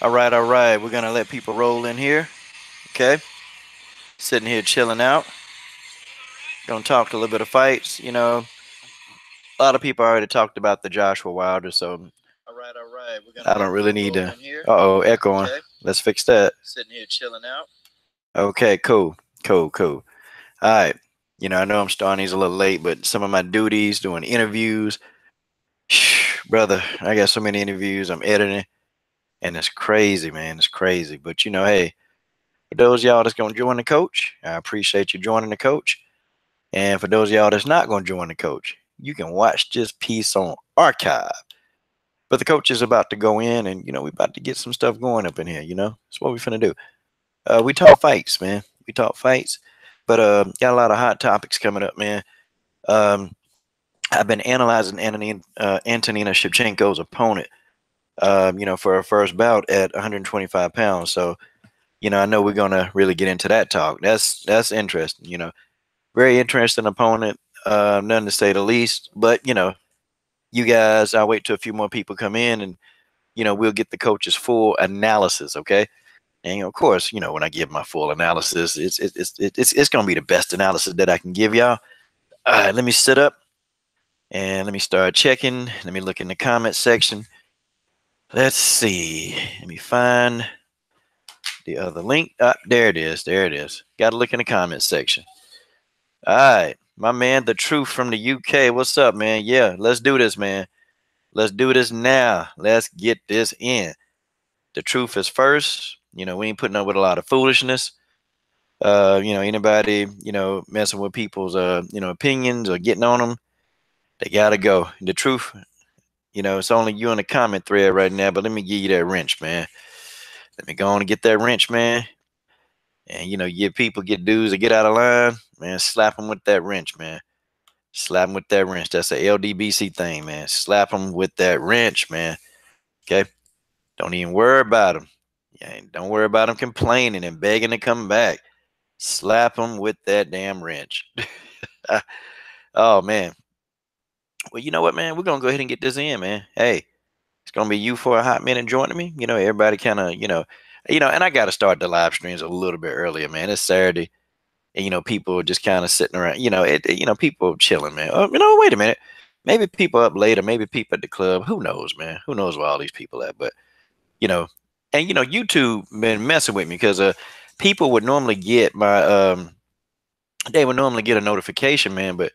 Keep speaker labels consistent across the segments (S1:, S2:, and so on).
S1: All right, all right. We're gonna let people roll in here. Okay, sitting here chilling out. Gonna talk a little bit of fights. A lot of people already talked about the Joshua Wilder, so
S2: All right, all right. We're gonna
S1: I
S2: let
S1: don't really
S2: people
S1: need
S2: roll
S1: to.
S2: in here.
S1: Uh oh, echoing.
S2: Okay,
S1: Let's fix that.
S2: sitting here chilling out.
S1: Okay, cool, cool, cool. All right. I know I'm starting these a little late, but some of my duties, doing interviews, brother, I got so many interviews I'm editing, and it's crazy, man. It's crazy. But hey, for those of y'all that's gonna join the coach, I appreciate you joining the coach. And for those of y'all that's not gonna join the coach, you can watch this piece on archive. But the coach is about to go in, and we about to get some stuff going up in here. That's what we finna do. We talk fights, man. We talk fights, but got a lot of hot topics coming up, man. Um, I've been analyzing Antonina Shevchenko's opponent, for her first bout at 125 pounds. So, I know we're gonna really get into that talk. That's interesting. Very interesting opponent. None to say the least. But you guys, I'll wait till a few more people come in, and we'll get the coach's full analysis. Okay. And of course, when I give my full analysis, it's gonna be the best analysis that I can give y'all. All right, let me sit up and let me start checking. Let me look in the comment section. Let's see. Let me find the other link. There it is. There it is. Got to look in the comment section. All right, my man, the truth from the UK. What's up, man? Yeah, let's do this, man. Let's do this now. Let's get this in. The truth is first. We ain't putting up with a lot of foolishness. Anybody, messing with people's, opinions or getting on them, they gotta go. The truth, it's only you in the comment thread right now, but let me give you that wrench, man. Let me go on and get that wrench, man. And, get people, get dudes to get out of line, man. Slap them with that wrench, man. Slap them with that wrench. That's a LDBC thing, man. Slap them with that wrench, man. Okay? Don't even worry about them. Yeah, don't worry about them complaining and begging to come back. Slap them with that damn wrench. Oh, man. Well, you know what, man? We're going to go ahead and get this in, man. Hey, it's gonna be you for a hot minute joining me. Everybody kind of, and I got to start the live streams a little bit earlier, man. It's Saturday, and people just kind of sitting around. People chilling, man. Wait a minute. Maybe people up later. Maybe people at the club. Who knows, man? Who knows where all these people at? But you know, and YouTube been messing with me because people would normally get my they would normally get a notification, man, but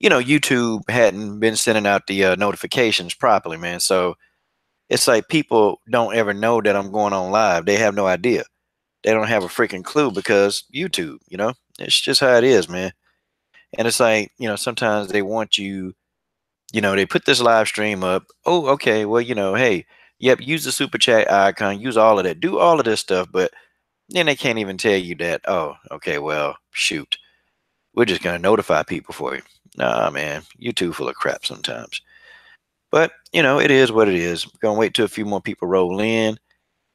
S1: YouTube hadn't been sending out the notifications properly, man. So it's like people don't ever know that I'm going on live. They have no idea. They don't have a freaking clue because YouTube, it's just how it is, man. And it's like, sometimes they want you, they put this live stream up. Oh, okay. Well, hey, yep, use the super chat icon, use all of that, do all of this stuff. But then they can't even tell you that, oh, okay, well, shoot. We're just going to notify people for you. Nah, man, YouTube full of crap sometimes. But, it is what it is. We're going to wait till a few more people roll in.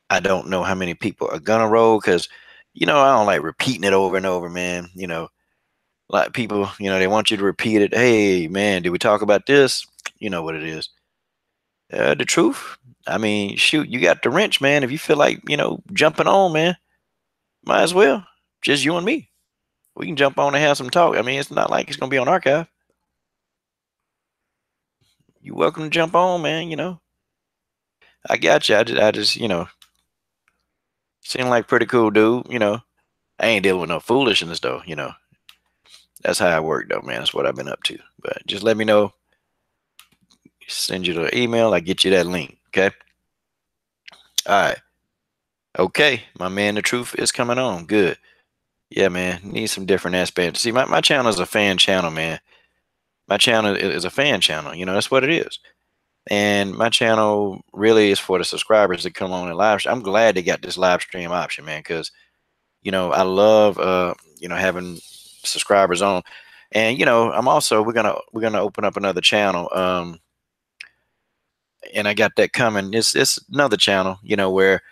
S1: I don't know how many people are gonna roll because, I don't like repeating it over and over, man. Like people, they want you to repeat it. Hey, man, did we talk about this? You know what it is. The truth. I mean, shoot, you got the wrench, man. If you feel like, jumping on, man, might as well. Just you and me. We can jump on and have some talk. I mean, it's not like it's gonna be on archive. You're welcome to jump on, man. I got you. I just, seem like pretty cool dude. I ain't dealing with no foolishness though. That's how I work, though, man. That's what I've been up to. But just let me know. Send you the email. I get you that link. Okay. All right. Okay, my man. The truth is coming on. Good. Yeah, man. Need some different aspects. See, my channel is a fan channel, man. My channel is a fan channel. That's what it is. And my channel really is for the subscribers that come on and live stream. I'm glad they got this live stream option, man, because I love having subscribers on. And I'm also we're gonna open up another channel. And I got that coming. It's another channel, where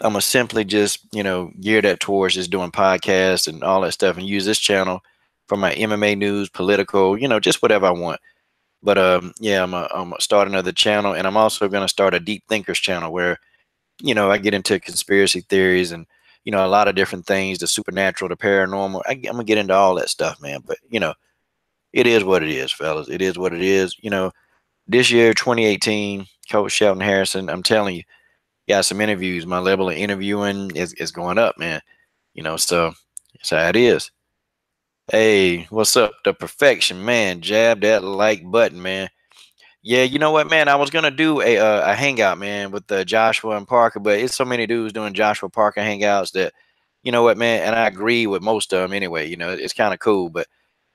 S1: I'm gonna simply just, gear that towards just doing podcasts and all that stuff, and use this channel for my MMA news, political, just whatever I want. But yeah, I'm gonna start another channel, and I'm also gonna start a deep thinkers channel where I get into conspiracy theories and a lot of different things, the supernatural, the paranormal. I'm gonna get into all that stuff, man. But it is what it is, fellas. It is what it is. This year, 2018, Coach Shelton Harrison. I'm telling you, got some interviews. My level of interviewing is going up, man. So that's how it is. Hey, what's up? The perfection, man. Jab that like button, man. Yeah, you know what, man? I was gonna do a hangout, man, with Joshua and Parker, but it's so many dudes doing Joshua Parker hangouts that, you know what, man, and I agree with most of them anyway. It's kind of cool, but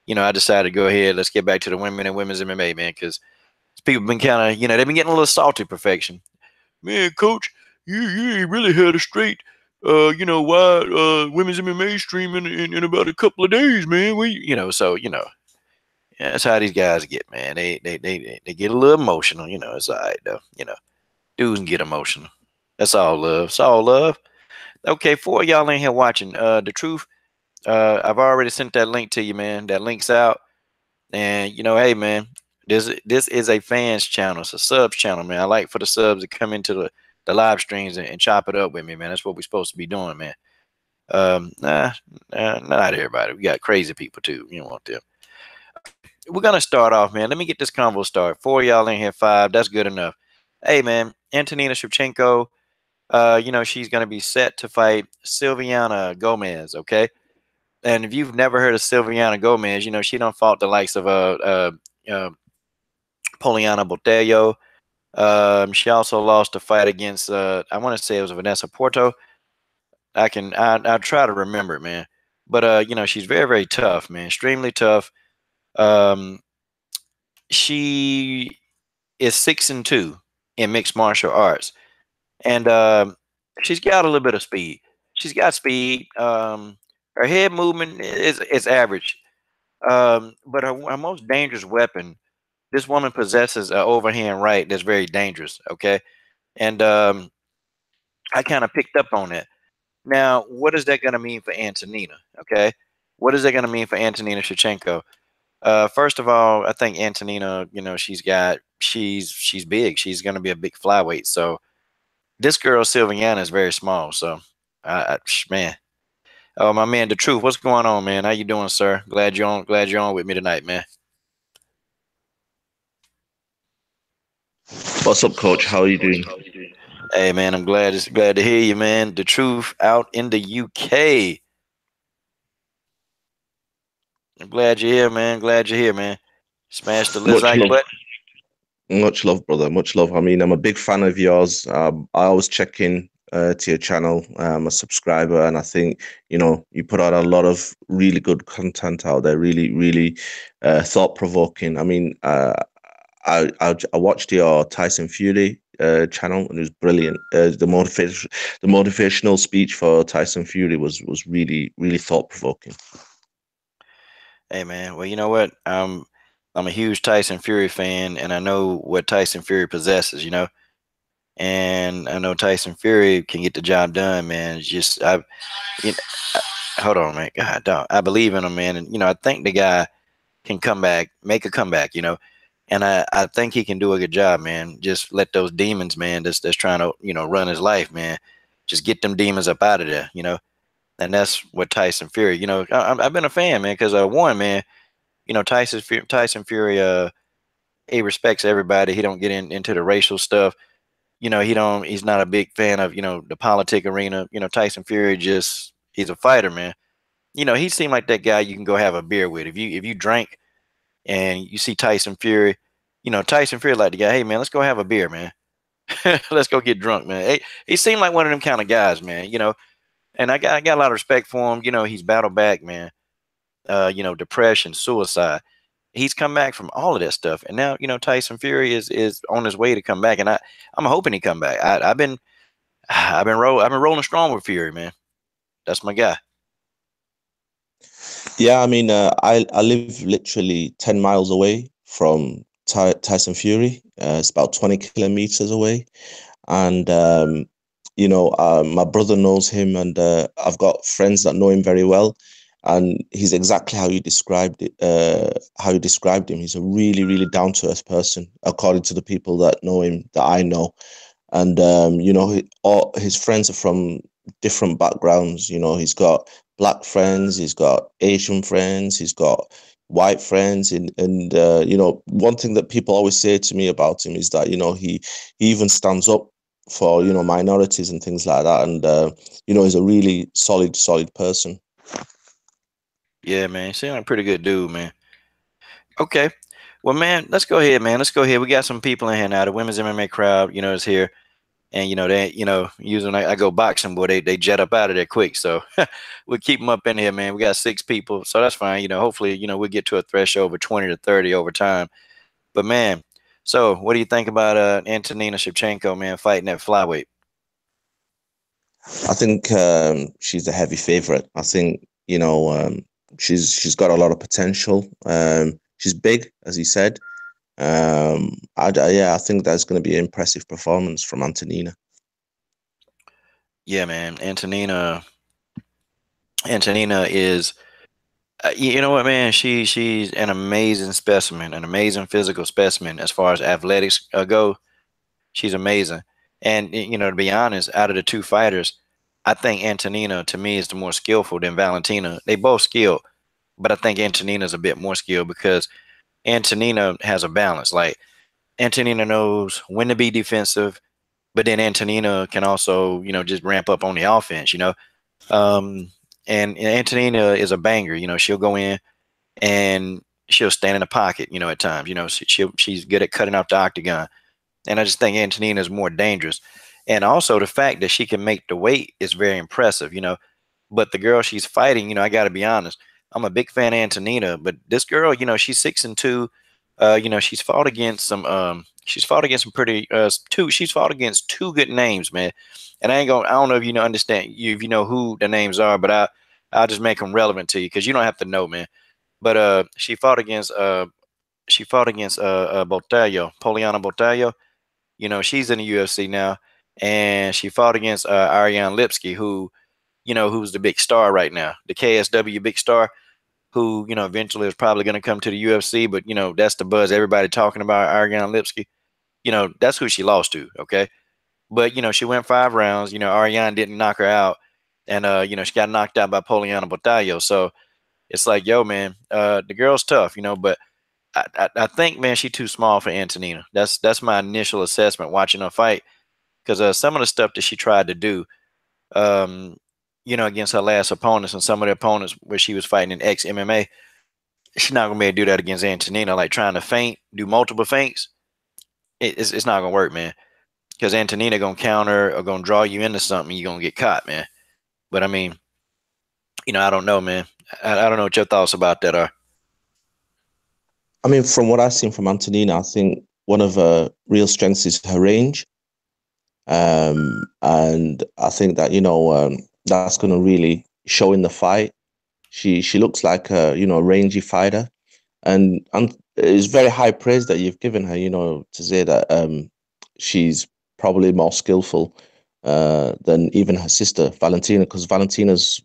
S1: I decided to go ahead. Let's get back to the women and women's MMA, man, because people been kind of, they've been getting a little salty. Perfection, man. Coach, you ain't really had a straight, why women's MMA streaming in about a couple of days, man. Yeah, that's how these guys get, man. They get a little emotional. It's all right though. Dudes can get emotional. That's all love. It's all love. Okay, for y'all in here watching, the truth. I've already sent that link to you, man. That link's out, and hey, man, this is a fans channel. It's a subs channel, man. I like for the subs to come into the live streams and chop it up with me, man. That's what we're supposed to be doing, man. Not everybody. We got crazy people too. You don't want them. Okay, we're gonna start off, man. Let me get this convo started. 4 y'all in here, 5. That's good enough. Hey, man, Antonina Shevchenko. She's gonna be set to fight Silvana Gomez. Okay, and if you've never heard of Silvana Gomez, she don't fought the likes of uh Poliana Botello. She also lost a fight against I want to say it was Vanessa Porto. I'll try to remember it, man. But she's very, very tough, man. Extremely tough. Um, she is 6-2 in mixed martial arts, and she's got a little bit of speed. She's got speed. Her head movement is average. But her most dangerous weapon, this woman possesses an overhand right that's very dangerous. Okay, and I kind of picked up on that. Now, what is that going to mean for Antonina? Okay, what is that going to mean for Antonina Shevchenko? First of all, I think Antonina, she's big. She's going to be a big flyweight. So this girl Silviana is very small. So, man, oh my man, the truth. What's going on, man? How you doing, sir? Glad you're on. Glad you're on with me tonight, man.
S3: What's up, coach? How are you doing?
S1: Hey, man, I'm glad to hear you, man. The truth out in the UK. I'm glad you're here, man. Glad you're here, man. Smash the
S3: Much
S1: like
S3: love,
S1: button.
S3: much love, brother. Much love. I mean, I'm a big fan of yours. I always check in to your channel. I'm a subscriber, and I think you put out a lot of really good content out there. Really, really thought provoking. I mean, I watched your Tyson Fury channel, and it was brilliant. The motivational speech for Tyson Fury was really, really thought provoking.
S1: Hey, man. Well, you know what? I'm a huge Tyson Fury fan, and I know what Tyson Fury possesses. And I know Tyson Fury can get the job done, man. It's just you know, hold on, man. God, dog. I believe in him, man, and I think the guy can come back, make a comeback. And I think he can do a good job, man. Just let those demons, man, that's trying to run his life, man. Just get them demons up out of there, And that's what Tyson Fury, I've been a fan, man, because one, man, Tyson Fury, he respects everybody. He don't get into the racial stuff. He's not a big fan of the politic arena. Tyson Fury he's a fighter, man. He seemed like that guy you can go have a beer with. If you drank and you see Tyson Fury, Tyson Fury like the guy, hey man, let's go have a beer, man. Let's go get drunk, man. Hey, he seemed like one of them kind of guys, man. And I got a lot of respect for him. He's battled back, man. Depression, suicide. He's come back from all of that stuff, and now Tyson Fury is on his way to come back, and I'm hoping he come back. I've been rolling strong with Fury, man. That's my guy.
S3: Yeah, I mean, I live literally 10 miles away from Tyson Fury. It's about 20 kilometers away. And, my brother knows him, and I've got friends that know him very well. And he's exactly how you described it, how you described him. He's a really, really down-to-earth person, according to the people that know him, that I know. And you know, all his friends are from different backgrounds. You know, he's got black friends, he's got Asian friends, he's got white friends, and you know, one thing that people always say to me about him is that, you know, he even stands up for, you know, minorities and things like that, and you know, he's a really solid person.
S1: Yeah, man. Seems like a pretty good dude, man. Okay. Well, man, let's go ahead, man. Let's go ahead. We got some people in here now. The women's MMA crowd, you know, is here. And, you know, they, you know, usually I go boxing, boy, they jet up out of there quick. So we'll keep them up in here, man. We got 6 people. So that's fine. You know, hopefully, you know, we'll get to a threshold of 20 to 30 over time. But, man, so what do you think about Antonina Shevchenko, man, fighting at flyweight?
S3: I think she's a heavy favorite. I think, you know, she's got a lot of potential. She's big, as he said. Yeah, I think that's going to be an impressive performance from Antonina.
S1: Yeah, man. Antonina is, you know what, man? She's an amazing specimen, an amazing physical specimen as far as athletics go. She's amazing. And you know, to be honest, out of the 2 fighters, I think Antonina to me is the more skillful than Valentina. They both skilled, but I think Antonina's a bit more skilled because Antonina has a balance. Like Antonina knows when to be defensive, but then Antonina can also, you know, just ramp up on the offense, you know. Um, and Antonina is a banger, you know, she'll go in and she'll stand in the pocket, you know, at times, you know, she's good at cutting off the octagon. And I just think Antonina is more dangerous. And also the fact that she can make the weight is very impressive, you know. But the girl she's fighting, you know, I got to be honest, I'm a big fan of Antonina, but this girl, you know, she's 6-2. You know, she's fought against some pretty she's fought against 2 good names, man. And I don't know if you know understand you if you know who the names are, but I'll just make them relevant to you because you don't have to know, man. But she fought against Botello, Poliana Botello. You know, she's in the UFC now, and she fought against Ariane Lipsky, who, you know, who's the big star right now, the KSW big star, who, you know, eventually is probably going to come to the UFC. But you know, that's the buzz everybody talking about, Ariane Lipsky. You know, that's who she lost to. Okay, but you know, she went 5 rounds. You know, Ariane didn't knock her out, and you know, she got knocked out by Poliana Botello. So it's like, yo, man, the girl's tough, you know, but I think, man, she's too small for Antonina. That's my initial assessment watching her fight because some of the stuff that she tried to do, um, you know, against her last opponents and some of the opponents where she was fighting in ex MMA, she's not gonna be able to do that against Antonina. Like trying to feint, do multiple feints, it's not gonna work, man. Because Antonina gonna counter or gonna draw you into something, you're gonna get caught, man. But I mean, you know, I don't know, man. I don't know what your thoughts about that are.
S3: I mean, from what I've seen from Antonina, I think one of her real strengths is her range. And I think that, you know, that's going to really show in the fight. She looks like a, you know, rangy fighter, and it's very high praise that you've given her, you know, to say that she's probably more skillful than even her sister Valentina, because Valentina's,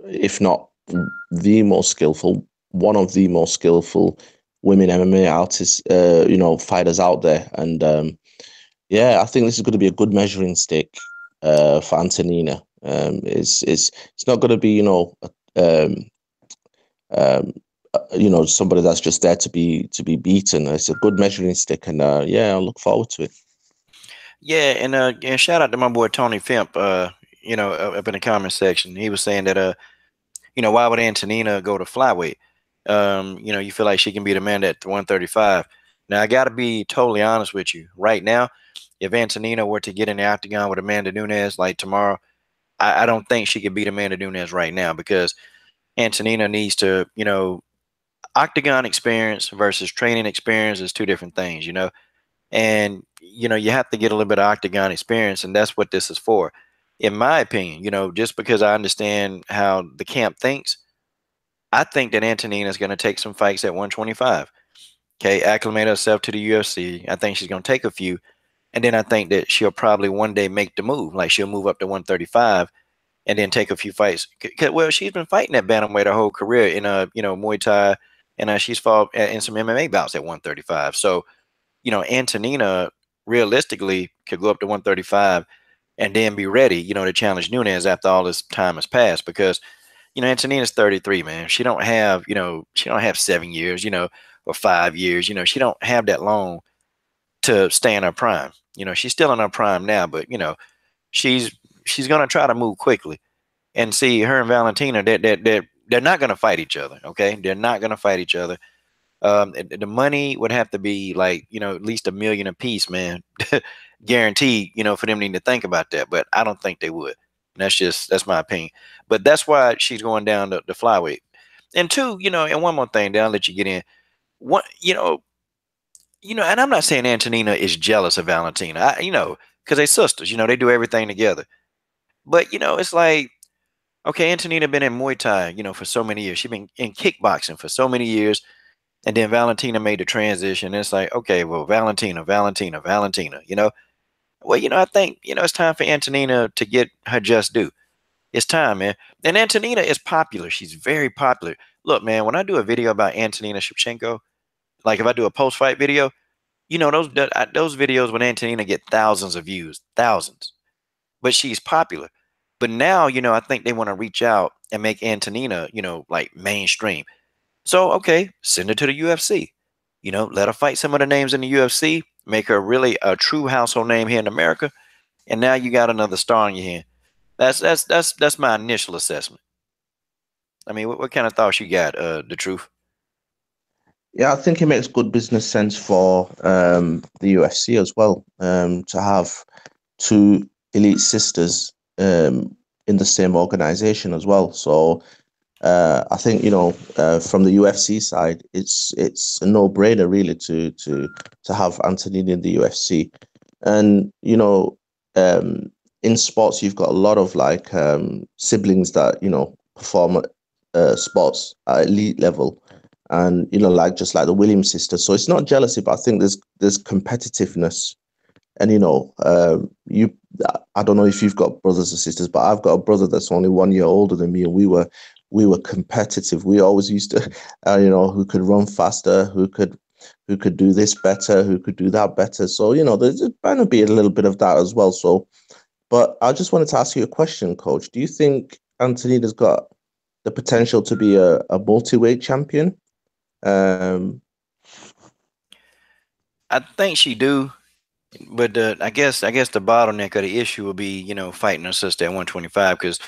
S3: if not the most skillful, one of the most skillful women MMA artists, you know, fighters out there. And yeah, I think this is going to be a good measuring stick for Antonina. It's not going to be, you know, um, you know, somebody that's just there to be beaten. It's a good measuring stick, and yeah, I look forward to it.
S1: Yeah, and shout out to my boy Tony Fimp. You know, up in the comment section, he was saying that you know, why would Antonina go to flyweight? You know, you feel like she can beat Amanda at 135. Now, I got to be totally honest with you. Right now, if Antonina were to get in the octagon with Amanda Nunez like tomorrow, I don't think she could beat Amanda Nunez right now because Antonina needs to, you know, octagon experience versus training experience is 2 different things, you know. And you know, you have to get a little bit of octagon experience, and that's what this is for, in my opinion. You know, just because I understand how the camp thinks, I think that Antonina is going to take some fights at 125. Okay, acclimate herself to the UFC. I think she's going to take a few, and then I think that she'll probably one day make the move. Like she'll move up to 135 and then take a few fights. Well, she's been fighting at bantamweight her whole career in you know, Muay Thai, and she's fought in some MMA bouts at 135. So you know, Antonina realistically could go up to 135 and then be ready, to challenge Nunez after all this time has passed. Because, Antonina's 33, man. She don't have 7 years, or 5 years. She don't have that long to stay in her prime. She's still in her prime now, but she's she's gonna try to move quickly. And see, her and Valentina, they're not gonna fight each other. Okay, they're not gonna fight each other. The money would have to be like, at least $1 million a piece, man, guaranteed, for them to need to think about that. But I don't think they would. And that's my opinion. But that's why she's going down the flyweight. And two, and one more thing, then I'll let you get in. One, and I'm not saying Antonina is jealous of Valentina, because they sisters, they do everything together. But it's like, okay, Antonina been in Muay Thai, for so many years. She's been in kickboxing for so many years. And then Valentina made the transition. It's like, okay, well, Valentina. Well, I think, it's time for Antonina to get her just due. It's time, man. And Antonina is popular. She's very popular. Look, man, when I do a video about Antonina Shevchenko, like if I do a post-fight video, those videos when Antonina get thousands of views, thousands. But she's popular. But now, I think they want to reach out and make Antonina, like mainstream. So, okay, send her to the UFC. Let her fight some of the names in the UFC, make her really a true household name here in America, and now you got another star on your hand. That's my initial assessment. I mean, what kind of thoughts you got, the truth?
S3: Yeah, I think it makes good business sense for the UFC as well, to have two elite sisters in the same organization as well. So I think from the UFC side, it's a no-brainer really to have Antonina in the UFC, and in sports you've got a lot of like siblings that perform at sports at elite level, and like just like the Williams sisters. So it's not jealousy, but I think there's competitiveness, and you. I don't know if you've got brothers or sisters, but I've got a brother that's only 1 year older than me, and we were competitive. We always used to, who could run faster, who could do this better, who could do that better. So, there's bound to be a little bit of that as well. So, but I just wanted to ask you a question, Coach. Do you think Antonina's got the potential to be a multi-weight champion?
S1: I think she do, but I guess the bottleneck of the issue will be, fighting her sister at 125, because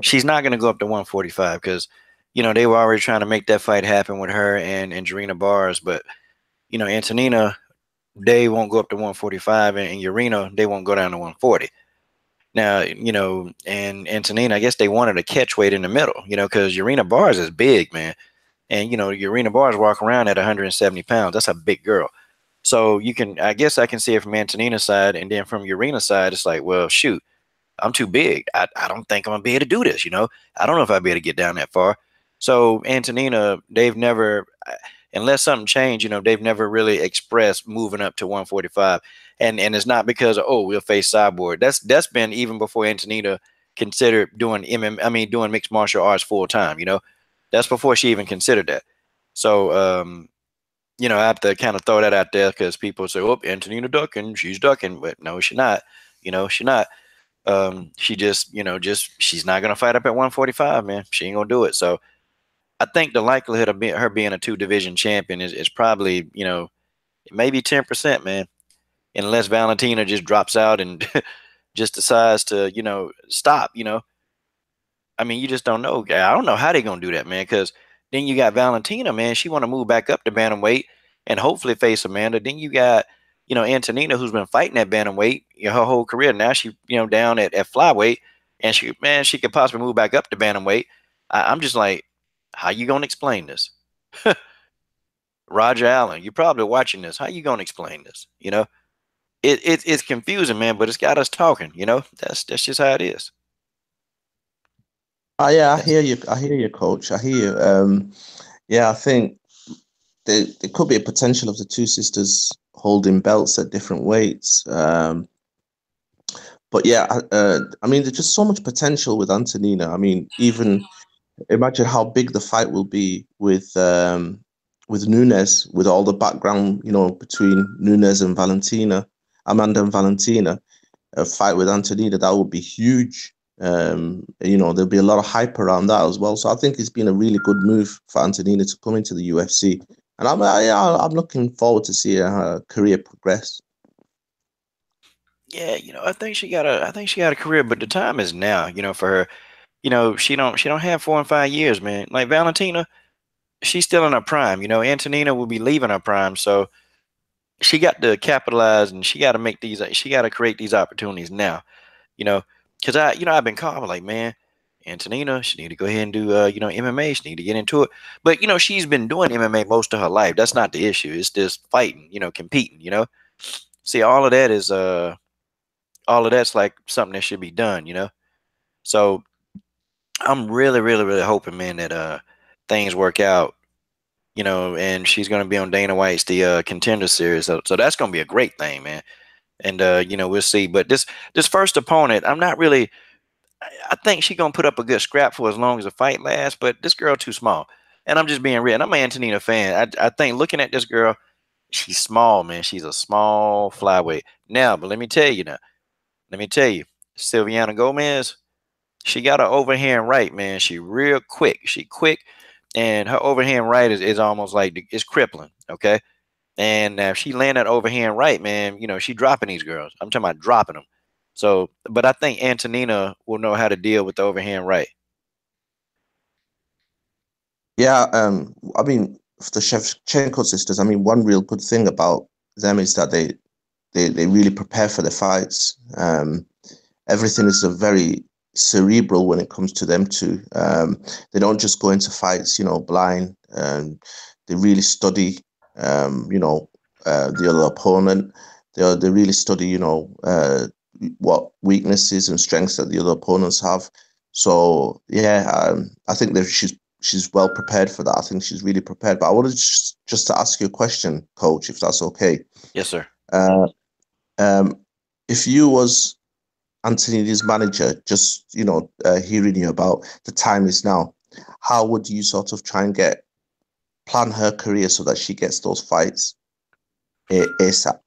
S1: she's not going to go up to 145, because they were already trying to make that fight happen with her and Jarena Bars, but Antonina, they won't go up to 145, and Jarena, they won't go down to 140. Now, and Antonina, I guess they wanted a catch weight in the middle, because Jarena Bars is big, man. And, Jarena Bars walk around at 170 pounds. That's a big girl. So I guess I can see it from Antonina's side, and then from Jarena's side, it's like, well, shoot, I'm too big. I don't think I'm gonna be able to do this. I don't know if I'll be able to get down that far. So Antonina, they've never, unless something changed, they've never really expressed moving up to 145. And it's not because we'll face Cyborg. That's been even before Antonina considered doing doing mixed martial arts full time. That's before she even considered that. So I have to kind of throw that out there, because people say, "Oh, Antonina ducking, she's ducking," but no, she's not. She's not. She just, she's not gonna fight up at 145, man. She ain't gonna do it. So I think the likelihood of her being a 2-division champion is probably, maybe 10%, man. Unless Valentina just drops out and just decides to, stop. I mean, you just don't know. I don't know how they're gonna do that, man. Because then you got Valentina, man. She want to move back up to bantamweight and hopefully face Amanda. Then you got, Antonina, who's been fighting at bantamweight her whole career. Now she, down at flyweight, and she could possibly move back up to bantamweight. I'm just like, how you gonna explain this? Roger Allen, you're probably watching this. How you gonna explain this? It's confusing, man. But it's got us talking. That's just how it is.
S3: Yeah, I hear you. I hear you, Coach. I hear you. Yeah, I think there could be a potential of the two sisters holding belts at different weights. But yeah, I mean, there's just so much potential with Antonina. I mean, even imagine how big the fight will be with Nunez, with all the background, between Nunez and Valentina. Amanda and Valentina, a fight with Antonina, that would be huge. There'll be a lot of hype around that as well. So I think it's been a really good move for Antonina to come into the UFC, and I'm looking forward to seeing her career progress.
S1: Yeah, I think she got a career, but the time is now, for her. She don't have 4 and 5 years, man. Like Valentina, she's still in her prime. Antonina will be leaving her prime, so she got to capitalize and she got to she got to create these opportunities now. You know, because I've been calling like, man, Antonina, she need to go ahead and do MMA. She need to get into it. But she's been doing MMA most of her life. That's not the issue. It's just fighting, competing. See, all of that's like something that should be done. So I'm really, really, really hoping, man, that things work out. And she's gonna be on Dana White's the Contender Series. So that's gonna be a great thing, man. And we'll see. But this first opponent, I'm not really. I think she's gonna put up a good scrap for as long as the fight lasts. But this girl too small, and I'm just being real. And I'm an Antonina fan. I think looking at this girl, she's small, man. She's a small flyweight now. But let me tell you now. Let me tell you, Silvana Gomez, she got her overhand right, man. She real quick. She quick, and her overhand right is almost like it's crippling. Okay, and if she land that overhand right, man, she dropping these girls. I'm talking about dropping them. So, but I think Antonina will know how to deal with the overhand right.
S3: Yeah, I mean, for the Shevchenko sisters, I mean, one real good thing about them is that they really prepare for the fights. Everything is a very cerebral when it comes to them too. They don't just go into fights, blind. They really study, the other opponent. They really study, what weaknesses and strengths that the other opponents have. So yeah, I think that she's well prepared for that. I think she's really prepared. But I wanted just to ask you a question, Coach, if that's okay.
S1: Yes, sir.
S3: Uh, if you was Antonini's manager, just hearing you about the time is now, how would you sort of try and plan her career so that she gets those fights ASAP?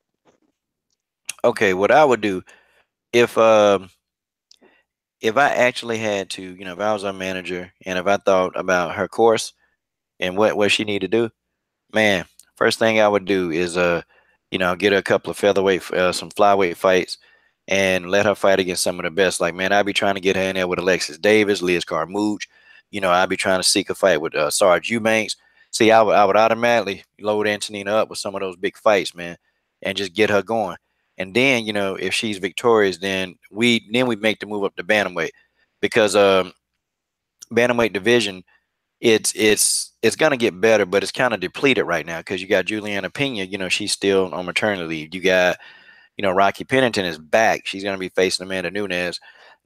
S1: Okay, what I would do if if I actually had to, if I was a manager and if I thought about her course and what she need to do, man, first thing I would do is get her a couple of featherweight, some flyweight fights, and let her fight against some of the best. Like, man, I'd be trying to get her in there with Alexis Davis, Liz Carmouche. I'd be trying to seek a fight with Sarge Eubanks. See, I would automatically load Antonina up with some of those big fights, man, and just get her going. And then, if she's victorious, then we make the move up to bantamweight, because bantamweight division, it's gonna get better, but it's kind of depleted right now because you got Juliana Pena. She's still on maternity leave. You got Rocky Pennington is back. She's gonna be facing Amanda Nunez.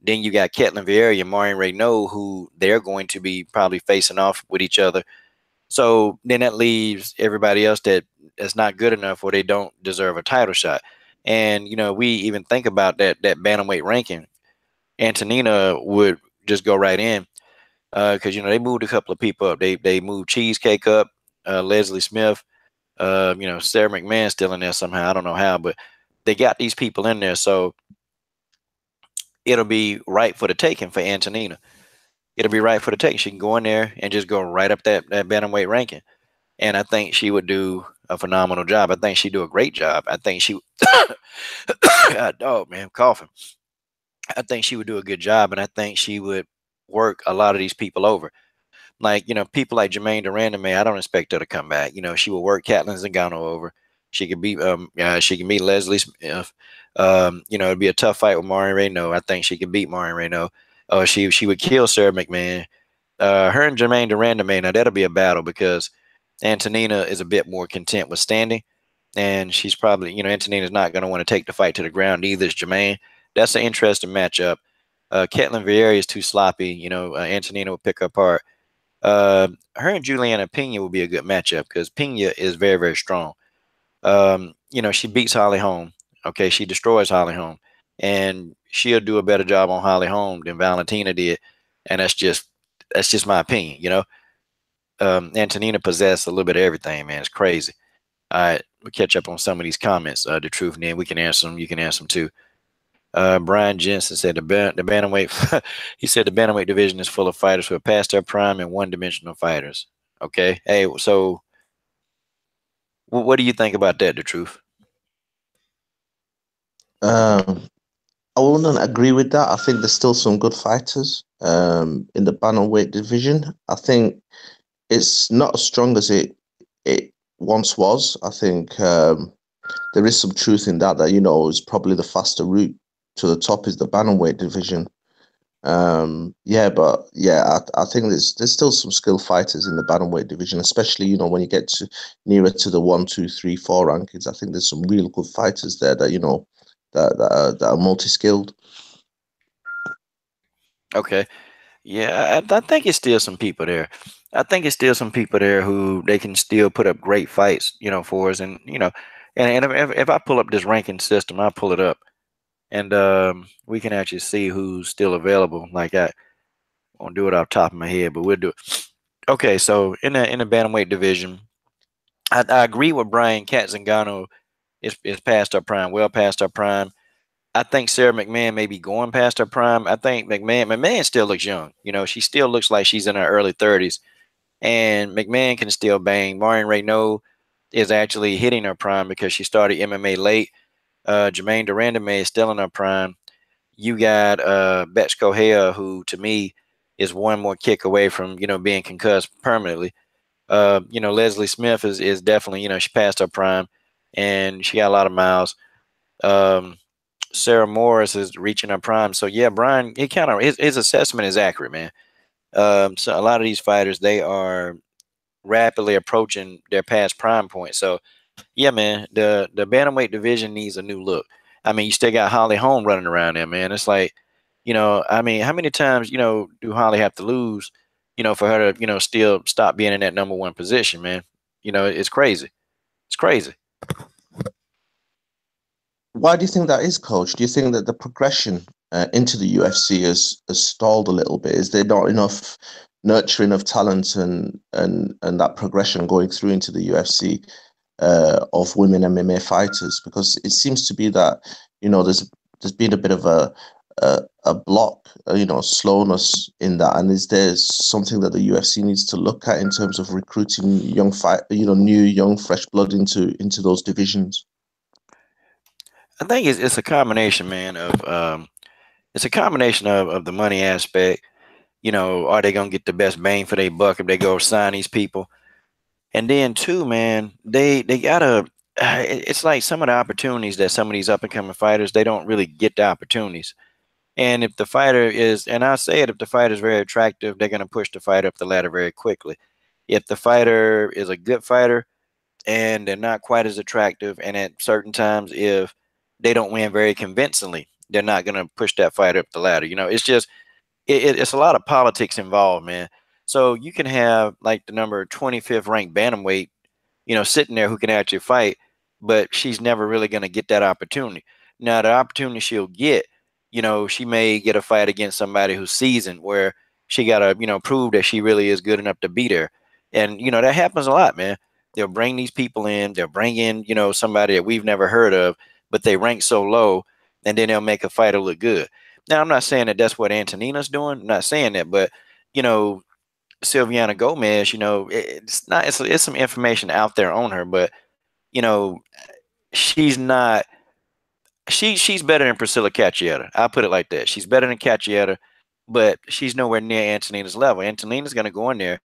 S1: Then you got Ketlin Vieira and Maureen Renault, who they're going to be probably facing off with each other. So then that leaves everybody else that's not good enough or they don't deserve a title shot. And we even think about that bantamweight ranking. Antonina would just go right in because they moved a couple of people up. They moved Cheesecake up, Leslie Smith, Sarah McMahon still in there somehow. I don't know how, but they got these people in there, so it'll be right for the taking for Antonina. It'll be right for the taking. She can go in there and just go right up that bantamweight ranking, and I think she would do a phenomenal job. I think she'd do a great job. I think she, God, dog, man, I'm coughing. I think she would do a good job, and I think she would work a lot of these people over. Like, people like Jermaine Durandame, I don't expect her to come back. She will work Catelyn Zingano over. She could beat Leslie Smith. It'd be a tough fight with Maureen Renault. I think she could beat Maureen Renault. She would kill Sarah McMahon. Her and Jermaine Durandame, now that'll be a battle because Antonina is a bit more content with standing. And she's probably, Antonina's not going to want to take the fight to the ground. Neither is Jermaine. That's an interesting matchup. Ketlin Vieira is too sloppy. Antonina will pick her apart. Her and Juliana Pena will be a good matchup because Pena is very, very strong. She beats Holly Holm. Okay, she destroys Holly Holm, and she'll do a better job on Holly Holm than Valentina did, and that's just my opinion. Antonina possessed a little bit of everything, man. It's crazy. All right, we'll catch up on some of these comments. The truth, and then we can answer them. You can answer them too. Brian Jensen said the bantamweight. He said the bantamweight division is full of fighters who are past their prime and one-dimensional fighters. Okay, hey, so what do you think about that? The truth.
S3: I wouldn't agree with that. I think there's still some good fighters in the bantamweight division. I think it's not as strong as it once was. I think there is some truth in that is probably the faster route to the top is the bantamweight division. I think there's still some skilled fighters in the bantamweight division, especially when you get to nearer to the 1, 2, 3, 4 rankings. I think there's some real good fighters there that are multi-skilled.
S1: Okay. Yeah, I think it's still some people there. I think it's still some people there who they can still put up great fights, for us. And, and if I pull up this ranking system, I pull it up and we can actually see who's still available. Like I won't do it off the top of my head, but we'll do it. Okay, so in the bantamweight division, I agree with Brian. Kat Zingano is past our prime, well past our prime. I think Sarah McMahon may be going past her prime. I think McMahon still looks young. She still looks like she's in her early 30s. And McMahon can still bang. Marion Renault is actually hitting her prime because she started MMA late. Jermaine Durandame is still in her prime. You got Betch Kohea, who to me is one more kick away from, being concussed permanently. Leslie Smith is definitely, she passed her prime and she got a lot of miles. Sarah Morris is reaching her prime. So yeah, Brian, his assessment is accurate, man. So a lot of these fighters, they are rapidly approaching their past prime point. So yeah, man, the bantamweight division needs a new look. I mean, you still got Holly Holm running around there, man. It's like, I mean, how many times, do Holly have to lose, for her to, still stop being in that number one position, man? It's crazy. It's crazy.
S3: Why do you think that is, Coach? Do you think that the progression into the UFC has stalled a little bit? Is there not enough nurturing of talent and that progression going through into the UFC of women MMA fighters? Because it seems to be that there's been a bit of a block, slowness in that. And is there something that the UFC needs to look at in terms of recruiting new young fresh blood into those divisions?
S1: I think it's a combination, man, of it's a combination of the money aspect. Are they gonna get the best bang for their buck if they go sign these people? And then two, man, they gotta. It's like some of the opportunities that some of these up and coming fighters, they don't really get the opportunities. And if the fighter is, and I say it, if the fighter is very attractive, they're gonna push the fighter up the ladder very quickly. If the fighter is a good fighter and they're not quite as attractive, and at certain times, if they don't win very convincingly, they're not gonna push that fighter up the ladder. It's just it's a lot of politics involved, man. So you can have like the number 25th ranked bantamweight, sitting there who can actually fight, but she's never really going to get that opportunity. Now, the opportunity she'll get, she may get a fight against somebody who's seasoned where she got to, prove that she really is good enough to be there. And, that happens a lot, man. They'll bring these people in, they'll bring in, somebody that we've never heard of, but they rank so low, and then they'll make a fighter look good. Now, I'm not saying that that's what Antonina's doing. I'm not saying that, but, Silvana Gomez, it's not, it's some information out there on her, but, she's not, she's better than Priscilla Caccietta. I'll put it like that. She's better than Caccietta, but she's nowhere near Antonina's level. Antonina's going to go in there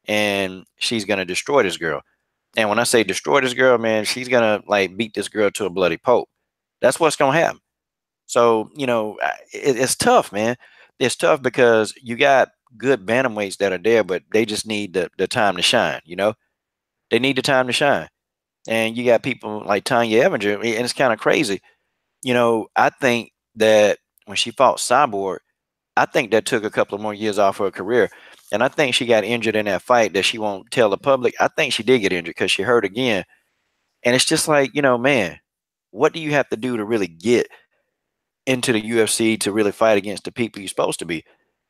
S1: and she's going to destroy this girl. And when I say destroy this girl, man, she's going to like beat this girl to a bloody pulp. That's what's going to happen. So, it's tough, man. It's tough because you got good bantamweights that are there, but they just need the time to shine, They need the time to shine. And you got people like Tanya Evinger, and it's kind of crazy. I think that when she fought Cyborg, I think that took a couple of more years off her career. And I think she got injured in that fight that she won't tell the public. I think she did get injured because she hurt again. And it's just like, man, what do you have to do to really get into the UFC to really fight against the people you're supposed to be?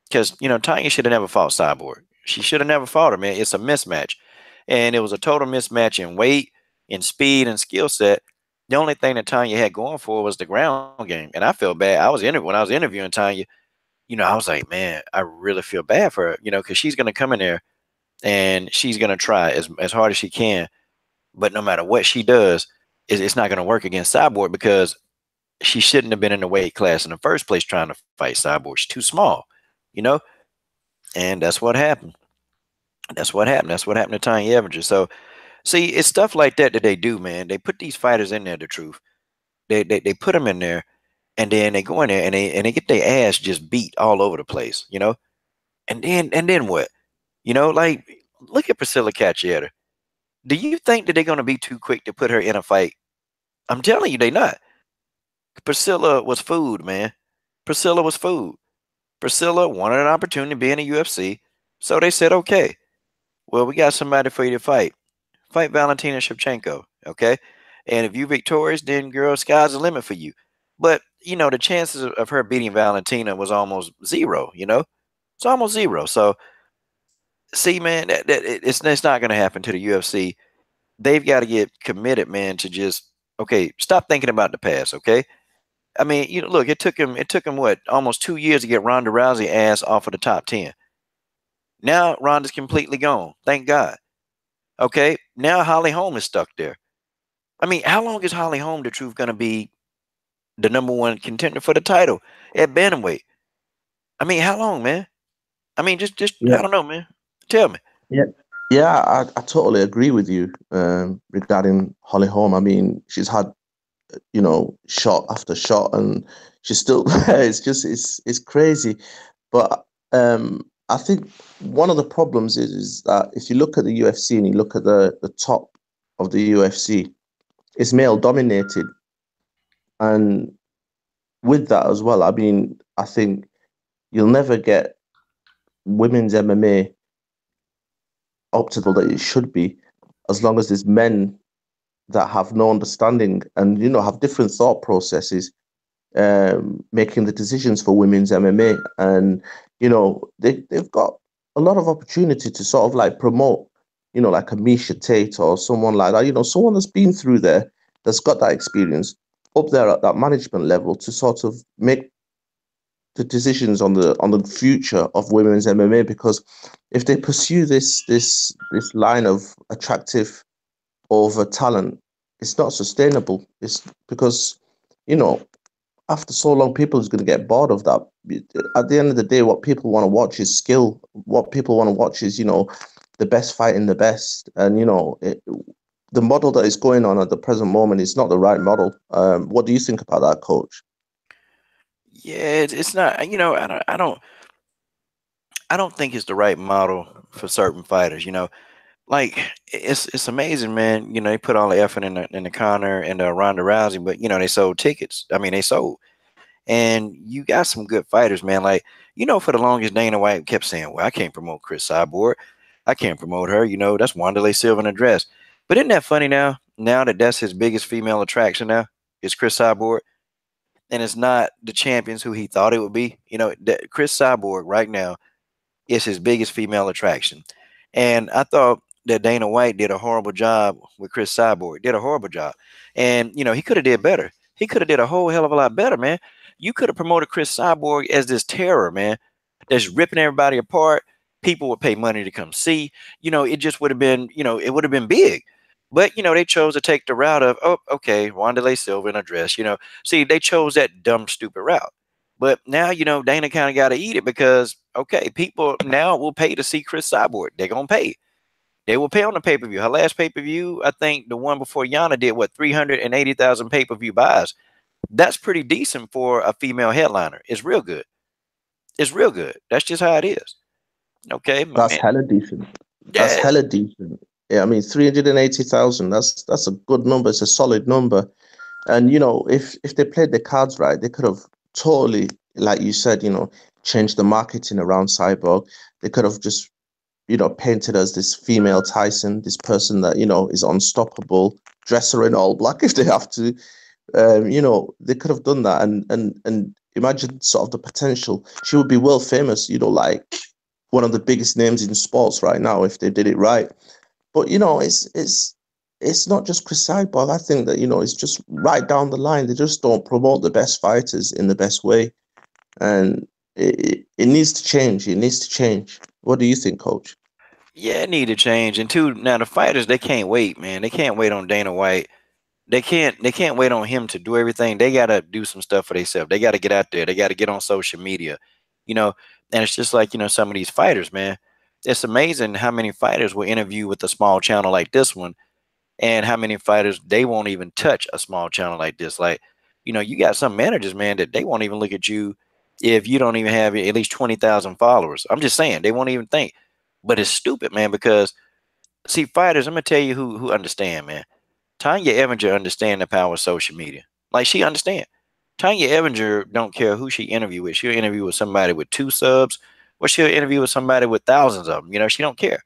S1: Because, Tanya should have never fought Cyborg. She should have never fought her, man. It's a mismatch. And it was a total mismatch in weight, in speed and skill set. The only thing that Tanya had going for her was the ground game, and I felt bad. When I was interviewing Tanya, I was like, man, I really feel bad for her, because she's gonna come in there and she's gonna try as hard as she can, but no matter what she does, it's not gonna work against Cyborg because she shouldn't have been in the weight class in the first place trying to fight Cyborg. She's too small, you know, and that's what happened. That's what happened. That's what happened to Tanya Evanger. So, see, it's stuff like that that they do, man. They put these fighters in there. The truth, they put them in there, and then they go in there and they get their ass just beat all over the place, and then what? Like, look at Priscilla Cachietta. Do you think that they're gonna be too quick to put her in a fight? I'm telling you, they not. Priscilla was food, man. Priscilla was food. Priscilla wanted an opportunity to be in the UFC, so they said, okay, well, we got somebody for you to fight. Fight Valentina Shevchenko, okay? And if you're victorious, then girl, sky's the limit for you. But the chances of her beating Valentina was almost zero. It's almost zero. So, see, man, it's not going to happen to the UFC. They've got to get committed, man, to just stop thinking about the past, okay? I mean, look, it took him what, almost 2 years to get Ronda Rousey ass off of the top 10. Now Ronda's completely gone. Thank God. Okay, now Holly Holm is stuck there. I mean, how long is Holly Holm, the truth, going to be the number one contender for the title at bantamweight? I mean, how long, man? I mean, just
S3: Yeah,
S1: I don't know, man. Tell me.
S3: yeah, yeah. I totally agree with you regarding Holly Holm. I mean, she's had shot after shot, and she's still there. It's crazy. But I think one of the problems is that if you look at the UFC and you look at the top of the UFC, it's male dominated, and with that as well, I mean, I think you'll never get women's MMA up to the level that it should be, as long as there's men that have no understanding and have different thought processes, making the decisions for women's MMA, and they've got a lot of opportunity to sort of like promote, like a Misha Tate or someone like that, someone that's been through there, that's got that experience up there at that management level to sort of make the decisions on the future of women's MMA. Because if they pursue this line of attractive over talent, it's not sustainable. It's because after so long, people is going to get bored of that. At the end of the day, what people want to watch is skill. What people want to watch is the best fighting the best, and the model that is going on at the present moment is not the right model. What do you think about that, Coach?
S1: Yeah, it's not. I don't think it's the right model for certain fighters. Like, it's amazing, man. They put all the effort in the Conor and Ronda Rousey, but they sold tickets. I mean, they sold, and you got some good fighters, man. Like, for the longest, Dana White kept saying, "Well, I can't promote Chris Cyborg. I can't promote her. That's Wanderlei Silva in a dress." But isn't that funny now? Now that's his biggest female attraction now is Chris Cyborg, and it's not the champions who he thought it would be. Chris Cyborg right now is his biggest female attraction. And I thought that Dana White did a horrible job with Chris Cyborg. Did a horrible job. And he could have did better. He could have did a whole hell of a lot better, man. You could have promoted Chris Cyborg as this terror, man, that's ripping everybody apart. People would pay money to come see. It just would have been, it would have been big. But they chose to take the route of, oh, okay, Wanderlei Silva in a dress. See, they chose that dumb, stupid route. But now, Dana kind of got to eat it because, okay, people now will pay to see Chris Cyborg. They're going to pay. They will pay on the pay-per-view. Her last pay-per-view, I think the one before Yana did, 380,000 pay-per-view buys. That's pretty decent for a female headliner. It's real good. It's real good. That's just how it is. Okay, my
S3: That's
S1: man.
S3: hella decent. That's
S1: Yeah.
S3: hella decent. Yeah, I mean, 380,000. That's a good number. It's a solid number. And if they played the cards right, they could have totally, like you said, changed the marketing around Cyborg. They could have just, painted as this female Tyson, this person that is unstoppable, dress her in all black if they have to. They could have done that, and imagine sort of the potential. She would be world famous, like one of the biggest names in sports right now if they did it right. But it's it's not just Chris Cyborg. I think that, it's just right down the line. They just don't promote the best fighters in the best way. And it needs to change. It needs to change. What do you think, Coach?
S1: Yeah, it need to change. And two, now the fighters, they can't wait, man. They can't wait on Dana White. They can't wait on him to do everything. They gotta do some stuff for themselves. They gotta get out there. They gotta get on social media, you know. And it's just like, some of these fighters, man. It's amazing how many fighters will interview with a small channel like this one, and how many fighters they won't even touch a small channel like this. Like, you got some managers, man, that they won't even look at you if you don't even have at least 20,000 followers. I'm just saying, they won't even think. But it's stupid, man, because see, fighters, I'm gonna tell you who understand, man. Tanya Evinger understand the power of social media. Like, she understand. Tanya Evinger don't care who she interview with. She'll interview with somebody with 2 subs, or she'll interview with somebody with thousands of them. She don't care.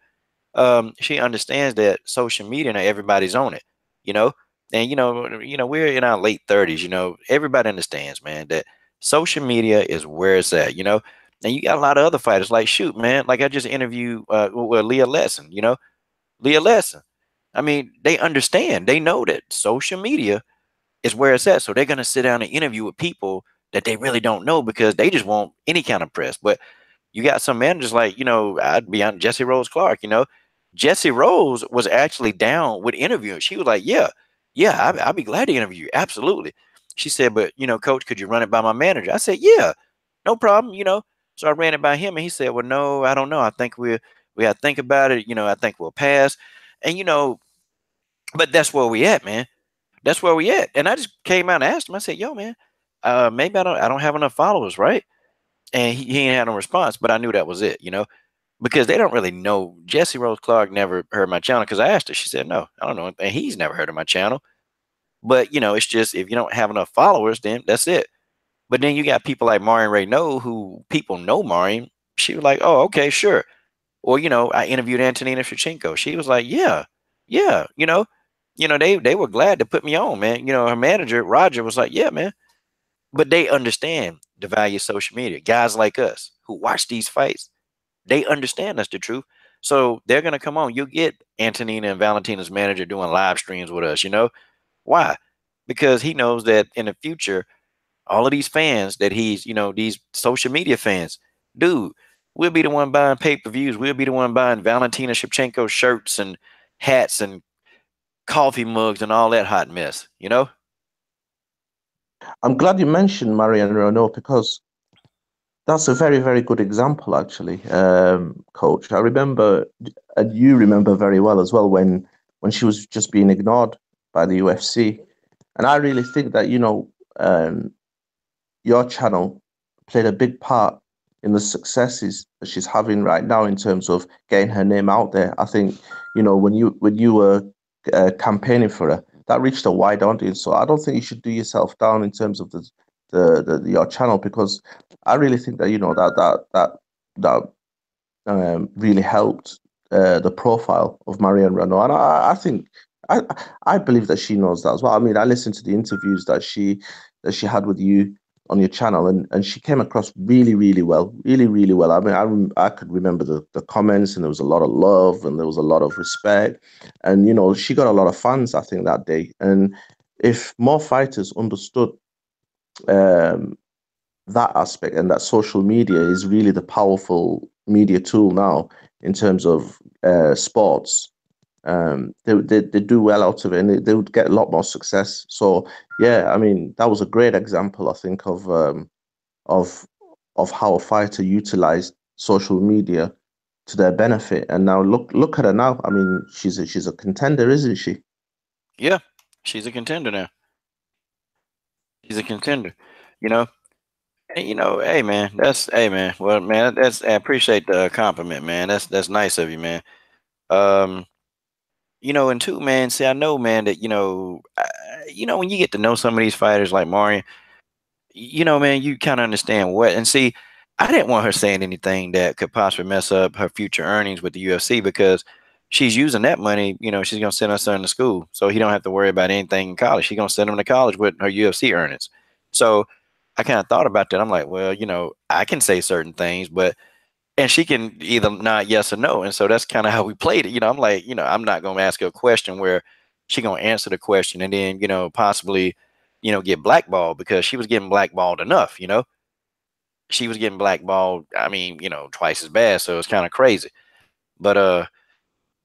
S1: She understands that social media and everybody's on it. You know, and we're in our late 30s. Everybody understands, man, that social media is where it's at. And you got a lot of other fighters. Like, shoot, man, like I just interviewed Leah Lesson. Leah Lesson. I mean, they understand. They know that social media is where it's at. So they're gonna sit down and interview with people that they really don't know because they just want any kind of press. But you got some managers like, I'd be on Jesse Rose Clark. Jesse Rose was actually down with interviewing. She was like, yeah, I'd be glad to interview you. Absolutely. She said, but coach, could you run it by my manager? I said, yeah, no problem. So I ran it by him and he said, well, no, I don't know. I think we got to think about it. I think we'll pass. And but that's where we at, man. That's where we at. And I just came out and asked him. I said, yo, man, maybe I don't have enough followers, right? And he ain't had no response, but I knew that was it, because they don't really know. Jesse Rose Clark never heard my channel because I asked her. She said, no, I don't know. And he's never heard of my channel. But, it's just if you don't have enough followers, then that's it. But then you got people like Marion Renaud, who people know Marion. She was like, oh, okay, sure. Or, I interviewed Antonina Shevchenko. She was like, yeah. They were glad to put me on, man. Her manager, Roger, was like, yeah, man. But they understand the value of social media. Guys like us who watch these fights, they understand that's the truth. So they're gonna come on. You'll get Antonina and Valentina's manager doing live streams with us. Why? Because he knows that in the future, all of these fans that he's, these social media fans, dude, we'll be the one buying pay-per-views. We'll be the one buying Valentina Shevchenko shirts and hats and coffee mugs and all that hot mess.
S3: I'm glad you mentioned Marianne Renault because that's a very, very good example, actually, Coach. I remember, and you remember very well as well, when she was just being ignored by the UFC. And I really think that, your channel played a big part in the successes that she's having right now in terms of getting her name out there. I think, when you were campaigning for her, that reached a wide audience. So I don't think you should do yourself down in terms of your channel, because I really think that that really helped the profile of Marianne Renaud, and I think I believe that she knows that as well. I mean, I listened to the interviews that she had with you on your channel, and she came across really, really well, really, really well. I mean, I could remember the comments, and there was a lot of love, and there was a lot of respect, and she got a lot of fans, I think, that day. And if more fighters understood that aspect, and that social media is really the powerful media tool now in terms of sports, they do well out of it, and they would get a lot more success. So yeah, I mean, that was a great example, I think, of how a fighter utilized social media to their benefit. And now look at her now. I mean, she's a contender, isn't she?
S1: Yeah, she's a contender now. She's a contender. You know, and hey man, hey man. Well, man, I appreciate the compliment, man. That's nice of you, man. Um, and two, man. See, I know, man, that when you get to know some of these fighters like Marion, man, you kind of understand what. And see, I didn't want her saying anything that could possibly mess up her future earnings with the UFC, because she's using that money. She's gonna send her son to school, so he don't have to worry about anything in college. She's gonna send him to college with her UFC earnings. So I kind of thought about that. I'm like, well, I can say certain things, and she can either nod yes or no. And so that's kind of how we played it. I'm like, I'm not gonna ask her a question where she gonna answer the question, and then possibly get blackballed, because she was getting blackballed enough. She was getting blackballed. I mean, twice as bad. So it's kind of crazy. But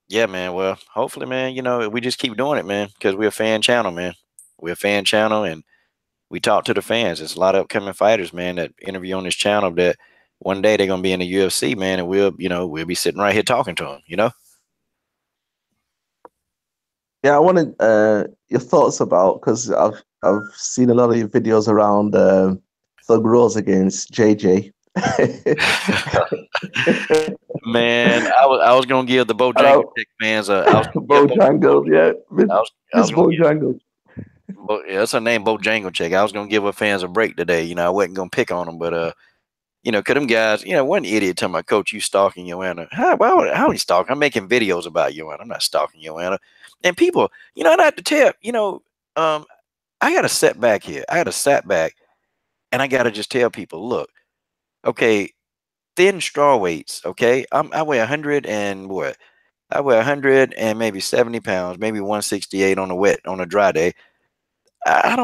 S1: yeah, man. Well, hopefully, man, we just keep doing it, man, because we're a fan channel, man. We're a fan channel, and we talk to the fans. There's a lot of upcoming fighters, man, that interview on this channel that one day they're gonna be in the UFC, man, and we'll be sitting right here talking to them.
S3: Yeah, I wanted your thoughts about, because I've seen a lot of your videos around Thug Rose against JJ.
S1: Man, I was gonna give the Bojangle Chick fans I was gonna give
S3: Bojangle, yeah,
S1: I was
S3: Miss
S1: gonna give
S3: Bojangle.
S1: yeah, that's her name, Bojangle Chick. I was gonna give her fans a break today. I wasn't gonna pick on them, but cause them guys, one idiot telling my coach, you stalking Joanna. How are you stalking? I'm making videos about Joanna. I'm not stalking Joanna. And people, and I have to tell, I got a setback here. I had a setback, and I gotta just tell people, look, okay, thin straw weights, okay? I weigh 100 and what? I weigh 100 and maybe 70 pounds, maybe 168 on a dry day. I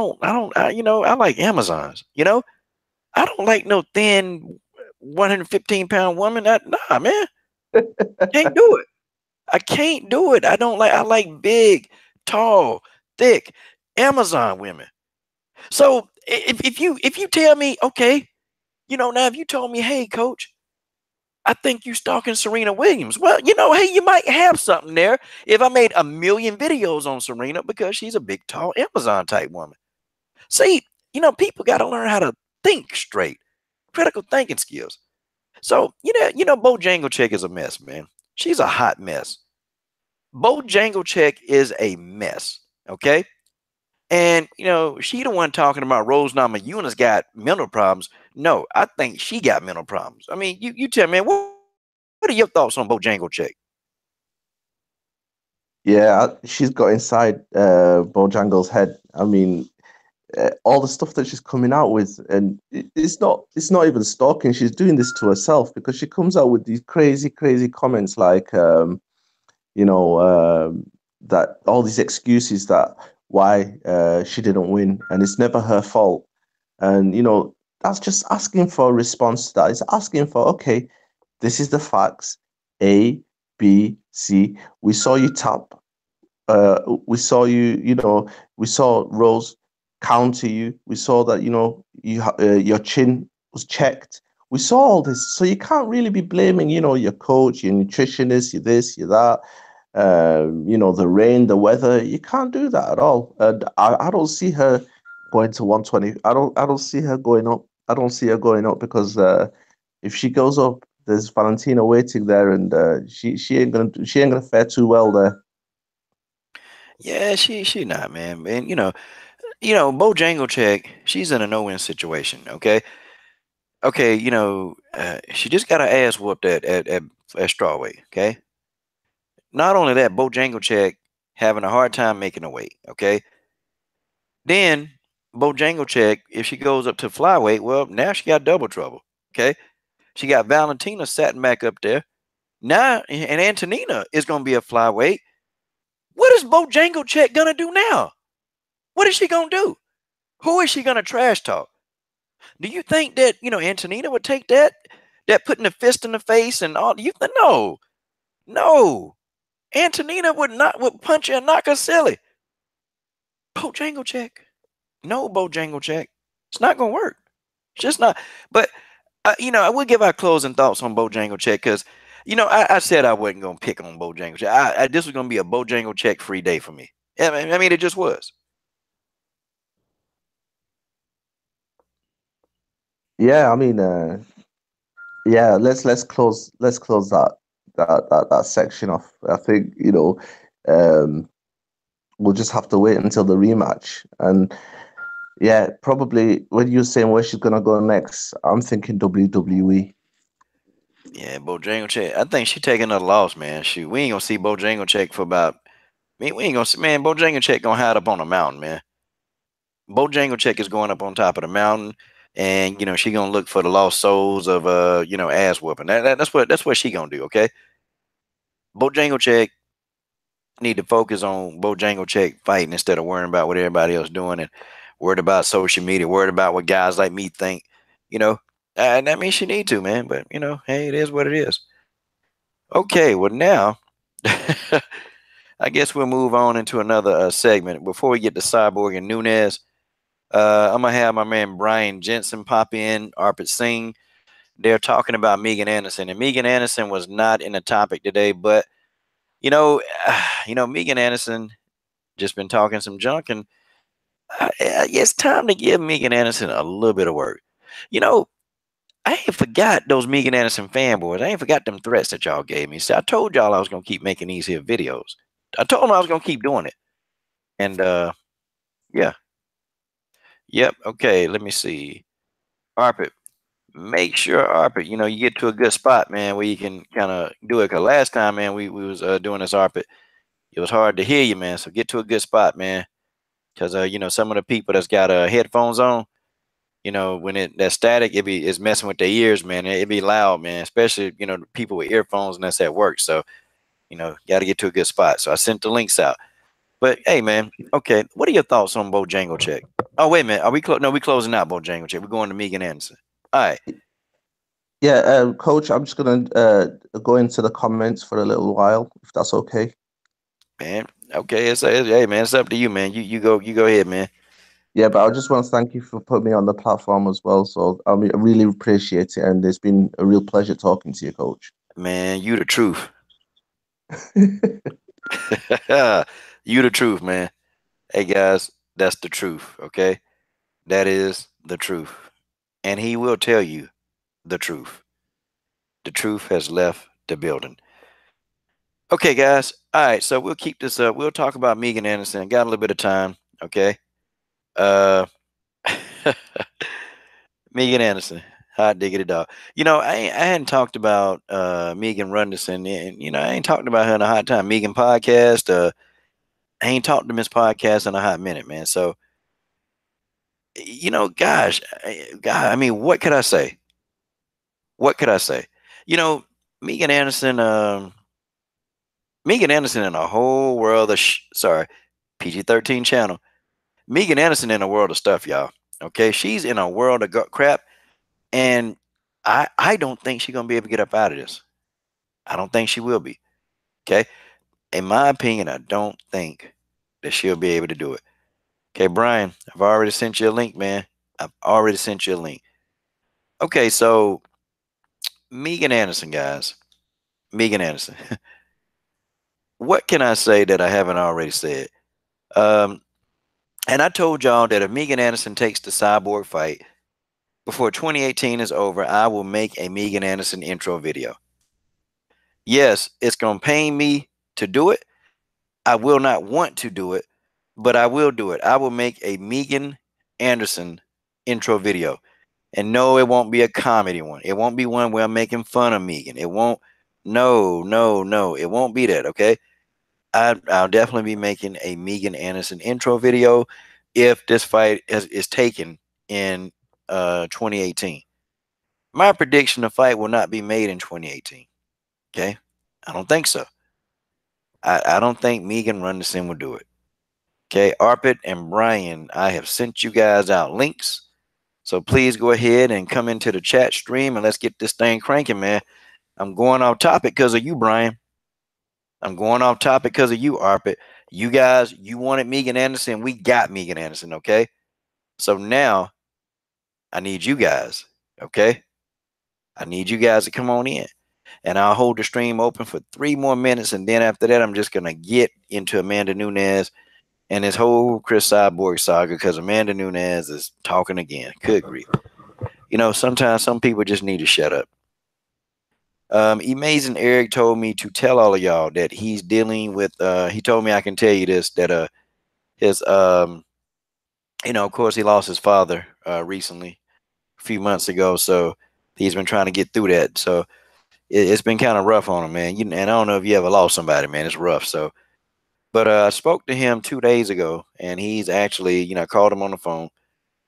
S1: like Amazons, I don't like no thin 115-pound woman. Nah, man. Can't do it. I can't do it. I like big, tall, thick Amazon women. So if you tell me, okay, now if you told me, hey, coach, I think you stalking Serena Williams. Well, hey, you might have something there if I made a million videos on Serena, because she's a big, tall Amazon type woman. See, people got to learn how to think straight, critical thinking skills. So, Bojangle is a mess, man. She's a hot mess. Bojangle is a mess. Okay. And, she the one talking about Rose Namajunas got mental problems. No, I think she got mental problems. I mean, you tell me, what are your thoughts on Bojangle?
S3: Yeah, she's got inside Bojangle's head. I mean, all the stuff that she's coming out with, and it's not even stalking. She's doing this to herself, because she comes out with these crazy comments like, that all these excuses that why she didn't win, and it's never her fault. And that's just asking for a response to that. It's asking for, okay, this is the facts, A, B, C. We saw you tap. We saw you. We saw Rose counter you. We saw that your chin was checked. We saw all this, so you can't really be blaming your coach, your nutritionist, your this, your that. The rain, the weather. You can't do that at all. And I don't see her going to 120. I don't see her going up. I don't see her going up, because if she goes up, there's Valentina waiting there, and she ain't gonna fare too well there.
S1: Yeah, she not, man. And Bojangle, she's in a no-win situation. Okay. Okay, she just got her ass whooped at strawweight. Okay. Not only that, Bojangle having a hard time making a weight. Okay. Then Bojangle, if she goes up to flyweight, well, now she got double trouble. Okay. She got Valentina sitting back up there. Now, and Antonina is going to be a flyweight. What is Bojangle going to do now? What is she going to do? Who is she going to trash talk? Do you think that, Antonina would take that? That putting a fist in the face and all? No. No. Antonina would punch her and knock her silly. Bojangle. No, Bojangle. It's not going to work. It's just not. But, I will give our closing thoughts on Bojangle because, I said I wasn't going to pick on Bojangle. This was going to be a Bojangle free day for me. I mean, it just was.
S3: Yeah, I mean, yeah. Let's close that section off. I think we'll just have to wait until the rematch. And yeah, probably when you're saying where she's gonna go next, I'm thinking WWE.
S1: Yeah, Bojangle. I think she taking a loss, man. Shoot, we ain't gonna see Bojangle for about. I mean, we ain't gonna see, man. Bojangle gonna hide up on a mountain, man. Bojangle is going up on top of the mountain, and she gonna look for the lost souls of ass whooping. That's what she gonna do. Okay, Bojangle need to focus on Bojangles fighting instead of worrying about what everybody else doing and worried about social media, worried about what guys like me think. You know, and that means she need to, man. But you know, hey, it is what it is. Okay, well now, I guess we'll move on into another segment before we get to Cyborg and Nunez. I'm gonna have my man Brian Jensen pop in, Arpit Singh. They're talking about Megan Anderson, and Megan Anderson was not in the topic today, but you know, Megan Anderson just been talking some junk, and it's time to give Megan Anderson a little bit of work. You know, I ain't forgot those Megan Anderson fanboys. I ain't forgot them threats that y'all gave me. See, I told y'all I was gonna keep making these here videos. I told them I was gonna keep doing it, and yeah, yep. Okay, let me see. Arpit, make sure Arpit, you get to a good spot, man, where you can kind of do it. Cause last time, man, we was doing this Arpit. It was hard to hear you, man. So get to a good spot, man. Cause some of the people that's got headphones on, when that static, it's messing with their ears, man. It be loud, man. Especially the people with earphones and that's at work. So got to get to a good spot. So I sent the links out. But hey, man, okay. What are your thoughts on Bojangles? Oh, wait a minute. Are we No, we closing out Bojangles. We're going to Megan Anderson. All right.
S3: Yeah, Coach, I'm just gonna go into the comments for a little while, if that's okay.
S1: Man, okay. Hey, man, it's up to you, man. You go ahead, man.
S3: Yeah, but I just want to thank you for putting me on the platform as well. So I really appreciate it, and it's been a real pleasure talking to you, Coach.
S1: Man, you the truth. You the truth, man. Hey, guys, that's the truth, okay? That is the truth. And he will tell you the truth. The truth has left the building. Okay, guys. All right, so we'll keep this up. We'll talk about Megan Anderson. Got a little bit of time, okay? Uh Megan Anderson, hot diggity dog. I hadn't talked about Megan Runderson, and I ain't talked about her in a hot time. Megan podcast, I ain't talked to Miss Podcast in a hot minute, man. So, gosh, God, I mean, what could I say? What could I say? You know, Megan Anderson, Megan Anderson in a whole world of sorry, PG-13 channel. Megan Anderson in a world of stuff, y'all. Okay, she's in a world of crap, and I don't think she's gonna be able to get up out of this. I don't think she will be. Okay, in my opinion, I don't think that she'll be able to do it. Okay, Brian, I've already sent you a link, man. I've already sent you a link. Okay, so Megan Anderson, guys. Megan Anderson. What can I say that I haven't already said? Um, and I told y'all that if Megan Anderson takes the Cyborg fight before 2018 is over, I will make a Megan Anderson intro video. Yes, it's going to pain me to do it. I will not want to do it, but I will do it. I will make a Megan Anderson intro video. And no, it won't be a comedy one. It won't be one where I'm making fun of Megan. It won't. No, no, no. It won't be that. Okay. I'll definitely be making a Megan Anderson intro video if this fight is taken in 2018. My prediction: the fight will not be made in 2018. Okay. I don't think so. I don't think Megan Runderson will do it. Okay. Arpit and Brian, I have sent you guys out links. So please go ahead and come into the chat stream and let's get this thing cranking, man. I'm going off topic because of you, Brian. I'm going off topic because of you, Arpit. You guys, you wanted Megan Anderson. We got Megan Anderson, okay? So now I need you guys, okay? I need you guys to come on in. And I'll hold the stream open for 3 more minutes. And then after that, I'm just going to get into Amanda Nunez and this whole Chris Cyborg saga because Amanda Nunez is talking again. Good grief. Sometimes some people just need to shut up. Amazing Eric told me to tell all of y'all that he's dealing with he told me I can tell you this, that his of course he lost his father recently, a few months ago, so he's been trying to get through that. So it's been kind of rough on him, man. And I don't know if you ever lost somebody, man. It's rough. So but I spoke to him 2 days ago, and he's actually, I called him on the phone,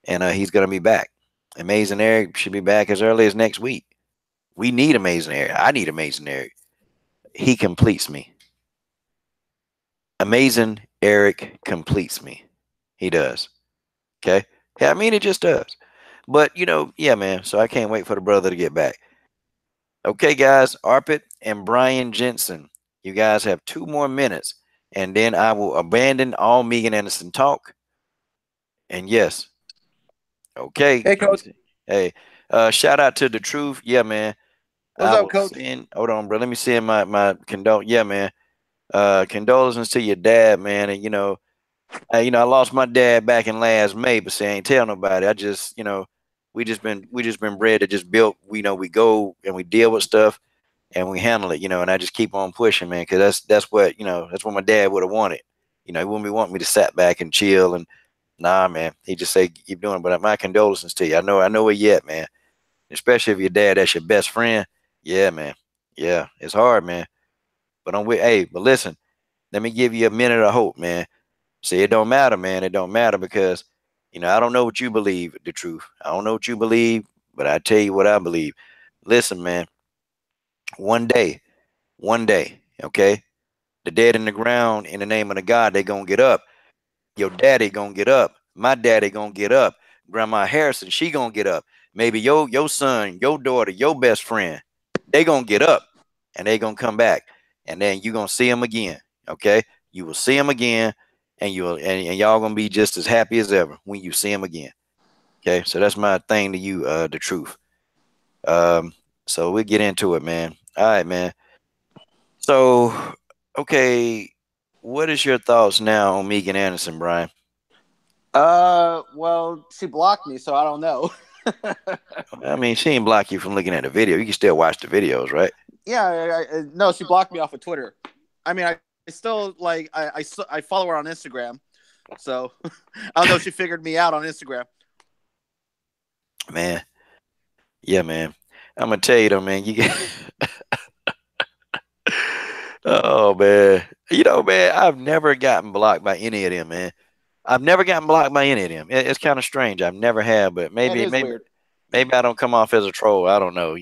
S1: and he's gonna be back. Amazing Eric should be back as early as next week. We need Amazing Eric. I need Amazing Eric. He completes me. Amazing Eric completes me. He does. Okay. Yeah, I mean, it just does. But, yeah, man. So I can't wait for the brother to get back. Okay, guys. Arpit and Brian Jensen. You guys have 2 more minutes. And then I will abandon all Megan Anderson talk. And yes. Okay.
S4: Hey,
S1: Let me
S4: Coach.
S1: see. Hey, shout out to the truth. Yeah, man.
S4: What's
S1: I
S4: up,
S1: will
S4: Coach?
S1: send. Hold on, bro. Let me send my condol. Yeah, man. Condolences to your dad, man. And I lost my dad back in last May, but say I ain't tell nobody. I just, we just been bred to just built. We go and we deal with stuff and we handle it, and I just keep on pushing, man, because that's what my dad would have wanted. He wouldn't want me to sit back and chill and nah, man. He just say keep doing it. But my condolences to you. I know where you at, man. Especially if your dad that's your best friend. Yeah, man. Yeah, it's hard, man. But but listen, let me give you a minute of hope, man. See, it don't matter, man. It don't matter because, I don't know what you believe, the truth. I don't know what you believe, but I tell you what I believe. Listen, man, one day, okay, the dead in the ground in the name of the God, they gonna get up. Your daddy gonna get up. My daddy gonna get up. Grandma Harrison, she gonna get up. Maybe your son, your daughter, your best friend, they gonna get up and they gonna come back. And then you gonna see them again. Okay? You will see them again, and and y'all gonna be just as happy as ever when you see them again. Okay, so that's my thing to you, the truth. Um, so we get into it, man. All right, man. So, okay, what is your thoughts now on Megan Anderson, Brian?
S4: Well, she blocked me, so I don't know.
S1: I mean, she ain't block you from looking at the video. You can still watch the videos, right?
S4: Yeah, no, she blocked me off of Twitter. I mean, I still I follow her on Instagram, so I don't know if she figured me out on Instagram.
S1: Man, yeah, man. I'm gonna tell you though, man. You get, oh man, man. I've never gotten blocked by any of them, man. I've never gotten blocked by any of them. It's kind of strange. I've never have, but
S4: That
S1: maybe,
S4: is
S1: maybe,
S4: weird.
S1: maybe I don't come off as a troll. I don't know,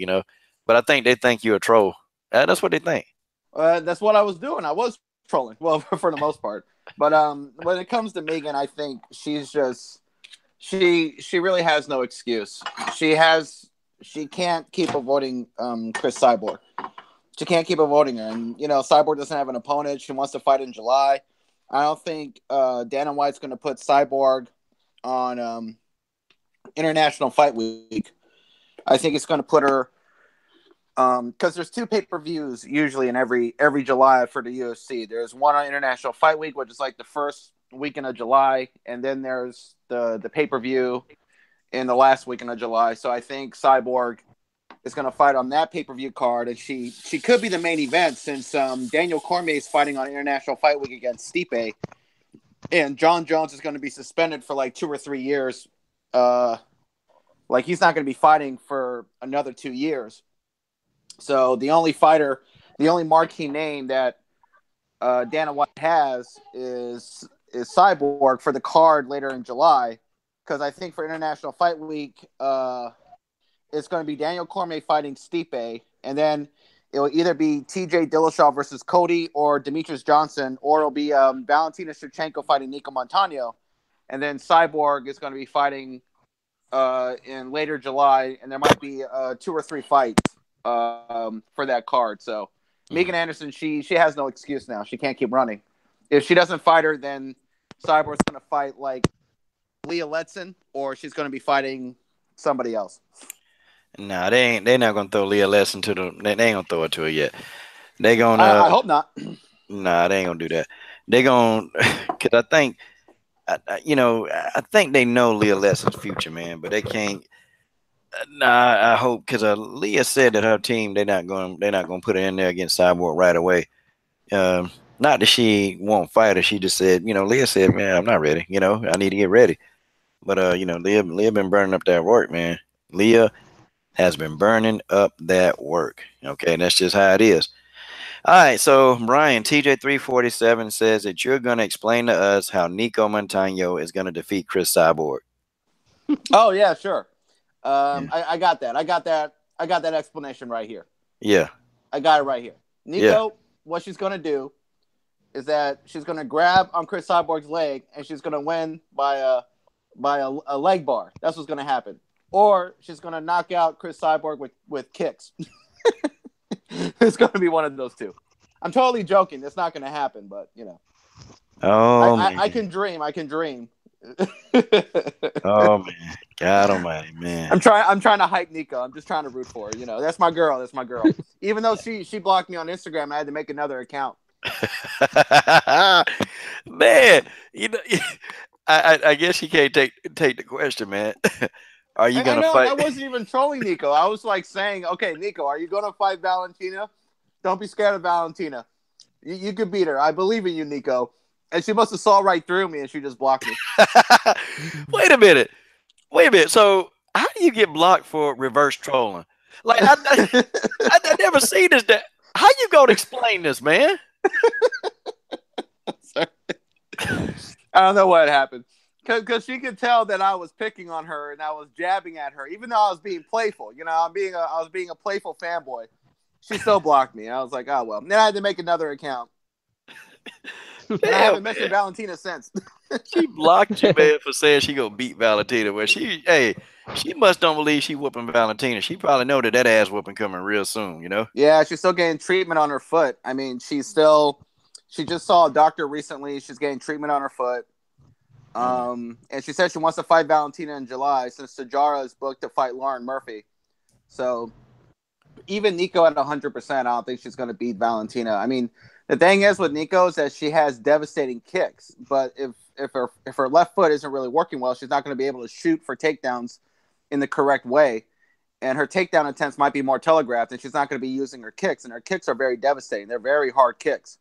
S1: But I think they think you're a troll. That's what they think.
S4: That's what I was doing. I was trolling, well, for the most part. But when it comes to Megan, I think she's just she really has no excuse. She can't keep avoiding Chris Cyborg. She can't keep avoiding her, and Cyborg doesn't have an opponent. She wants to fight in July. I don't think Dana White's going to put Cyborg on International Fight Week. I think it's going to put her because there's two pay-per-views usually in every July for the UFC. There's one on International Fight Week, which is like the first weekend of July, and then there's the pay-per-view in the last weekend of July. So I think Cyborg is going to fight on that pay-per-view card, and she could be the main event since Daniel Cormier is fighting on International Fight Week against Stipe, and John Jones is going to be suspended for like 2 or 3 years. Like he's not going to be fighting for another 2 years. So the only marquee name that Dana White has is Cyborg for the card later in July, because I think for International Fight Week, it's going to be Daniel Cormier fighting Stipe, and then it will either be T.J. Dillashaw versus Cody or Demetrius Johnson, or it'll be Valentina Shevchenko fighting Nico Montano, and then Cyborg is going to be fighting in later July, and there might be 2 or 3 fights for that card. So Megan Anderson, she has no excuse now. She can't keep running. If she doesn't fight her, then Cyborg's going to fight like Leah Letson, or she's going to be fighting somebody else.
S1: Nah, they're not gonna throw Leah Lesson to the. They ain't gonna throw it to her yet. They gonna.
S4: I hope not.
S1: Nah, they ain't gonna do that. They gonna, cause I think, I think they know Leah Lesson's future, man, but they can't. Nah, I hope because Leah said that her team they're not gonna put her in there against Cyborg right away. Not that she won't fight her. She just said, Leah said, man, I'm not ready. I need to get ready. But Leah been burning up that work, man. Leah has been burning up that work. Okay, and that's just how it is. All right, so Brian, TJ347 says that you're going to explain to us how Nico Montano is going to defeat Chris Cyborg.
S4: Oh yeah, sure. I got that. I got that explanation right here.
S1: Yeah.
S4: I got it right here. Nico, what she's going to do is that she's going to grab on Chris Cyborg's leg and she's going to win by a leg bar. That's what's going to happen. Or she's going to knock out Chris Cyborg with kicks. It's going to be one of those two. I'm totally joking. That's not going to happen, but you know.
S1: Oh,
S4: I can dream. I can dream.
S1: Oh man, God Almighty, man.
S4: I'm trying to hype Nico. I'm just trying to root for her. You know, that's my girl. That's my girl. Even though she blocked me on Instagram, I had to make another account.
S1: Man, you know, I guess you can't take the question, man. Are you gonna fight?
S4: I wasn't even trolling Nico. I was like saying, okay, Nico, are you gonna fight Valentina? Don't be scared of Valentina. You could beat her. I believe in you, Nico. And she must have saw right through me, and she just blocked me.
S1: Wait a minute. So how do you get blocked for reverse trolling? Like I never seen this. How you gonna explain this, man?
S4: Sorry. I don't know what happened. Because she could tell that I was picking on her and I was jabbing at her, even though I was being playful. You know, I was being a playful fanboy. She still blocked me. I was like, oh well. Then I had to make another account. And I haven't mentioned Valentina since.
S1: She blocked you, man, for saying she gonna beat Valentina. Well, she must don't believe she whooping Valentina. She probably know that ass whooping coming real soon. You know?
S4: Yeah, she's still getting treatment on her foot. I mean, she just saw a doctor recently. She's getting treatment on her foot. And she said she wants to fight Valentina in July since Sajara is booked to fight Lauren Murphy. So even Nico at 100%, I don't think she's going to beat Valentina. I mean, the thing is with Nico is that she has devastating kicks, but if her left foot isn't really working well, she's not going to be able to shoot for takedowns in the correct way. And her takedown attempts might be more telegraphed, and she's not going to be using her kicks. And her kicks are very devastating. They're very hard kicks.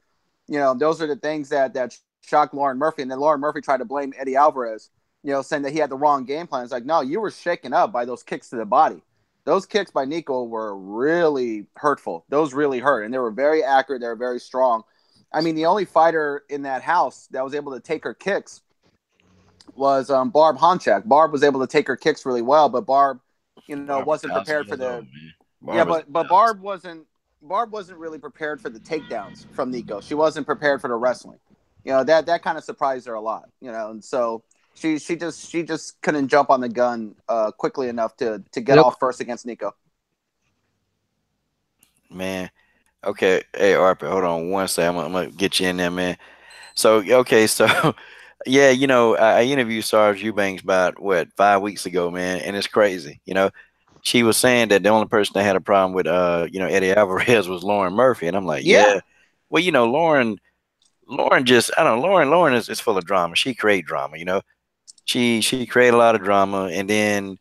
S4: You know, those are the things that shocked Lauren Murphy. And then Lauren Murphy tried to blame Eddie Alvarez, you know, saying that he had the wrong game plan. It's like, no, you were shaken up by those kicks to the body. Those kicks by Nico were really hurtful. Those really hurt, and they were very accurate. They were very strong. I mean, the only fighter in that house that was able to take her kicks was Barb Honchak. Barb was able to take her kicks really well, but Barb, you know, wasn't prepared for the Barb wasn't really prepared for the takedowns from Nico. She wasn't prepared for the wrestling. You know, that kind of surprised her a lot, you know, and so she just couldn't jump on the gun quickly enough to get off first against Nico.
S1: Man. Okay. Hey, Arthur, hold on one second. I'm gonna get you in there, man. So yeah, you know, I interviewed Sarge Eubanks about 5 weeks ago, man, and it's crazy. You know, she was saying that the only person that had a problem with you know, Eddie Alvarez was Lauren Murphy, and I'm like, yeah. Well, you know, Lauren just, I don't know, Lauren is full of drama. She create drama, you know. She create a lot of drama, and then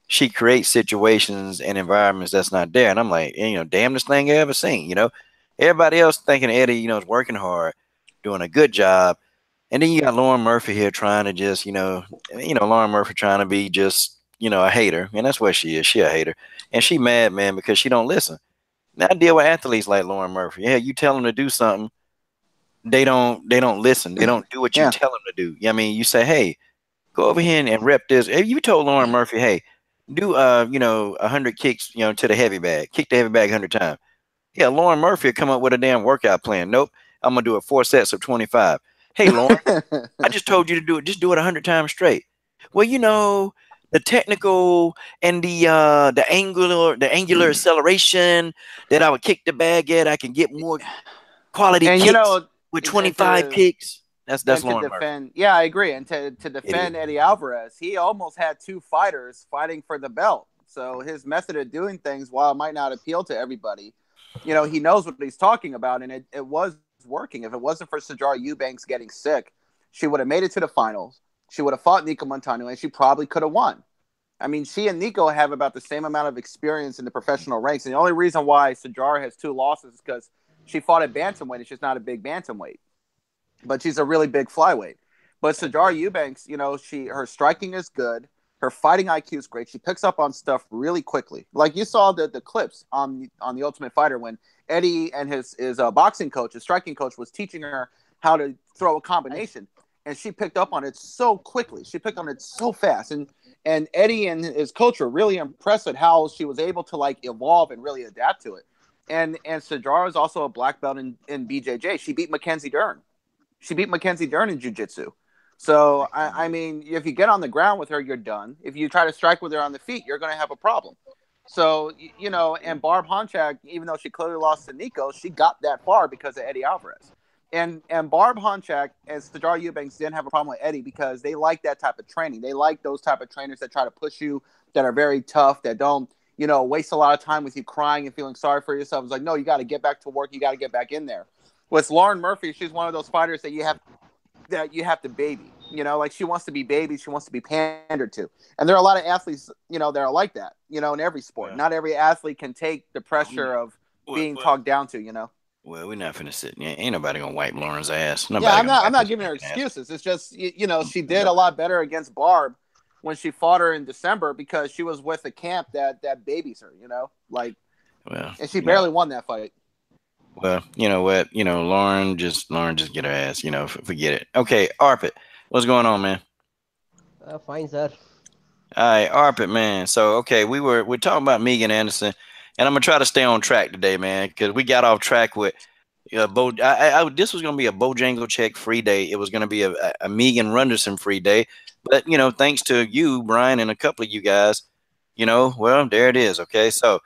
S1: she creates situations and environments that's not there. And I'm like, you know, damnedest thing I ever seen, you know. Everybody else thinking Eddie, you know, is working hard, doing a good job. And then you got Lauren Murphy here trying to just, you know, Lauren Murphy trying to be just, you know, a hater. And that's what she is. She a hater. And she mad, man, because she don't listen. Now I deal with athletes like Lauren Murphy. Yeah, you tell them to do something, they don't listen. They don't do what you tell them to do. I mean, you say, hey, go over here and rep this. If you told Lauren Murphy, hey, do you know, 100 kicks, you know, to the heavy bag. Kick the heavy bag 100 times. Yeah, Lauren Murphy will come up with a damn workout plan. Nope, I'm gonna do it 4 sets of 25. Hey, Lauren, I just told you to do it. Just do it 100 times straight. Well, you know, the technical and the angular acceleration that I would kick the bag at, I can get more quality kicks, you know, with 25 kicks. That's Lauren Murphy.
S4: Yeah, I agree. And to defend Eddie Alvarez, he almost had 2 fighters fighting for the belt. So his method of doing things, while it might not appeal to everybody, you know, he knows what he's talking about, and it was working. If it wasn't for Sajara Eubanks getting sick, she would have made it to the finals. She would have fought Nico Montano, and she probably could have won. I mean, she and Nico have about the same amount of experience in the professional ranks, and the only reason why Sajara has 2 losses is because she fought at bantamweight, and she's not a big bantamweight. But she's a really big flyweight. But Sajara Eubanks, you know, her striking is good. Her fighting IQ is great. She picks up on stuff really quickly. Like you saw the clips on the Ultimate Fighter when Eddie and his boxing coach, his striking coach, was teaching her how to throw a combination. And she picked up on it so quickly. She picked on it so fast. And Eddie and his coach were really impressed at how she was able to like evolve and really adapt to it. And Sajara is also a black belt in BJJ. She beat Mackenzie Dern. She beat Mackenzie Dern in jiu-jitsu. So, I mean, if you get on the ground with her, you're done. If you try to strike with her on the feet, you're going to have a problem. So, you know, and Barb Honchak, even though she clearly lost to Nico, she got that far because of Eddie Alvarez. And Barb Honchak and Sijara Eubanks didn't have a problem with Eddie because they like that type of training. They like those type of trainers that try to push you, that are very tough, that don't, you know, waste a lot of time with you crying and feeling sorry for yourself. It's like, no, you got to get back to work. You got to get back in there. With Lauren Murphy, she's one of those fighters that you have to baby. You know, like she wants to be babied. She wants to be pandered to. And there are a lot of athletes, you know, that are like that, you know, in every sport.
S1: Yeah.
S4: Not every athlete can take the pressure of being talked down to, you know.
S1: Well, we're not finna sit. Ain't nobody gonna wipe Lauren's ass.
S4: Yeah, I'm not giving her excuses. It's just, you know, she did a lot better against Barb when she fought her in December because she was with a camp that babies her, you know, like,
S1: well,
S4: and she barely won that fight.
S1: Well, you know what? You know, Lauren just get her ass. You know, forget it. Okay, Arpit, what's going on, man?
S5: Fine, sir.
S1: All right, Arpit, man. So, okay, we're talking about Megan Anderson, and I'm gonna try to stay on track today, man, because we got off track with this was gonna be a Bojangles free day. It was gonna be a Megan Runderson free day, but you know, thanks to you, Brian, and a couple of you guys, you know, well, there it is. Okay, so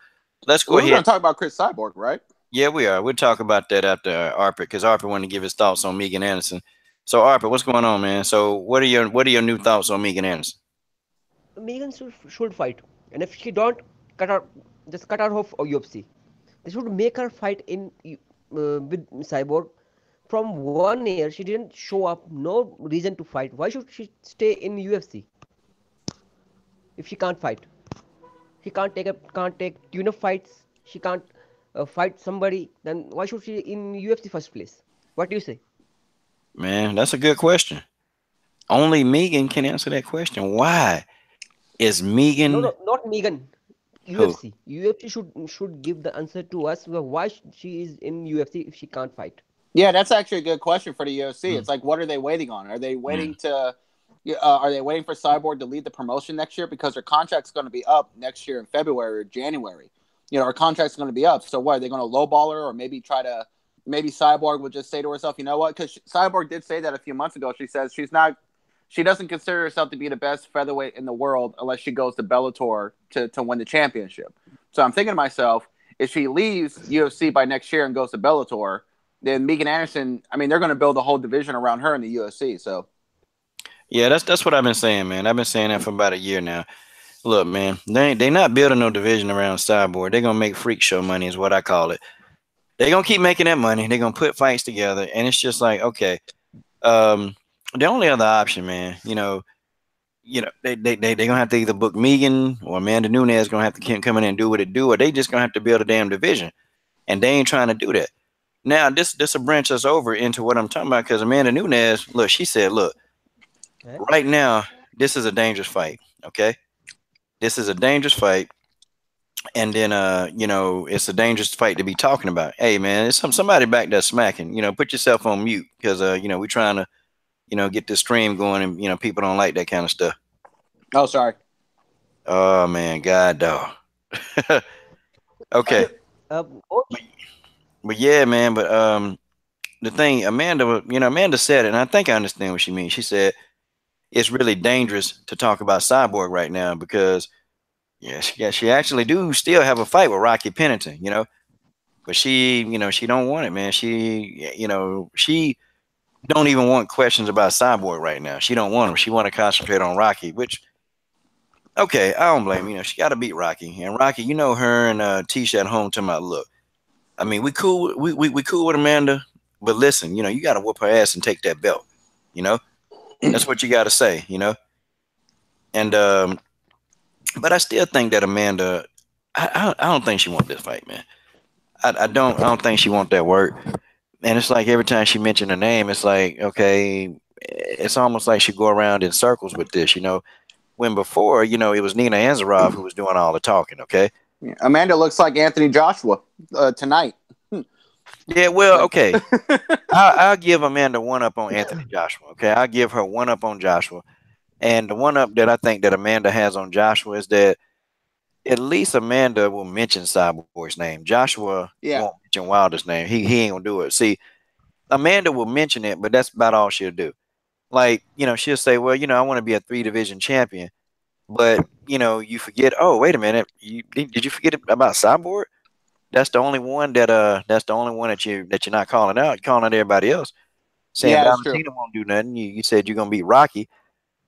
S1: let's go ahead.
S4: We're gonna talk about Chris Cyborg, right?
S1: Yeah, we are. We'll talk about that after Arpit, because Arpit wanted to give his thoughts on Megan Anderson. So, Arpit, what's going on, man? So, what are your new thoughts on Megan Anderson?
S5: Megan should fight, and if she don't, cut her off of UFC. They should make her fight in with Cyborg. From 1 year, she didn't show up. No reason to fight. Why should she stay in UFC if she can't fight? She can't take tune-up fights. She can't fight somebody. Then why should she in UFC first place? What do you say?
S1: Man, that's a good question. Only Megan can answer that question. Why is Megan?
S5: No, not Megan. UFC. UFC should give the answer to us. Why she is in UFC if she can't fight?
S4: Yeah, that's actually a good question for the UFC. It's like, what are they waiting on? Are they waiting are they waiting for Cyborg to lead the promotion next year because her contract's going to be up next year in February or January? You know, her contract's going to be up. So what, are they going to lowball her, or maybe maybe Cyborg would just say to herself, you know what? Because Cyborg did say that a few months ago. She says she doesn't consider herself to be the best featherweight in the world unless she goes to Bellator to win the championship. So I'm thinking to myself, if she leaves UFC by next year and goes to Bellator, then Megan Anderson, I mean, they're going to build a whole division around her in the UFC. So,
S1: yeah, that's what I've been saying, man. I've been saying that for about a year now. Look, man, they not building no division around Cyborg. They're gonna make freak show money, is what I call it. They're gonna keep making that money. They're gonna put fights together, and it's just like, okay, the only other option, man, you know, they gonna have to either book Megan or Amanda Nunez gonna have to come in and do what it do, or they just gonna have to build a damn division, and they ain't trying to do that. Now this will branch us over into what I'm talking about, because Amanda Nunez, look, she said, look, right now this is a dangerous fight, okay? This is a dangerous fight, and then you know, it's a dangerous fight to be talking about. Hey, man, it's somebody back there smacking. You know, put yourself on mute, because you know, we're trying to, you know, get the stream going, and you know, people don't like that kind of stuff.
S4: Oh, sorry.
S1: Oh man, God dog. Okay. But yeah, man. But the thing, Amanda said it, and I think I understand what she means. She said it's really dangerous to talk about Cyborg right now because, she actually do still have a fight with Rocky Pennington, you know, but she don't want it, man. She don't even want questions about Cyborg right now. She don't want them. She want to concentrate on Rocky, which, okay, I don't blame her. You know, she got to beat Rocky, and Rocky, you know, her and Tisha at home talking about, look, I mean, we cool with Amanda, but listen, you know, you got to whoop her ass and take that belt, you know. That's what you got to say, you know. And but I still think that Amanda, I don't think she wants this fight, man. I don't think she wants that work. And it's like every time she mentioned her name, it's like, okay, it's almost like she go around in circles with this, you know. When before, you know, it was Nina Anzarov who was doing all the talking, okay.
S4: Yeah, Amanda looks like Anthony Joshua tonight.
S1: Yeah, well, okay. I'll give Amanda one up on Anthony Joshua. Okay, I'll give her one up on Joshua, and the one up that I think that Amanda has on Joshua is that at least Amanda will mention Cyborg's name. Joshua won't mention Wilder's name. He ain't gonna do it. See, Amanda will mention it, but that's about all she'll do. Like, she'll say, well, I want to be a 3 division champion, but you forget. Oh, wait a minute, did you forget about Cyborg? That's the only one that you're not calling out. You're calling out everybody else, saying
S4: Yeah, it's true.
S1: Valentina won't do nothing. You said you're gonna beat Rocky,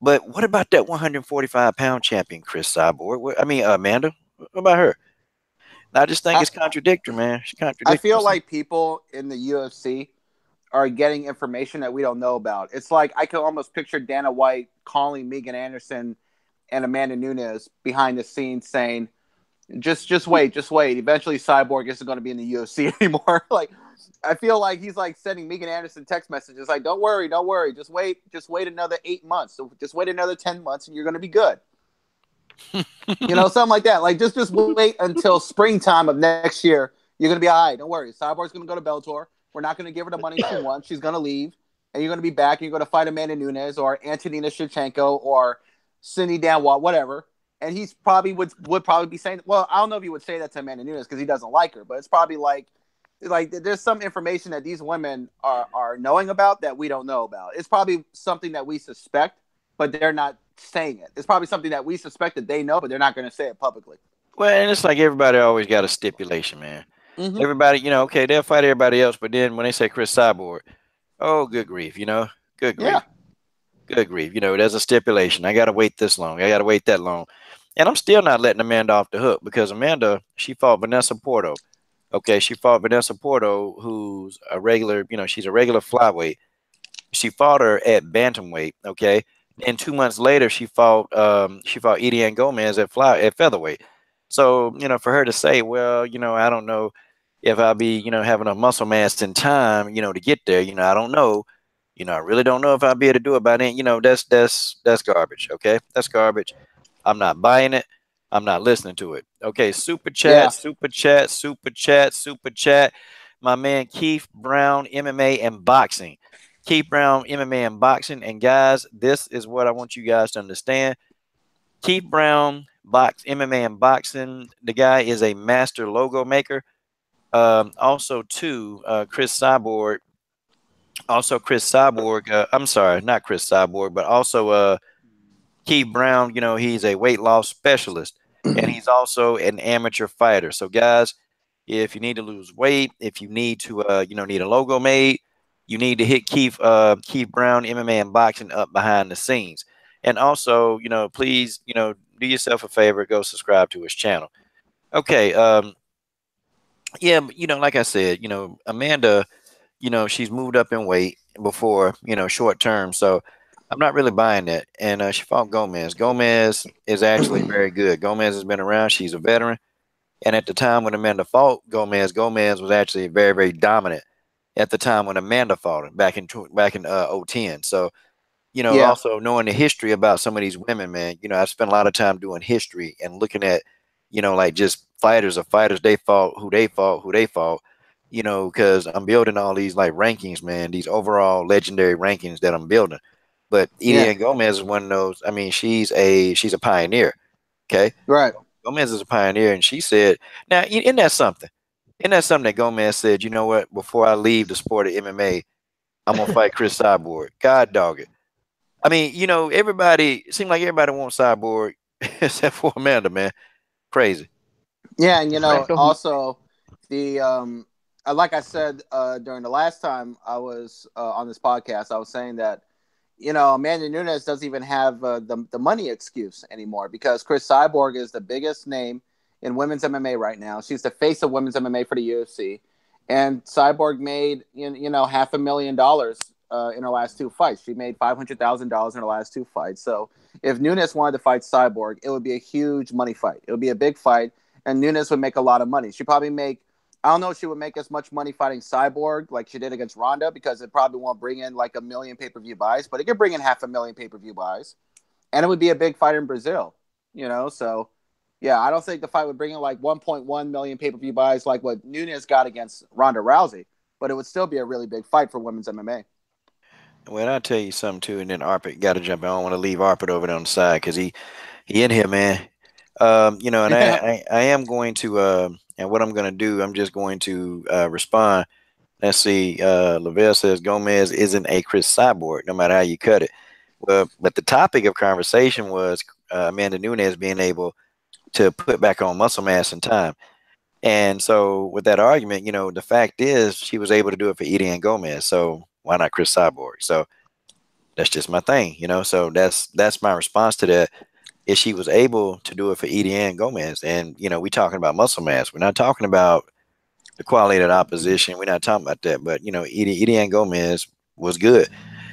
S1: but what about that 145-pound champion, Chris Cyborg? Amanda. What about her? I just think
S4: I,
S1: it's contradictory, man. She
S4: I
S1: contradicts
S4: feel
S1: herself.
S4: like people in the UFC are getting information that we don't know about. It's like I could almost picture Dana White calling Megan Anderson and Amanda Nunez behind the scenes saying, just wait, just wait. Eventually Cyborg isn't going to be in the UFC anymore. Like, I feel like he's like sending Megan Anderson text messages like, don't worry, just wait another 8 months. So just wait another 10 months and you're going to be good. Something like that. Like, just wait until springtime of next year. You're gonna be all right. Don't worry. Cyborg's gonna go to Bellator. We're not gonna give her the money she wants. She's gonna leave, and you're gonna be back. And you're gonna fight Amanda Nunez or Antonina Shevchenko or Cindy Danwalt, whatever. And he's probably would probably be saying, well, I don't know if he would say that to Amanda Nunez because he doesn't like her, but it's probably like there's some information that these women are knowing about that we don't know about. It's probably something that we suspect, but they're not saying it. It's probably something that we suspect that they know, but they're not going to say it publicly.
S1: Well, and it's like everybody always got a stipulation, man.
S4: Mm-hmm.
S1: Everybody, okay, they'll fight everybody else, but then when they say Chris Cyborg, oh, good grief, good grief.
S4: Yeah.
S1: Good grief. There's a stipulation. I got to wait this long. I got to wait that long. And I'm still not letting Amanda off the hook because Amanda, she fought Vanessa Porto. Okay, she fought Vanessa Porto, who's a regular, she's a regular flyweight. She fought her at bantamweight. Okay, and 2 months later, she fought Ediane Gomez at featherweight. So for her to say, well, I don't know if I'll be, having a muscle mass in time, to get there. I don't know. I really don't know if I'll be able to do it by then. That's garbage. Okay, that's garbage. I'm not buying it. I'm not listening to it. Okay, super
S4: Yeah.
S1: chat, super chat, super chat, super chat. My man Keith Brown, MMA and boxing. Keith Brown, MMA and boxing. And guys, this is what I want you guys to understand. Keith Brown, MMA and boxing. The guy is a master logo maker. Also, too, Chris Cyborg. Also, Chris Cyborg. I'm sorry, not Chris Cyborg, but also Keith Brown. He's a weight loss specialist, and he's also an amateur fighter. So, guys, if you need to lose weight, if you need to, need a logo made, you need to hit Keith Brown, MMA and boxing up behind the scenes. And also, please, do yourself a favor, go subscribe to his channel. Okay. Yeah, like I said, Amanda, she's moved up in weight before, short term. So I'm not really buying that. And she fought Gomez. Gomez is actually very good. Gomez has been around. She's a veteran. And at the time when Amanda fought Gomez, Gomez was actually very, very dominant at the time when Amanda fought him back in 010. So,
S4: Yeah.
S1: also knowing the history about some of these women, man, I've spent a lot of time doing history and looking at, like just fighters of fighters they fought, who they fought, because I'm building all these like rankings, man, these overall legendary rankings that I'm building. But
S4: Yeah.
S1: Ediane Gomez is one of those. I mean, she's a pioneer. Okay.
S4: Right.
S1: Gomez is a pioneer, and she said, now, isn't that something? Isn't that something that Gomez said, you know what, before I leave the sport of MMA, I'm going to fight Chris Cyborg. God dog it. I mean, it seemed like everybody wants Cyborg except for Amanda, man. Crazy.
S4: Yeah, and
S5: Respect to him.
S4: also the like I said during the last time I was on this podcast, I was saying that Amanda Nunez doesn't even have the money excuse anymore because Chris Cyborg is the biggest name in women's MMA right now. She's the face of women's MMA for the UFC, and Cyborg made $500,000 in her last two fights. She made $500,000 in her last two fights. So if Nunez wanted to fight Cyborg, it would be a huge money fight. It would be a big fight, and Nunez would make a lot of money. She'd probably make, I don't know if she would make as much money fighting Cyborg like she did against Ronda because it probably won't bring in like 1 million pay-per-view buys, but it could bring in 500,000 pay-per-view buys. And it would be a big fight in Brazil, So, yeah, I don't think the fight would bring in like 1.1 million pay-per-view buys like what Nunez got against Ronda Rousey, but it would still be a really big fight for women's MMA.
S1: Well, I'll tell you something, too, and then Arpit got to jump in. I don't want to leave Arpit over there on the side because he in here, man. And I am going to, and what I'm going to do, I'm just going to respond Let's see. Lavelle says Gomez isn't a Chris Cyborg, no matter how you cut it. Well, but the topic of conversation was Amanda Nunez being able to put back on muscle mass in time. And so with that argument, the fact is she was able to do it for Edie and Gomez. So why not Chris Cyborg? So that's just my thing, So that's my response to that. Is she was able to do it for Edie and Gomez. And, we talking about muscle mass. We're not talking about the quality of the opposition. We're not talking about that. But, Edie and Gomez was good.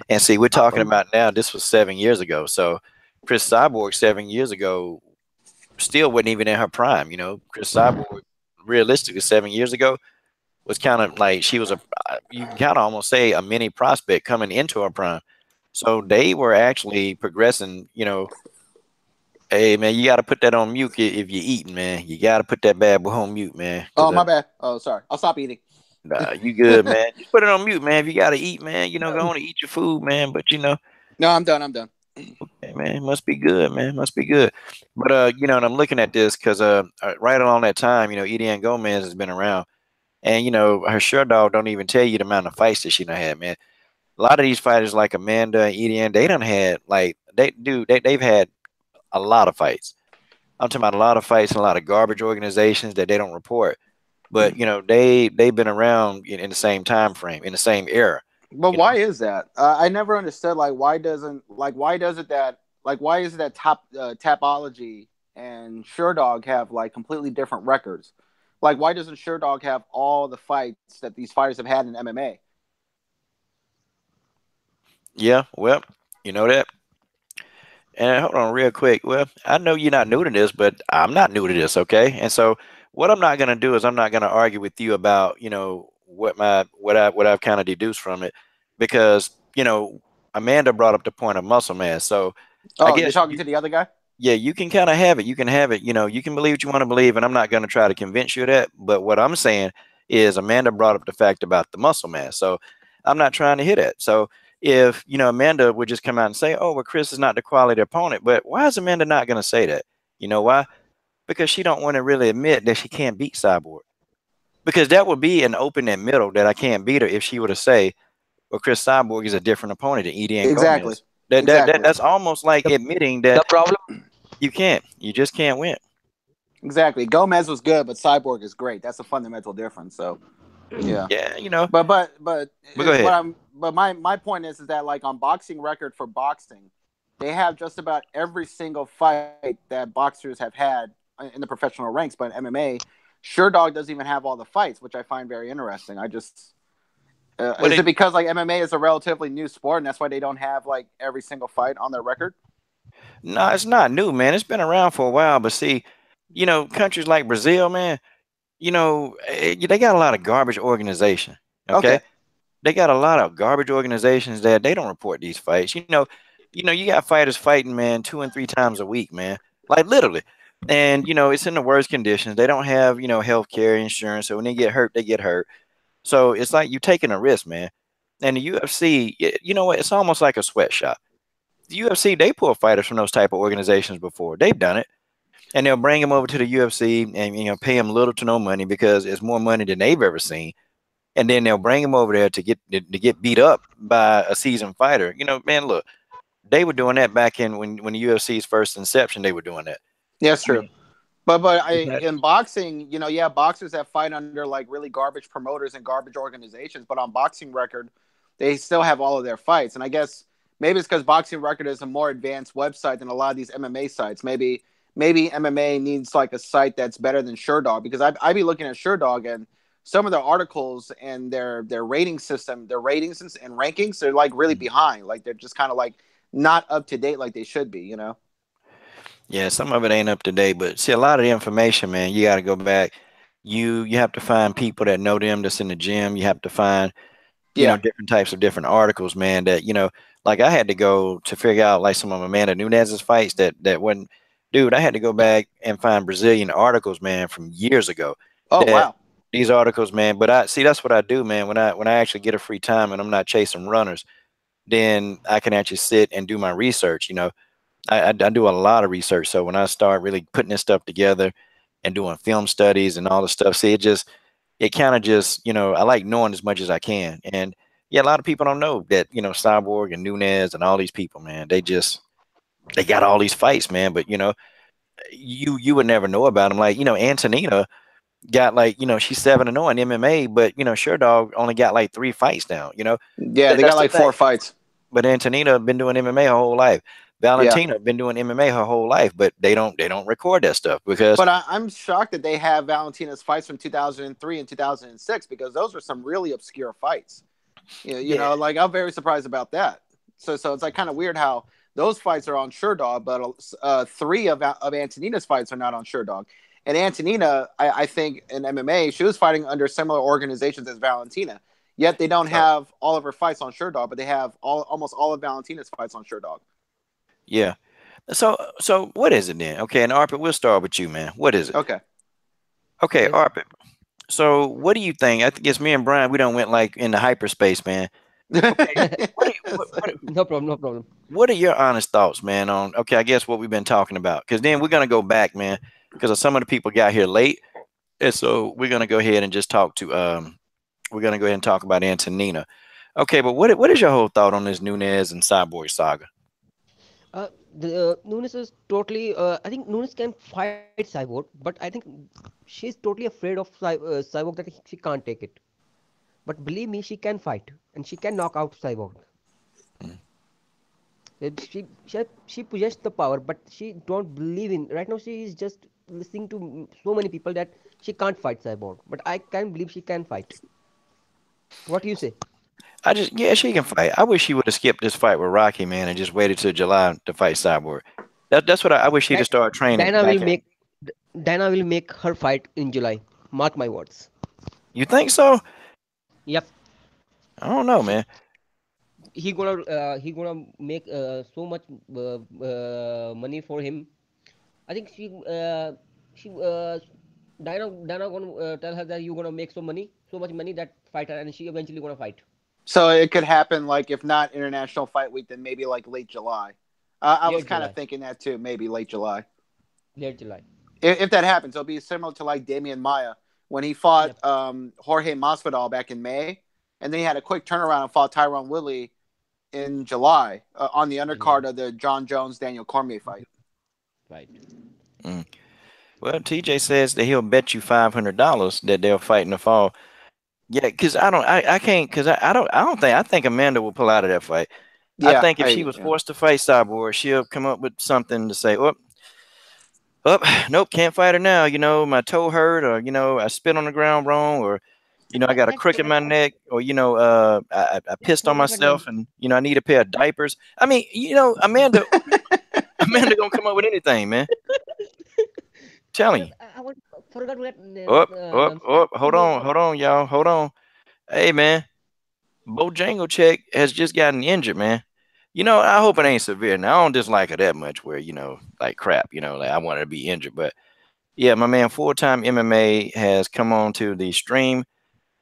S1: And see, we're talking about now, this was 7 years ago. So Chris Cyborg 7 years ago still wasn't even in her prime. Chris Cyborg, realistically, 7 years ago was kind of like she was you can kind of almost say a mini prospect coming into her prime. So they were actually progressing, Hey, man, you got to put that on mute if you're eating, man. You got to put that bad boy on mute, man.
S4: Oh, my bad. Oh, sorry. I'll stop eating.
S1: Nah, you good, man. Just put it on mute, man. If you got to eat, man, go on and eat your food, man. But,
S4: No, I'm done.
S1: Okay, man, must be good, man. Must be good. But, and I'm looking at this because right along that time, Edie Ann Gomez has been around. And, her sure dog don't even tell you the amount of fights that she done had, man. A lot of these fighters like Amanda and Edie Ann, they done had, like, they've had a lot of fights. I'm talking about a lot of fights and a lot of garbage organizations that they don't report. But they've been around in the same time frame, in the same era.
S4: But why is that? I never understood. Why is it that Tapology and Sherdog have completely different records? Why doesn't Sherdog have all the fights that these fighters have had in MMA?
S1: Yeah, well, you know that. And hold on real quick. Well, I know you're not new to this, but I'm not new to this, okay? And so what I'm not gonna do is I'm not gonna argue with you about, what I've kind of deduced from it, because, Amanda brought up the point of muscle mass. So I
S4: you're
S1: guess
S4: talking to the other guy?
S1: yeah, you can kind of have it. You can have it, you can believe what you want to believe, and I'm not gonna try to convince you of that. But what I'm saying is Amanda brought up the fact about the muscle mass. So I'm not trying to hit it. So if Amanda would just come out and say, "Oh, well, Chris is not the quality opponent," but why is Amanda not going to say that? You know why? Because she don't want to really admit that she can't beat Cyborg. Because that would be an open and middle that I can't beat her if she were to say, "Well, Chris Cyborg is a different opponent than Edie and Gomez." That's almost like admitting that
S5: The problem,
S1: you can't. You just can't win.
S4: Exactly. Gomez was good, but Cyborg is great. That's a fundamental difference. So, yeah.
S1: Yeah.
S4: But
S1: go ahead.
S4: my point is that on Boxing Record for boxing, they have just about every single fight that boxers have had in the professional ranks. But in MMA, Sherdog doesn't even have all the fights, which I find very interesting. I just is it because MMA is a relatively new sport and that's why they don't have every single fight on their record?
S1: No, it's not new, man. It's been around for a while. But see, countries like Brazil, man, they got a lot of garbage organization. Okay. They got a lot of garbage organizations that they don't report these fights. You got fighters fighting, man, 2 and 3 times a week, man, like literally. And it's in the worst conditions. They don't have health care insurance, so when they get hurt, they get hurt. So it's like you taking a risk, man. And the UFC, you know what? It's almost like a sweatshop. The UFC, they pull fighters from those type of organizations before. They've done it, and they'll bring them over to the UFC and pay them little to no money because it's more money than they've ever seen. And then they'll bring him over there to get beat up by a seasoned fighter. Man, look, they were doing that back in when the UFC's first inception. They were doing that.
S4: Yeah, that's true. In boxing, boxers that fight under really garbage promoters and garbage organizations, but on Boxing Record, they still have all of their fights. And I guess maybe it's because Boxing Record is a more advanced website than a lot of these MMA sites. Maybe MMA needs a site that's better than Sherdog, because I'd be looking at Sherdog and some of their articles and their rating system, their ratings and rankings, they're really behind. They're just kind of not up to date like they should be,
S1: Yeah, some of it ain't up to date, but see, a lot of the information, man, you got to go back. You have to find people that know them that's in the gym. You have to find, different types of different articles, man, that, I had to go to figure out some of Amanda Nunez's fights that wasn't, dude, I had to go back and find Brazilian articles, man, from years ago.
S4: Oh, wow.
S1: These articles, man, but that's what I do, man. When I actually get a free time and I'm not chasing runners, then I can actually sit and do my research. I do a lot of research. So when I start really putting this stuff together and doing film studies and all the stuff, see, it kind of just, I like knowing as much as I can. And yeah, a lot of people don't know that, Cyborg and Nunez and all these people, man, they got all these fights, man. But you would never know about them. Like, Antonina got like, she's 7-0 in MMA, but Sure Dog only got like 3 fights now.
S4: Yeah, they
S1: That's
S4: got
S1: the
S4: like 4
S1: fact.
S4: fights.
S1: But Antonina been doing MMA her whole life.
S4: Yeah.
S1: Valentina been doing MMA her whole life, but they don't record that stuff because.
S4: But I'm shocked that they have Valentina's fights from 2003 and 2006 because those were some really obscure fights. You know, like I'm very surprised about that. So it's like kind of weird how those fights are on Sure Dog, but 3 of Antonina's fights are not on Sure Dog. And Antonina, I think in MMA, she was fighting under similar organizations as Valentina. Yet they don't have all of her fights on Sure Dog, but they have almost all of Valentina's fights on Sure Dog.
S1: Yeah. So what is it then? Okay, and Arpit, we'll start with you, man. What is it?
S4: Okay,
S5: Yes.
S1: Arpit. So what do you think? I think it's me and Brian. We don't went like into hyperspace, man. Okay.
S5: No problem. No problem.
S1: What are your honest thoughts, man, on, okay, I guess what we've been talking about? Because then we're going to go back, man, because some of the people got here late. And so we're going to go ahead and just talk to, we're going to go ahead and talk about Antonina. Okay, but what is your whole thought on this Nunez and Cyborg saga?
S5: Nunes is totally. I think Nunes can fight Cyborg, but I think she's totally afraid of Cyborg that she can't take it. But believe me, she can fight and she can knock out Cyborg.
S1: Mm.
S5: She possesses the power, but she don't believe in. Right now, she is just listening to so many people that she can't fight Cyborg. But I can believe she can fight. What do you say?
S1: Yeah, she can fight. I wish she would have skipped this fight with Rocky, man, and just waited till July to fight Cyborg. That's what I wish she'd have started training.
S5: Dana will make her fight in July. Mark my words.
S1: You think so?
S5: Yep.
S1: I don't know, man.
S5: He gonna make so much money for him. I think she Dana gonna tell her that you gonna make so much money that fight her, and she eventually gonna fight.
S4: so it could happen like if not International Fight Week, then maybe like late July. I was
S5: Late
S4: kind of
S5: July.
S4: thinking that too, maybe late July.
S5: Late July.
S4: If that happens, it'll be similar to like Damian Maia when he fought
S5: Yep.
S4: Jorge Masvidal back in May, and then he had a quick turnaround and fought Tyron Woodley in July on the undercard of the John Jones Daniel Cormier fight.
S5: Right.
S1: Mm. Well, TJ says that he'll bet you $500 that they'll fight in the fall. Yeah, because I can't, because I think Amanda will pull out of that fight. I
S4: Yeah,
S1: think if she was forced to fight Cyborg, she'll come up with something to say, oh, nope, can't fight her now. My toe hurt, or, I spit on the ground wrong, or, I got a crook in my neck, or, I pissed on myself and, I need a pair of diapers. I mean, Amanda gonna come up with anything, man. Telling you.
S5: I forgot what.
S1: Hold on, y'all. Hold on. Hey, man. Bojangles has just gotten injured, man. I hope it ain't severe. Now, I don't dislike her that much where, like crap, like I want her to be injured. But yeah, my man, full-time MMA has come on to the stream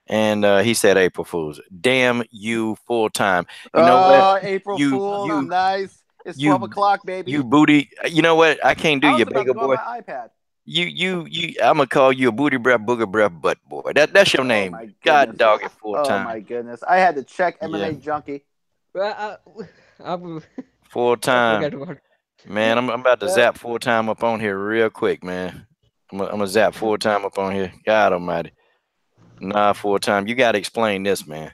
S1: and he said April Fools. Damn you, full-time. You know what?
S4: April Fool, nice. It's 12 o'clock, baby.
S1: You booty. You know what? I can't do you, bigger boy.
S4: My iPad.
S1: I'm gonna call you a booty breath, booger breath, butt boy. That's your name. God dog it, full-time.
S4: Oh my goodness. I had to check MMA Junkie.
S1: Full-time. Man, I'm about to zap full-time up on here real quick, man. I'm gonna zap full-time up on here. God almighty. Nah, full-time. You gotta explain this, man.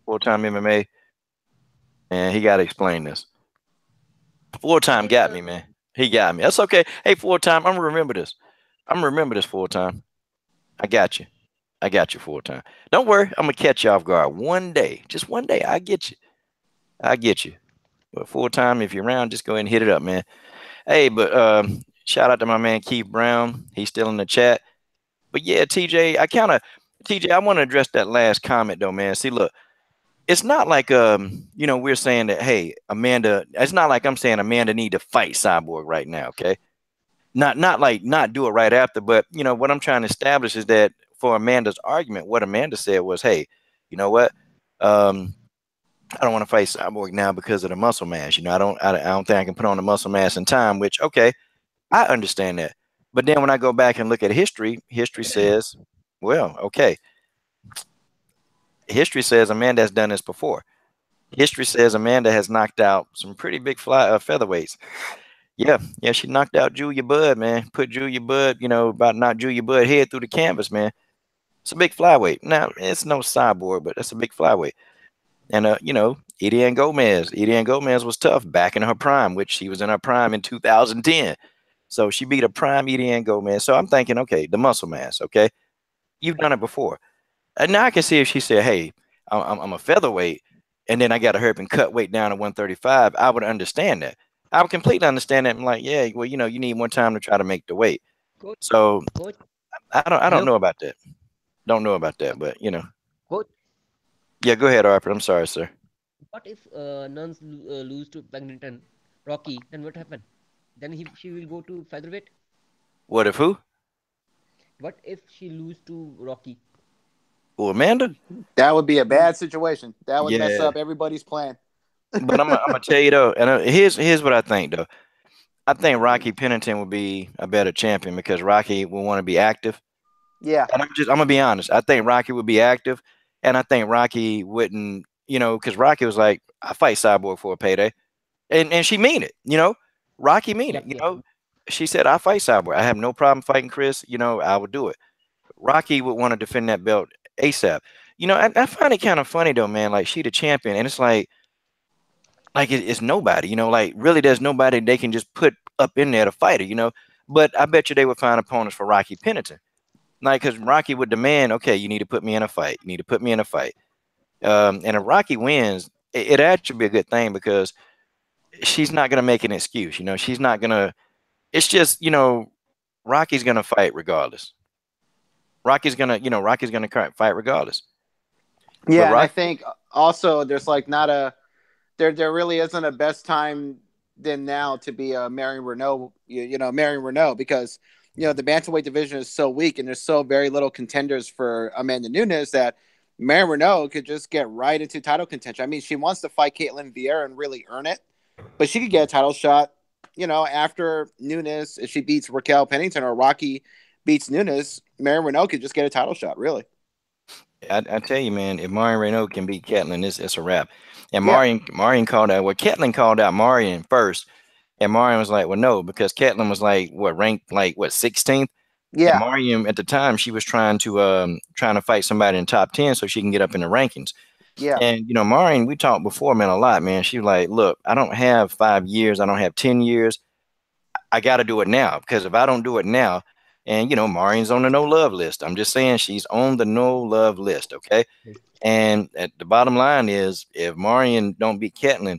S1: Full-time MMA. Man, he gotta explain this. Full-time got me, man. He got me. That's okay. Hey, full-time, I'm gonna remember this. Full-time. I got you. Full-time. Don't worry, I'm gonna catch you off guard one day. Just one day. I get you. But full-time, if you're around, just go ahead and hit it up, man. Hey, but shout out to my man Keith Brown. He's still in the chat. But yeah, TJ, I want to address that last comment though, man. See, look, it's not like we're saying that, hey, Amanda, it's not like I'm saying Amanda need to fight Cyborg right now, okay? Not do it right after, but what I'm trying to establish is that for Amanda's argument, what Amanda said was, hey, you know what? I don't want to fight Cyborg now because of the muscle mass. I don't think I can put on the muscle mass in time, which, okay, I understand that. But then when I go back and look at history says Well, okay. History says Amanda has done this before. History says Amanda has knocked out some pretty big featherweights. Yeah, yeah, she knocked out Julia Budd, man. Put Julia Budd, about knocked Julia Budd head through the canvas, man. It's a big flyweight. Now, it's no cyborg, but that's a big flyweight. And Ediane Gomez. Ediane Gomez was tough back in her prime, which she was in her prime in 2010. So she beat a prime Ediane Gomez. So I'm thinking, okay, the muscle mass, okay? You've done it before. And now I can see if she said, hey, I'm a featherweight, and then I got to hurry up and cut weight down to 135, I would understand that. I would completely understand that. I'm like, yeah, well, you need more time to try to make the weight.
S5: Coach,
S1: So
S5: coach,
S1: I don't
S5: hello,
S1: know about that. Don't know about that, but
S5: coach.
S1: yeah, go ahead, Arthur. I'm sorry, sir.
S5: What if Nuns lose to Paddington, Rocky? Then what happened? Then she will go to featherweight.
S1: What if who?
S5: What if she lose to Rocky?
S1: Oh, Amanda?
S4: That would be a bad situation. That would mess
S1: Yeah.
S4: up everybody's plan.
S1: But I'm gonna tell you though, and here's what I think though. I think Rocky Pennington would be a better champion because Rocky will want to be active.
S4: Yeah.
S1: And I'm gonna be honest. I think Rocky would be active, and I think Rocky wouldn't, because Rocky was like, I fight Cyborg for a payday, and she mean it, Rocky mean
S5: Yeah,
S1: it,
S5: yeah.
S1: She said, I fight Cyborg. I have no problem fighting Chris. I would do it. Rocky would want to defend that belt ASAP. I find it kind of funny though, man. Like she the champion, and it's like it's nobody. Like really, there's nobody they can just put up in there to fight her. But I bet you they would find opponents for Rocky Pennington. Like, because Rocky would demand, okay, you need to put me in a fight. You need to put me in a fight. And if Rocky wins, it actually be a good thing because she's not gonna make an excuse. She's not gonna. It's just Rocky's gonna fight regardless. Rocky's gonna fight regardless. But
S4: Yeah, and I
S1: Rocky,
S4: think also there's like not a there really isn't a best time than now to be a Marion Renault, Marion Renault, because the bantamweight division is so weak and there's so very little contenders for Amanda Nunez that Marion Renault could just get right into title contention. I mean, she wants to fight Caitlin Vieira and really earn it, but she could get a title shot, after Nunez, if she beats Raquel Pennington or Rocky beats Nunez, Marion Renault could just get a title shot, really.
S1: I tell you, man, if Marion Renault can beat Caitlin, it's a wrap. And
S4: Yeah.
S1: Marion called out. Well, Caitlin called out Marion first, and Marion was like, "Well, no," because Caitlin was like ranked 16th. And
S4: Yeah.
S1: Marion at the time she was trying to fight somebody in top 10 so she can get up in the rankings.
S4: Yeah.
S1: And Marion, we talked before, man, a lot, man. She was like, "Look, I don't have 5 years, I don't have 10 years. I got to do it now because if I don't do it now." And Marion's on the no love list. I'm just saying she's on the no love list, okay? And at the bottom line is, if Marion don't beat Caitlin,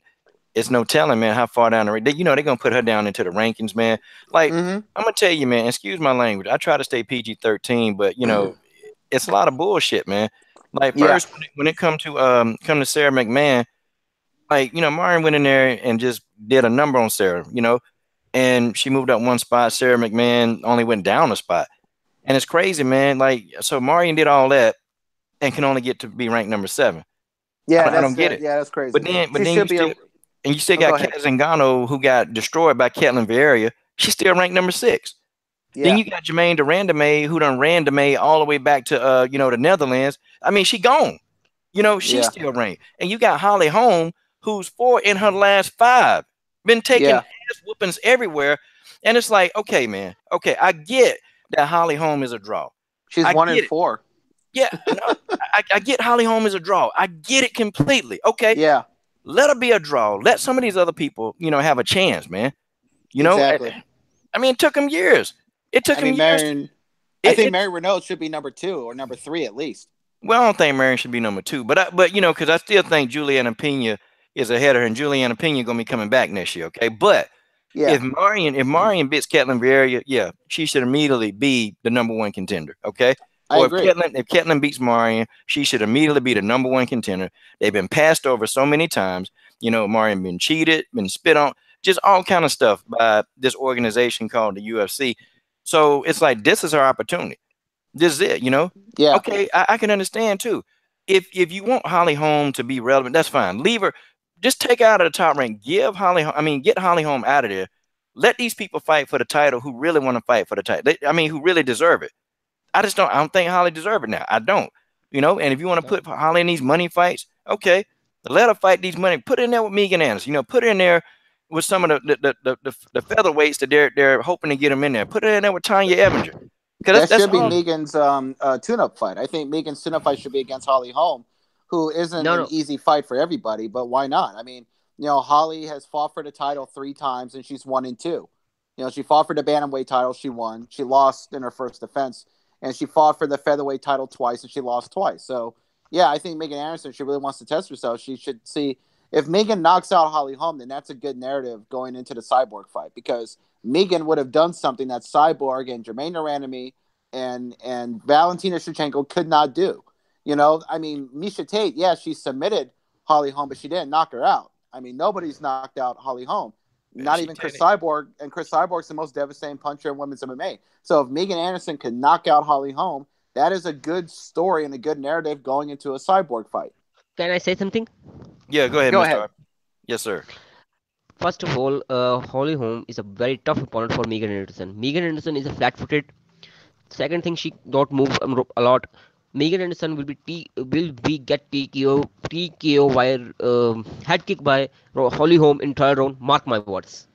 S1: it's no telling, man, how far down the rank. They're gonna put her down into the rankings, man. Like I'm gonna tell you, man. Excuse my language. I try to stay PG-13, but it's a lot of bullshit, man. Like first, when it come to Sarah McMahon, like Marion went in there and just did a number on Sarah, and she moved up one spot. Sarah McMahon only went down a spot, and it's crazy, man. Like so, Marion did all that and can only get to be ranked number 7.
S4: Yeah,
S1: I don't get it.
S4: Yeah, that's crazy.
S1: But then
S4: She
S1: you
S4: should be
S1: still, and you still got Kat Zingano, who got destroyed by Caitlin Vieira. She's still ranked number 6.
S4: Yeah.
S1: Then you got Jermaine de Randamie, who done Randamie all the way back to the Netherlands. I mean, she gone. She's still ranked. And you got Holly Holm, who's 4 in her last 5. Been taking ass whoopings everywhere. And it's like, okay, man. Okay, I get that Holly Holm is a draw.
S4: She's 1-4.
S1: Yeah, I get Holly Holm is a draw. I get it completely. Okay.
S4: Yeah.
S1: Let her be a draw. Let some of these other people, have a chance, man.
S4: Exactly.
S1: I mean, it took them years. It took them years.
S4: I think Marion Renault should be number 2 or number 3 at least.
S1: Well, I don't think Marion should be number 2, but because I still think Juliana Pena is ahead of her, and Juliana Pena gonna be coming back next year. Okay, but if Marion beats Caitlin Vieira, she should immediately be the number 1 contender. Okay. Or if Caitlin beats Marion, she should immediately be the number 1 contender. They've been passed over so many times. Marion been cheated, been spit on, just all kind of stuff by this organization called the UFC. So it's like this is her opportunity. This is it,
S4: Yeah.
S1: Okay, I can understand too. If you want Holly Holm to be relevant, that's fine. Leave her. Just take her out of the top rank. Get Holly Holm out of there. Let these people fight for the title who really want to fight for the title. Who really deserve it. I don't think Holly deserves it now. I don't. And if you want to put Holly in these money fights, okay, let her fight these money. Put it in there with Megan Anderson. Put it in there with some of the featherweights that they're hoping to get them in there. Put it in there with Tanya Evinger.
S4: That
S1: That's
S4: should be
S1: all.
S4: Megan's tune-up fight. I think Megan's tune-up fight should be against Holly Holm, who isn't an
S5: No.
S4: easy fight for everybody, but why not? I mean, Holly has fought for the title 3 times, and she's 1-2. She fought for the Bantamweight title, she won. She lost in her first defense, and she fought for the featherweight title twice, and she lost twice. So, yeah, I think Megan Anderson, she really wants to test herself. She should see if Megan knocks out Holly Holm, then that's a good narrative going into the Cyborg fight, because Megan would have done something that Cyborg and Jermaine Duranamy and Valentina Shevchenko could not do. I mean, Miesha Tate, yeah, she submitted Holly Holm, but she didn't knock her out. I mean, nobody's knocked out Holly Holm. Not even Chris Cyborg, and Chris Cyborg's the most devastating puncher in women's MMA. So if Megan Anderson could knock out Holly Holm, that is a good story and a good narrative going into a Cyborg fight.
S5: Can I say something?
S1: Yeah, go ahead,
S4: Go
S1: Mr.
S4: ahead.
S1: Harp. Yes, sir.
S5: First of all, Holly Holm is a very tough opponent for Megan Anderson. Megan Anderson is a flat-footed. Second thing, she don't move a lot. Megan Anderson will be get TKO by head kick by Holly Holm in third round. Mark my words.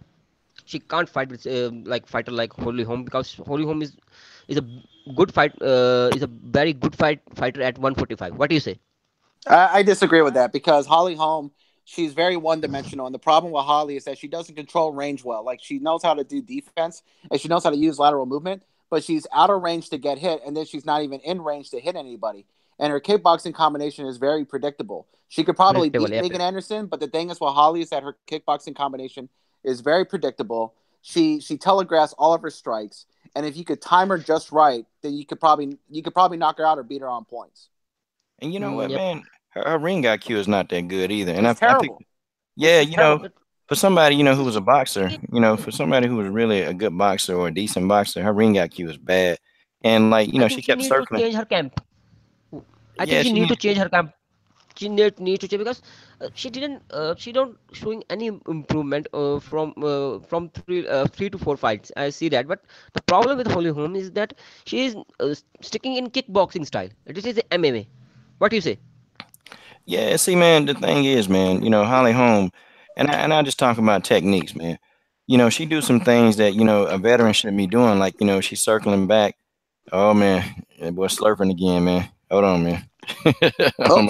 S5: She can't fight with like fighter like Holly Holm, because Holly Holm is a good fight. Is a very good fighter at 145. What do you say?
S4: I disagree with that, because Holly Holm, she's very one-dimensional, and the problem with Holly is that she doesn't control range well. Like, she knows how to do defense, and she knows how to use lateral movement, but she's out of range to get hit, and then she's not even in range to hit anybody. And her kickboxing combination is very predictable. She could probably beat Megan Anderson, but the thing is with Holly is that her kickboxing combination is very predictable. She telegraphs all of her strikes, and if you could time her just right, then you could probably knock her out or beat her on points.
S1: And you know what, man? Her ring IQ is not that good either. And
S4: it's terrible.
S1: Yeah, for somebody, who was a boxer, for somebody who was really a good boxer or a decent boxer, her ring IQ is bad. And she kept circling.
S5: To change her camp. I think she need to change her camp. She need to change, because she don't showing any improvement from 3 to 4 fights. I see that, but the problem with Holly Holm is that she is sticking in kickboxing style. This is MMA. What do you say?
S1: Yeah, see, man, the thing is, man, Holly Holm, and I just talk about techniques, man. She do some things that a veteran shouldn't be doing, like she's circling back. Oh man, that boy slurping again, man. Hold on, man.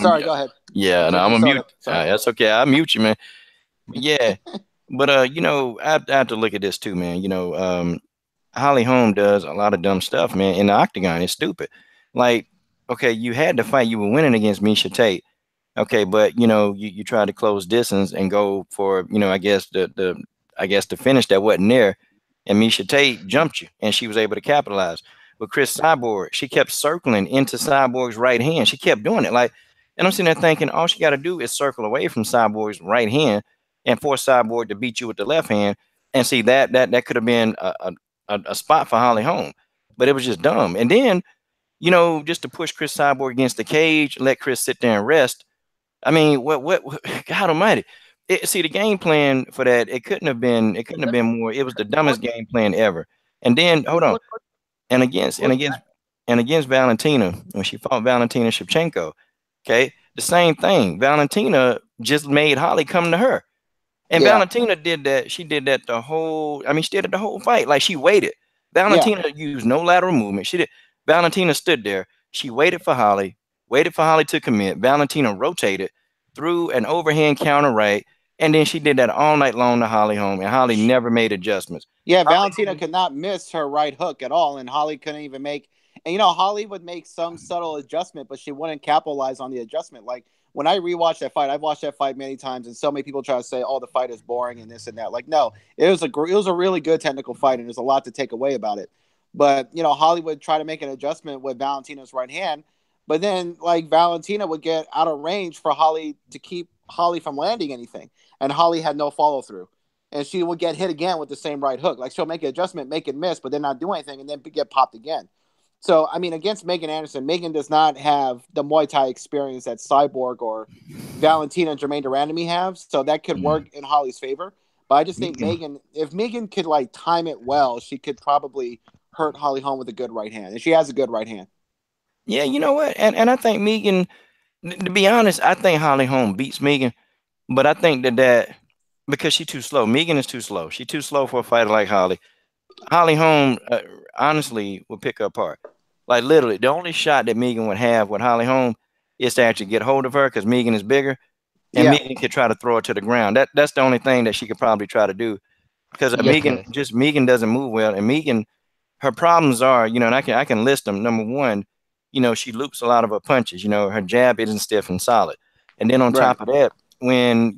S4: Sorry, go ahead.
S1: Yeah, no, I'm gonna mute. That's okay. I'll mute you, man. Yeah, but I have to look at this too, man. Holly Holm does a lot of dumb stuff, man. In the octagon, it's stupid. Like, okay, you had to fight. You were winning against Miesha Tate. Okay, but you tried to close distance and go for I guess the finish that wasn't there, and Miesha Tate jumped you, and she was able to capitalize. With Chris Cyborg, she kept circling into Cyborg's right hand. She kept doing it, and I'm sitting there thinking, all she got to do is circle away from Cyborg's right hand and force Cyborg to beat you with the left hand. And see that could have been a spot for Holly Holm, but it was just dumb. And then just to push Chris Cyborg against the cage, let Chris sit there and rest. I mean, what God Almighty! See, the game plan for that, it couldn't have been more. It was the dumbest game plan ever. And then hold on, and against Valentina, when she fought Valentina Shevchenko, okay, the same thing. Valentina just made Holly come to her, and Valentina did that. She did that the whole. I mean, she did it the whole fight. Like, she waited. Valentina used no lateral movement. Valentina stood there. She waited for Holly to commit. Valentina rotated, threw an overhand counter right, and then she did that all night long to Holly Holm, and Holly never made adjustments.
S4: Yeah, Valentina could not miss her right hook at all, and Holly couldn't even make. And Holly would make some subtle adjustment, but she wouldn't capitalize on the adjustment. Like, when I rewatch that fight, I've watched that fight many times, and so many people try to say, "Oh, the fight is boring and this and that." Like, no, it was a really good technical fight, and there's a lot to take away about it. But Holly would try to make an adjustment with Valentina's right hand. But then, like, Valentina would get out of range for Holly to keep Holly from landing anything. And Holly had no follow-through. And she would get hit again with the same right hook. Like, she'll make an adjustment, make it miss, but then not do anything, and then get popped again. So, I mean, against Megan Anderson, Megan does not have the Muay Thai experience that Cyborg or Valentina and Jermaine Duranamy have. So that could work in Holly's favor. But I just think if Megan could, like, time it well, she could probably hurt Holly Holm with a good right hand, and she has a good right hand.
S1: Yeah, you know what? And I think Megan, to be honest, I think Holly Holm beats Megan, but I think that because she's too slow. Megan is too slow. She's too slow for a fighter like Holly. Holly Holm, honestly, will pick her apart. Like literally, the only shot that Megan would have with Holly Holm is to actually get hold of her because Megan is bigger, and
S4: Yeah,
S1: Megan could try to throw her to the ground. That's the only thing that she could probably try to do because
S5: Yes, yes.
S1: Megan doesn't move well, and Megan her problems are, and I can list them. Number one, she loops a lot of her punches. Her jab isn't stiff and solid. And then on
S4: right.
S1: top of that, when,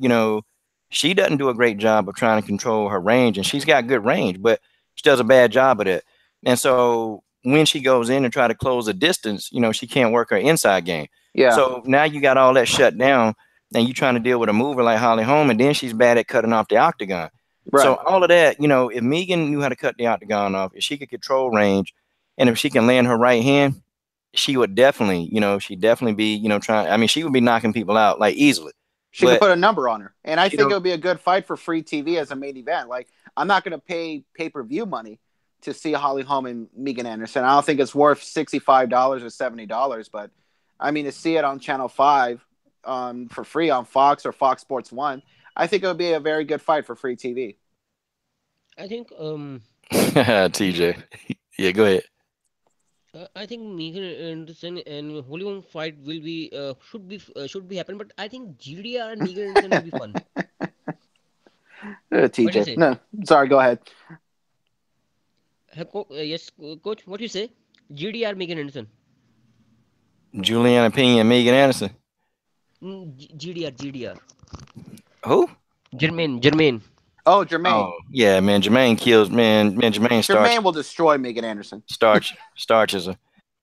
S1: she doesn't do a great job of trying to control her range, and she's got good range, but she does a bad job of it. And so when she goes in and try to close the distance, she can't work her inside game.
S4: Yeah,
S1: So now you got all that shut down, and you're trying to deal with a mover like Holly Holm, and then she's bad at cutting off the octagon. So
S4: right.
S1: all of that, if Megan knew how to cut the octagon off, if she could control range, and if she can land her right hand, she would definitely, she definitely be, trying. I mean, she would be knocking people out like easily.
S4: She could
S1: But
S4: put a number on her, and I
S1: she
S4: think it
S1: don't.
S4: would be a good fight for free TV as a main event. Like, I'm not going to pay pay-per-view money to see Holly Holm and Megan Anderson. I don't think it's worth $65 or $70, but I mean to see it on Channel 5 for free on Fox or Fox Sports 1, I think it would be a very good fight for free TV.
S5: I think
S1: TJ, yeah, go ahead.
S5: I think Megan Anderson and Hollywood fight will be should be happen, but I think GDR and Megan Anderson will be fun. What do you
S4: TJ.
S5: say?
S4: No, sorry, go ahead.
S5: Yes, coach. What do you say? GDR Megan Anderson.
S1: Juliana Pena and Megan Anderson.
S5: GDR.
S1: Who?
S5: Jermaine.
S4: Oh, Jermaine.
S1: Oh, yeah, man. Jermaine kills, man. Jermaine
S4: Jermaine will destroy Megan Anderson.
S1: starch is a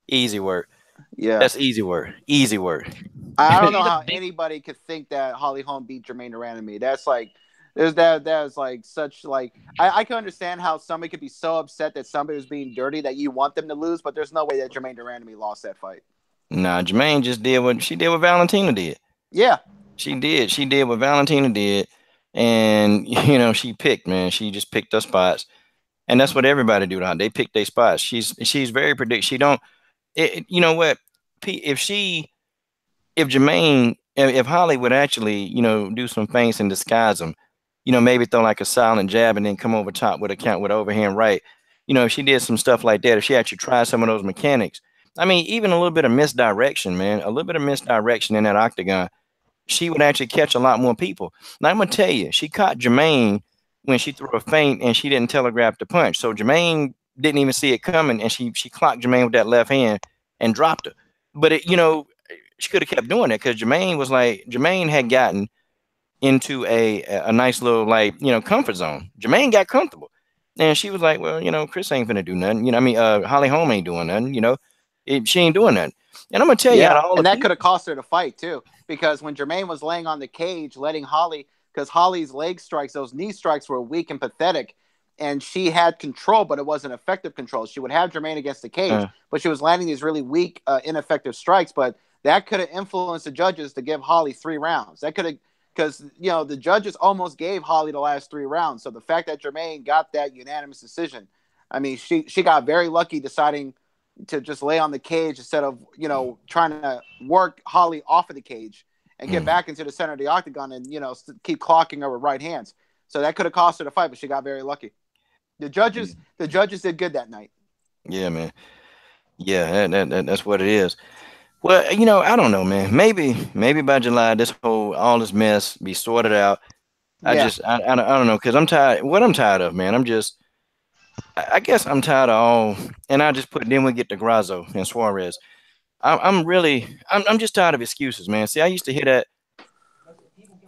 S1: easy word.
S4: Yeah.
S1: That's easy word. Easy word.
S4: I don't know
S5: He's a
S4: how
S5: big.
S4: anybody could think that Holly Holm beat Jermaine Duran and me. That's like, that is like such like I can understand how somebody could be so upset that somebody was being dirty that you want them to lose, but there's no way that Jermaine Duran and me lost that fight.
S1: Nah, Jermaine just did what she did what Valentina did.
S4: Yeah,
S1: She did. She did what Valentina did. And she picked, man. She just picked her spots. And that's what everybody do now. They pick their spots. She's very predictable. She don't you know what? If Jermaine, if Holly would actually, do some feints and disguise them, maybe throw like a silent jab and then come over top with a count with overhand right. If she did some stuff like that, if she actually tried some of those mechanics, I mean, even a little bit of misdirection, man, a little bit of misdirection in that octagon, she would actually catch a lot more people. Now I'm gonna tell you, she caught Jermaine when she threw a feint and she didn't telegraph the punch. So Jermaine didn't even see it coming, and she clocked Jermaine with that left hand and dropped her. But she could have kept doing it because Jermaine had gotten into a nice little comfort zone. Jermaine got comfortable, and she was like, well, Chris ain't gonna do nothing. Holly Holm ain't doing nothing. She ain't doing nothing. And I'm gonna tell you, out
S4: yeah,
S1: of all
S4: and
S1: the
S4: that could
S1: people,
S4: have cost her the fight too, because when Jermaine was laying on the cage, letting Holly, because Holly's leg strikes, those knee strikes were weak and pathetic, and she had control, but it wasn't effective control. She would have Jermaine against the cage, but she was landing these really weak, ineffective strikes. But that could have influenced the judges to give Holly 3 rounds. That could have, because the judges almost gave Holly the last 3 rounds. So the fact that Jermaine got that unanimous decision, I mean, she got very lucky deciding to just lay on the cage instead of trying to work Holly off of the cage and get back into the center of the octagon and keep clocking her with right hands. So that could have cost her the fight, but she got very lucky. The judges did good that night.
S1: yeah, man, yeah, that's what it is. Well, I don't know, man. Maybe by July, all this mess be sorted out.
S4: Yeah.
S1: I don't know, because I'm tired. What I'm tired of, man. I guess I'm tired of all, and I just then we get to Grasso and Suarez. I'm just tired of excuses, man. See, I used to hear that.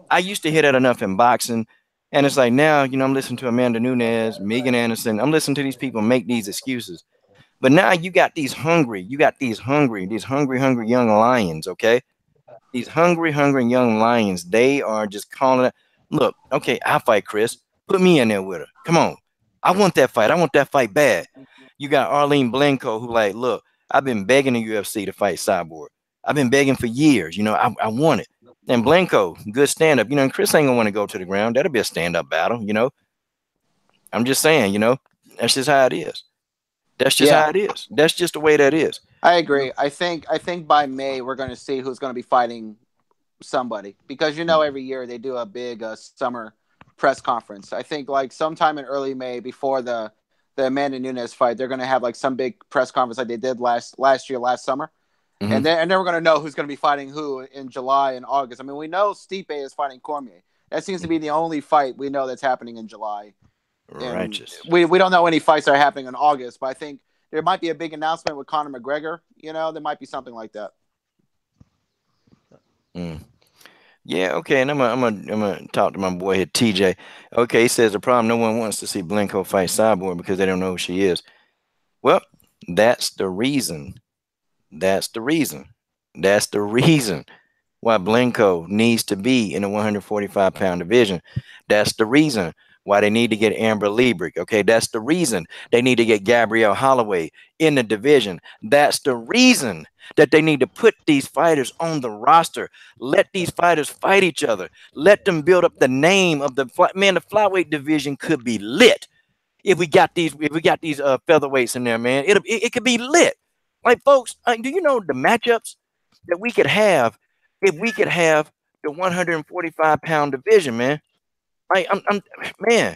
S1: I used to hear that enough in boxing, and it's like now, I'm listening to Amanda Nunez, Megan Anderson. I'm listening to these people make these excuses. But now you got these hungry young lions, okay? These hungry young lions, they are just calling it. Look, okay, I'll fight Chris. Put me in there with her. Come on. I want that fight. I want that fight bad. You got Arlene Blanco who look, I've been begging the UFC to fight Cyborg. I've been begging for years. I want it. And Blanco, good stand-up. And Chris ain't gonna want to go to the ground. That'll be a stand-up battle, I'm just saying, that's just how it is. That's just
S4: Yeah.
S1: how it is. That's just the way that is.
S4: I
S1: You know?
S4: agree. I think by May we're going to see who's going to be fighting somebody, because every year they do a big summer press conference. I think like sometime in early May, before the Amanda Nunez fight, they're going to have like some big press conference like they did last summer.
S1: Mhm.
S4: And then we're going to know who's going to be fighting who in July and August. I mean, we know Stipe is fighting Cormier. That seems to be the only fight we know that's happening in July. And
S1: Righteous.
S4: we don't know any fights that are happening in August, but I think there might be a big announcement with Conor McGregor. There might be something like that.
S1: Mm. Yeah, okay, and I'm gonna talk to my boy here, TJ. Okay, he says the problem, no one wants to see Blanco fight Cyborg because they don't know who she is. Well, that's the reason. That's the reason. That's the reason why Blanco needs to be in the 145-pound division. That's the reason why they need to get Amber Liebrick. Okay, that's the reason they need to get Gabrielle Holloway in the division. That's the reason that they need to put these fighters on the roster. Let these fighters fight each other. Let them build up the name of the man. The flyweight division could be lit if we got these. If we got these featherweights in there, man. It could be lit. Like folks, do you know the matchups that we could have if we could have the 145-pound division, man? Like man,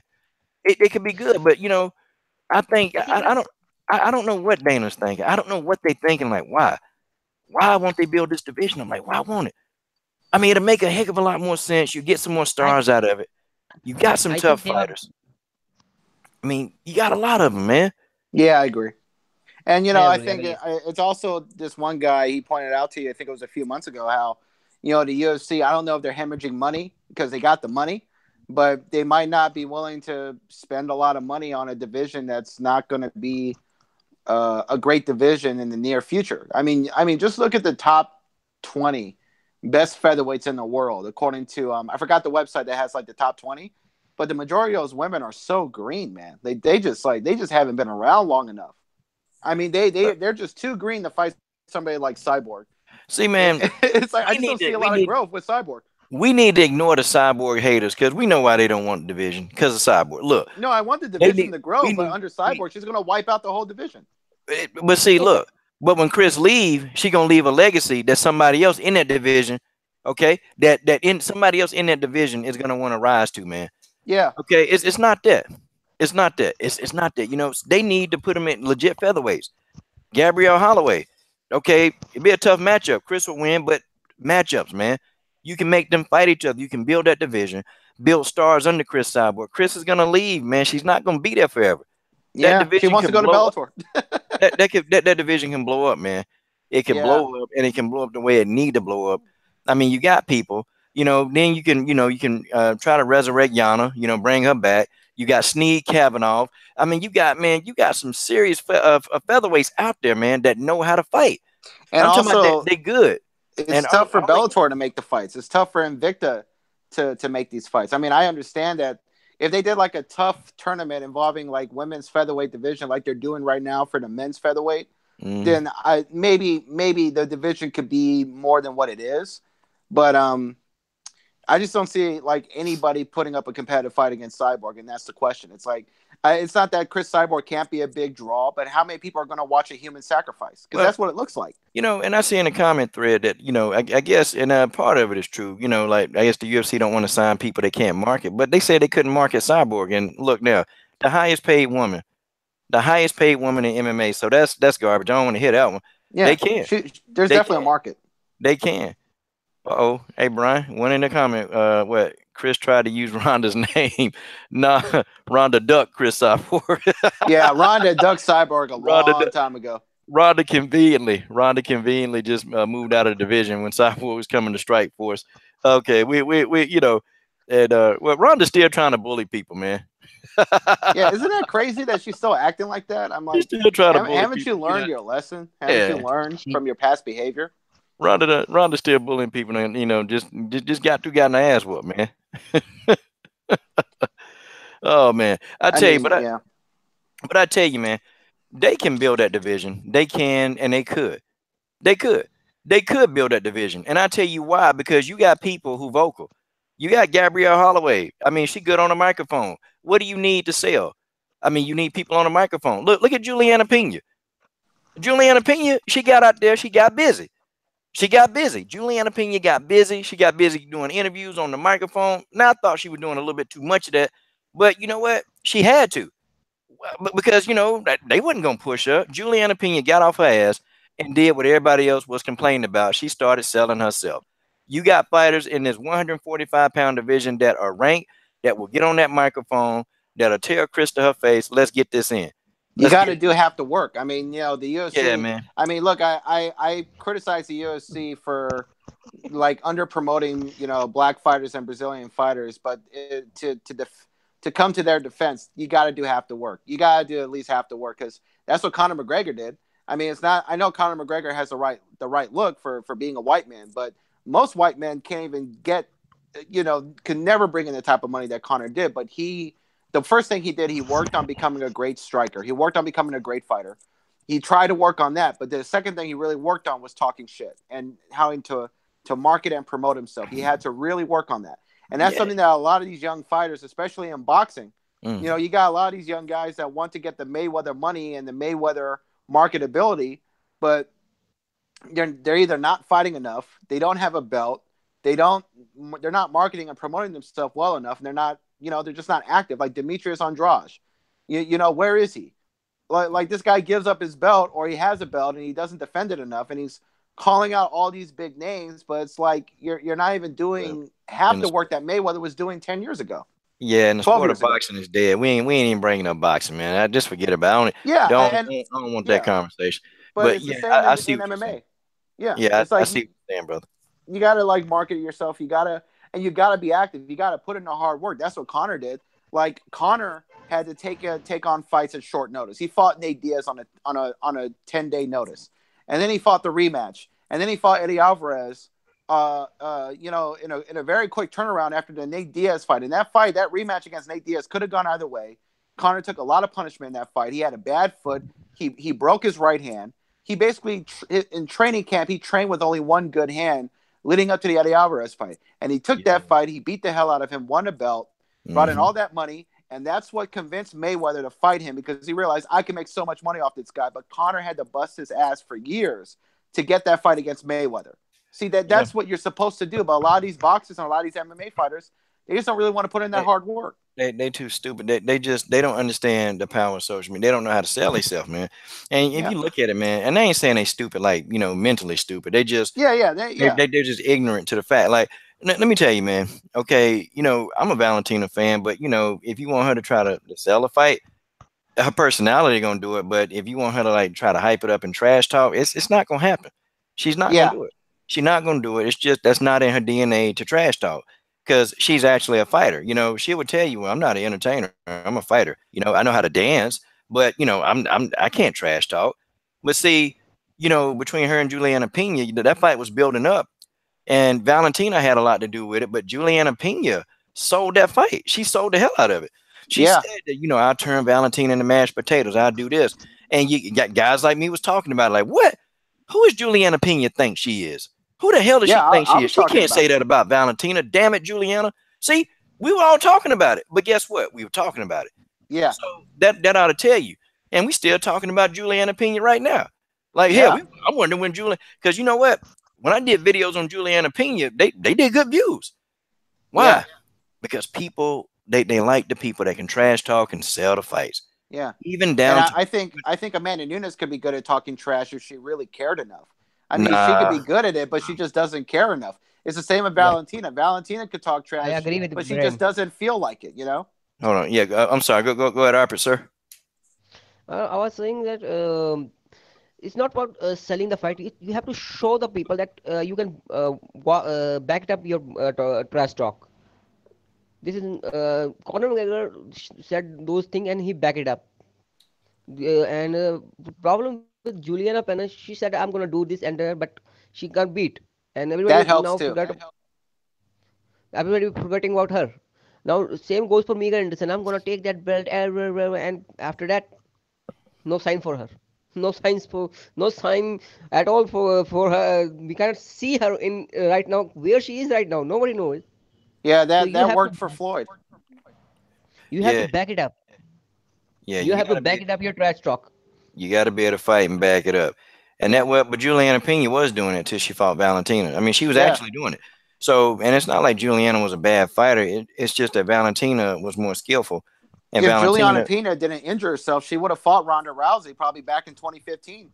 S1: it could be good, but I think I don't know what Dana's thinking. I don't know what they thinking. Like, why won't they build this division? I'm like, why won't it? I mean, it'll make a heck of a lot more sense. You get some more stars out of it. You got some
S5: I
S1: tough
S5: think they are.
S1: fighters. I mean, you got a lot of them, man.
S4: Yeah, I agree. And
S5: I
S4: I
S5: agree. I
S4: think
S5: agree.
S4: it's also this one guy, he pointed out to you, I think it was a few months ago, how the UFC, I don't know if they're hemorrhaging money because they got the money, but they might not be willing to spend a lot of money on a division that's not going to be a great division in the near future. I mean, just look at the top 20 best featherweights in the world, according to I forgot the website that has like the top 20, but the majority of those women are so green, man. They just haven't been around long enough. I mean, they're just too green to fight somebody like Cyborg.
S1: See, man,
S4: It's like I
S1: we
S4: just
S1: need
S4: don't see
S1: to
S4: a
S1: we
S4: lot of
S1: need
S4: growth with Cyborg.
S1: we need to ignore the Cyborg haters because we know why they don't want the division because of Cyborg. Look,
S4: No, I want the
S1: they
S4: division
S1: need
S4: to grow,
S1: we
S4: but
S1: need
S4: under
S1: we,
S4: Cyborg, she's going to wipe out the whole division.
S1: but see, look, but when Chris leave, she gonna leave a legacy that somebody else in that division, okay, that in somebody else in that division is gonna want to rise to, man.
S4: Yeah.
S1: Okay, it's not that. It's not that. It's not that. They need to put them in legit featherweights. Gabrielle Holloway. Okay, it'd be a tough matchup. Chris will win, but matchups, man. You can make them fight each other. You can build that division, build stars under Chris Cyborg. Chris is gonna leave, man. She's not gonna be there forever. That
S4: Yeah. She
S1: division
S4: wants to
S1: could
S4: go to
S1: blow up.
S4: Bellator.
S1: That division can blow up, man. It can
S4: Yeah.
S1: blow up, and it can blow up the way it need to blow up. I mean, you got people. Then you can try to resurrect Yana. Bring her back. You got Sneed Kavanaugh. I mean, you got some serious featherweights out there, man, that know how to fight.
S4: And
S1: I'm talking about
S4: also,
S1: they good.
S4: it's
S1: And
S4: tough for
S1: only
S4: Bellator to make the fights. It's tough for Invicta to make these fights. I mean, I understand that if they did like a tough tournament involving like women's featherweight division, like they're doing right now for the men's featherweight, then maybe the division could be more than what it is. But I just don't see like anybody putting up a competitive fight against Cyborg, and that's the question. It's like it's not that Chris Cyborg can't be a big draw, but how many people are going to watch a human sacrifice? Because that's what it looks like.
S1: And I see in the comment thread that I guess, and part of it is true. Like I guess the UFC don't want to sign people they can't market, but they said they couldn't market Cyborg. And look now, the highest paid woman in MMA. So that's garbage. I don't want to hear that one.
S4: Yeah,
S1: They can.
S4: There's
S1: They
S4: definitely
S1: can.
S4: a market.
S1: They can. Hey Brian, one in the comment. What Chris tried to use Rhonda's name. Nah, Rhonda Duck Chris Cyborg.
S4: Yeah, Ronda ducked Cyborg a
S1: Rhonda
S4: long time ago.
S1: Rhonda conveniently just moved out of the division when Cyborg was coming to strike force. Okay, we and well, Rhonda's still trying to bully people, man.
S4: Yeah, isn't that crazy that she's still acting like that? I'm
S1: She's
S4: like,
S1: still trying to bully
S4: haven't you
S1: people.
S4: learned your lesson? Haven't you
S1: Yeah.
S4: learned from your past behavior?
S1: Rhonda's still bullying people, and just gotten her ass whooped, man. Oh man, I tell you,
S4: Yeah.
S1: but I tell you, man, they can build that division. They can, and they could. They could. They could build that division. And I tell you why, because you got people who vocal. You got Gabrielle Holloway. I mean, she good on the microphone. What do you need to sell? I mean, you need people on the microphone. Look at Juliana Pena. Juliana Pena, she got out there, she got busy. She got busy. Juliana Pena got busy. She got busy doing interviews on the microphone. Now I thought she was doing a little bit too much of that, but you know what? She had to, because they wasn't gonna push her. Juliana Pena got off her ass and did what everybody else was complaining about. She started selling herself. You got fighters in this 145-pound division that are ranked, that will get on that microphone, that'll tell Chris to her face, "Let's get this in."
S4: You
S1: Let's
S4: got
S1: get
S4: to do half the work. I mean, the UFC.
S1: Yeah, man.
S4: I mean, look, I criticize the UFC for like under promoting, black fighters and Brazilian fighters, but to come to their defense, you got to do half the work. You got to do at least half the work, because that's what Conor McGregor did. I mean, it's not. I know Conor McGregor has the right look for being a white man, but most white men can't even get, can never bring in the type of money that Conor did. But the first thing he did, he worked on becoming a great striker. He worked on becoming a great fighter. He tried to work on that, but the second thing he really worked on was talking shit and having to market and promote himself. He had to really work on that. And that's something that a lot of these young fighters, especially in boxing, you got a lot of these young guys that want to get the Mayweather money and the Mayweather marketability, but they're either not fighting enough, they don't have a belt, they're not marketing and promoting themselves well enough, and they're not, they're just not active. Like Demetrius Andrade, where is he? Like this guy gives up his belt, or he has a belt and he doesn't defend it enough, and he's calling out all these big names, but it's like you're not even doing half the work that Mayweather was doing 10 years ago.
S1: Yeah, and the sport of boxing is dead. We ain't even bringing up boxing, man. I just forget about it.
S4: Yeah,
S1: I don't want that conversation.
S4: But it's the same
S1: I see
S4: in MMA. Yeah,
S1: it's
S4: like,
S1: I see what you're saying, brother.
S4: You gotta like market yourself. You gotta be active. You gotta put in the hard work. That's what Conor did. Like Conor had to take on fights at short notice. He fought Nate Diaz on a 10-day notice, and then he fought the rematch, and then he fought Eddie Alvarez. In a very quick turnaround after the Nate Diaz fight. And that rematch against Nate Diaz could have gone either way. Conor took a lot of punishment in that fight. He had a bad foot. He broke his right hand. He basically, in training camp, he trained with only one good hand leading up to the Eddie Alvarez fight. And he took that fight. He beat the hell out of him, won a belt, brought in all that money. And that's what convinced Mayweather to fight him, because he realized, I can make so much money off this guy. But Conor had to bust his ass for years to get that fight against Mayweather. See, that's what you're supposed to do. But a lot of these boxers and a lot of these MMA fighters, they just don't really want to put in that hard work.
S1: They too stupid. They don't understand the power of social media. They don't know how to sell themselves, man. And if you look at it, man, and they ain't saying they stupid, like, mentally stupid. They just they're just ignorant to the fact. Like, let me tell you, man. Okay, I'm a Valentina fan, but if you want her to try to sell a fight, her personality gonna do it. But if you want her to like try to hype it up and trash talk, it's not gonna happen. She's not gonna do it. She's not going to do it. It's just that's not in her DNA to trash talk, because she's actually a fighter. She would tell you, well, I'm not an entertainer. I'm a fighter. I know how to dance, but I can't trash talk. But see, between her and Juliana Pena, that fight was building up, and Valentina had a lot to do with it. But Juliana Pena sold that fight. She sold the hell out of it. She said that, I'll turn Valentina into mashed potatoes. I'll do this. And you got guys like me was talking about it, like, what? Who is Juliana Pena think she is? Who the hell does she think she is? She can't say that about Valentina. Damn it, Juliana. See, we were all talking about it. But guess what? We were talking about it.
S4: Yeah.
S1: So that ought to tell you. And we still talking about Juliana Pena right now. Like, hell, I'm wondering when because you know what? When I did videos on Juliana Pena, they did good views. Why?
S4: Yeah.
S1: Because people, they like the people that can trash talk and sell the fights.
S4: Yeah.
S1: Even down
S4: I think Amanda Nunez could be good at talking trash if she really cared enough. I mean, she could be good at it, but she just doesn't care enough. It's the same with Valentina. Valentina could talk trash,
S5: I agree with
S4: but she just doesn't feel like it,
S1: Hold on. Yeah, I'm sorry. Go ahead, Arpit, sir.
S5: I was saying that it's not about selling the fight. You have to show the people that you can back it up your trash talk. This is Conor McGregor said those things and he backed it up. And the problem with Juliana Pena, she said, I'm going to do this and that, but she got beat. And everybody now everybody forgetting about her. Now, same goes for Megan Anderson. I'm going to take that belt, and after that, no sign for her. No sign at all for her. We cannot see her in right now. Where she is right now, nobody knows.
S4: Yeah, that worked for Floyd.
S5: You have to back it up.
S1: Yeah,
S5: You
S1: you
S5: have to
S1: gotta
S5: back
S1: be
S5: it up your trash talk.
S1: you gotta be able to fight and back it up. And that what but Juliana Pena was doing it till she fought Valentina. I mean, she was
S4: Yeah.
S1: actually doing it. So, and it's not like Juliana was a bad fighter. It's just that Valentina was more skillful. And
S4: If Juliana
S1: Valentina,
S4: Pena didn't injure herself, she would have fought Ronda Rousey probably back in 2015.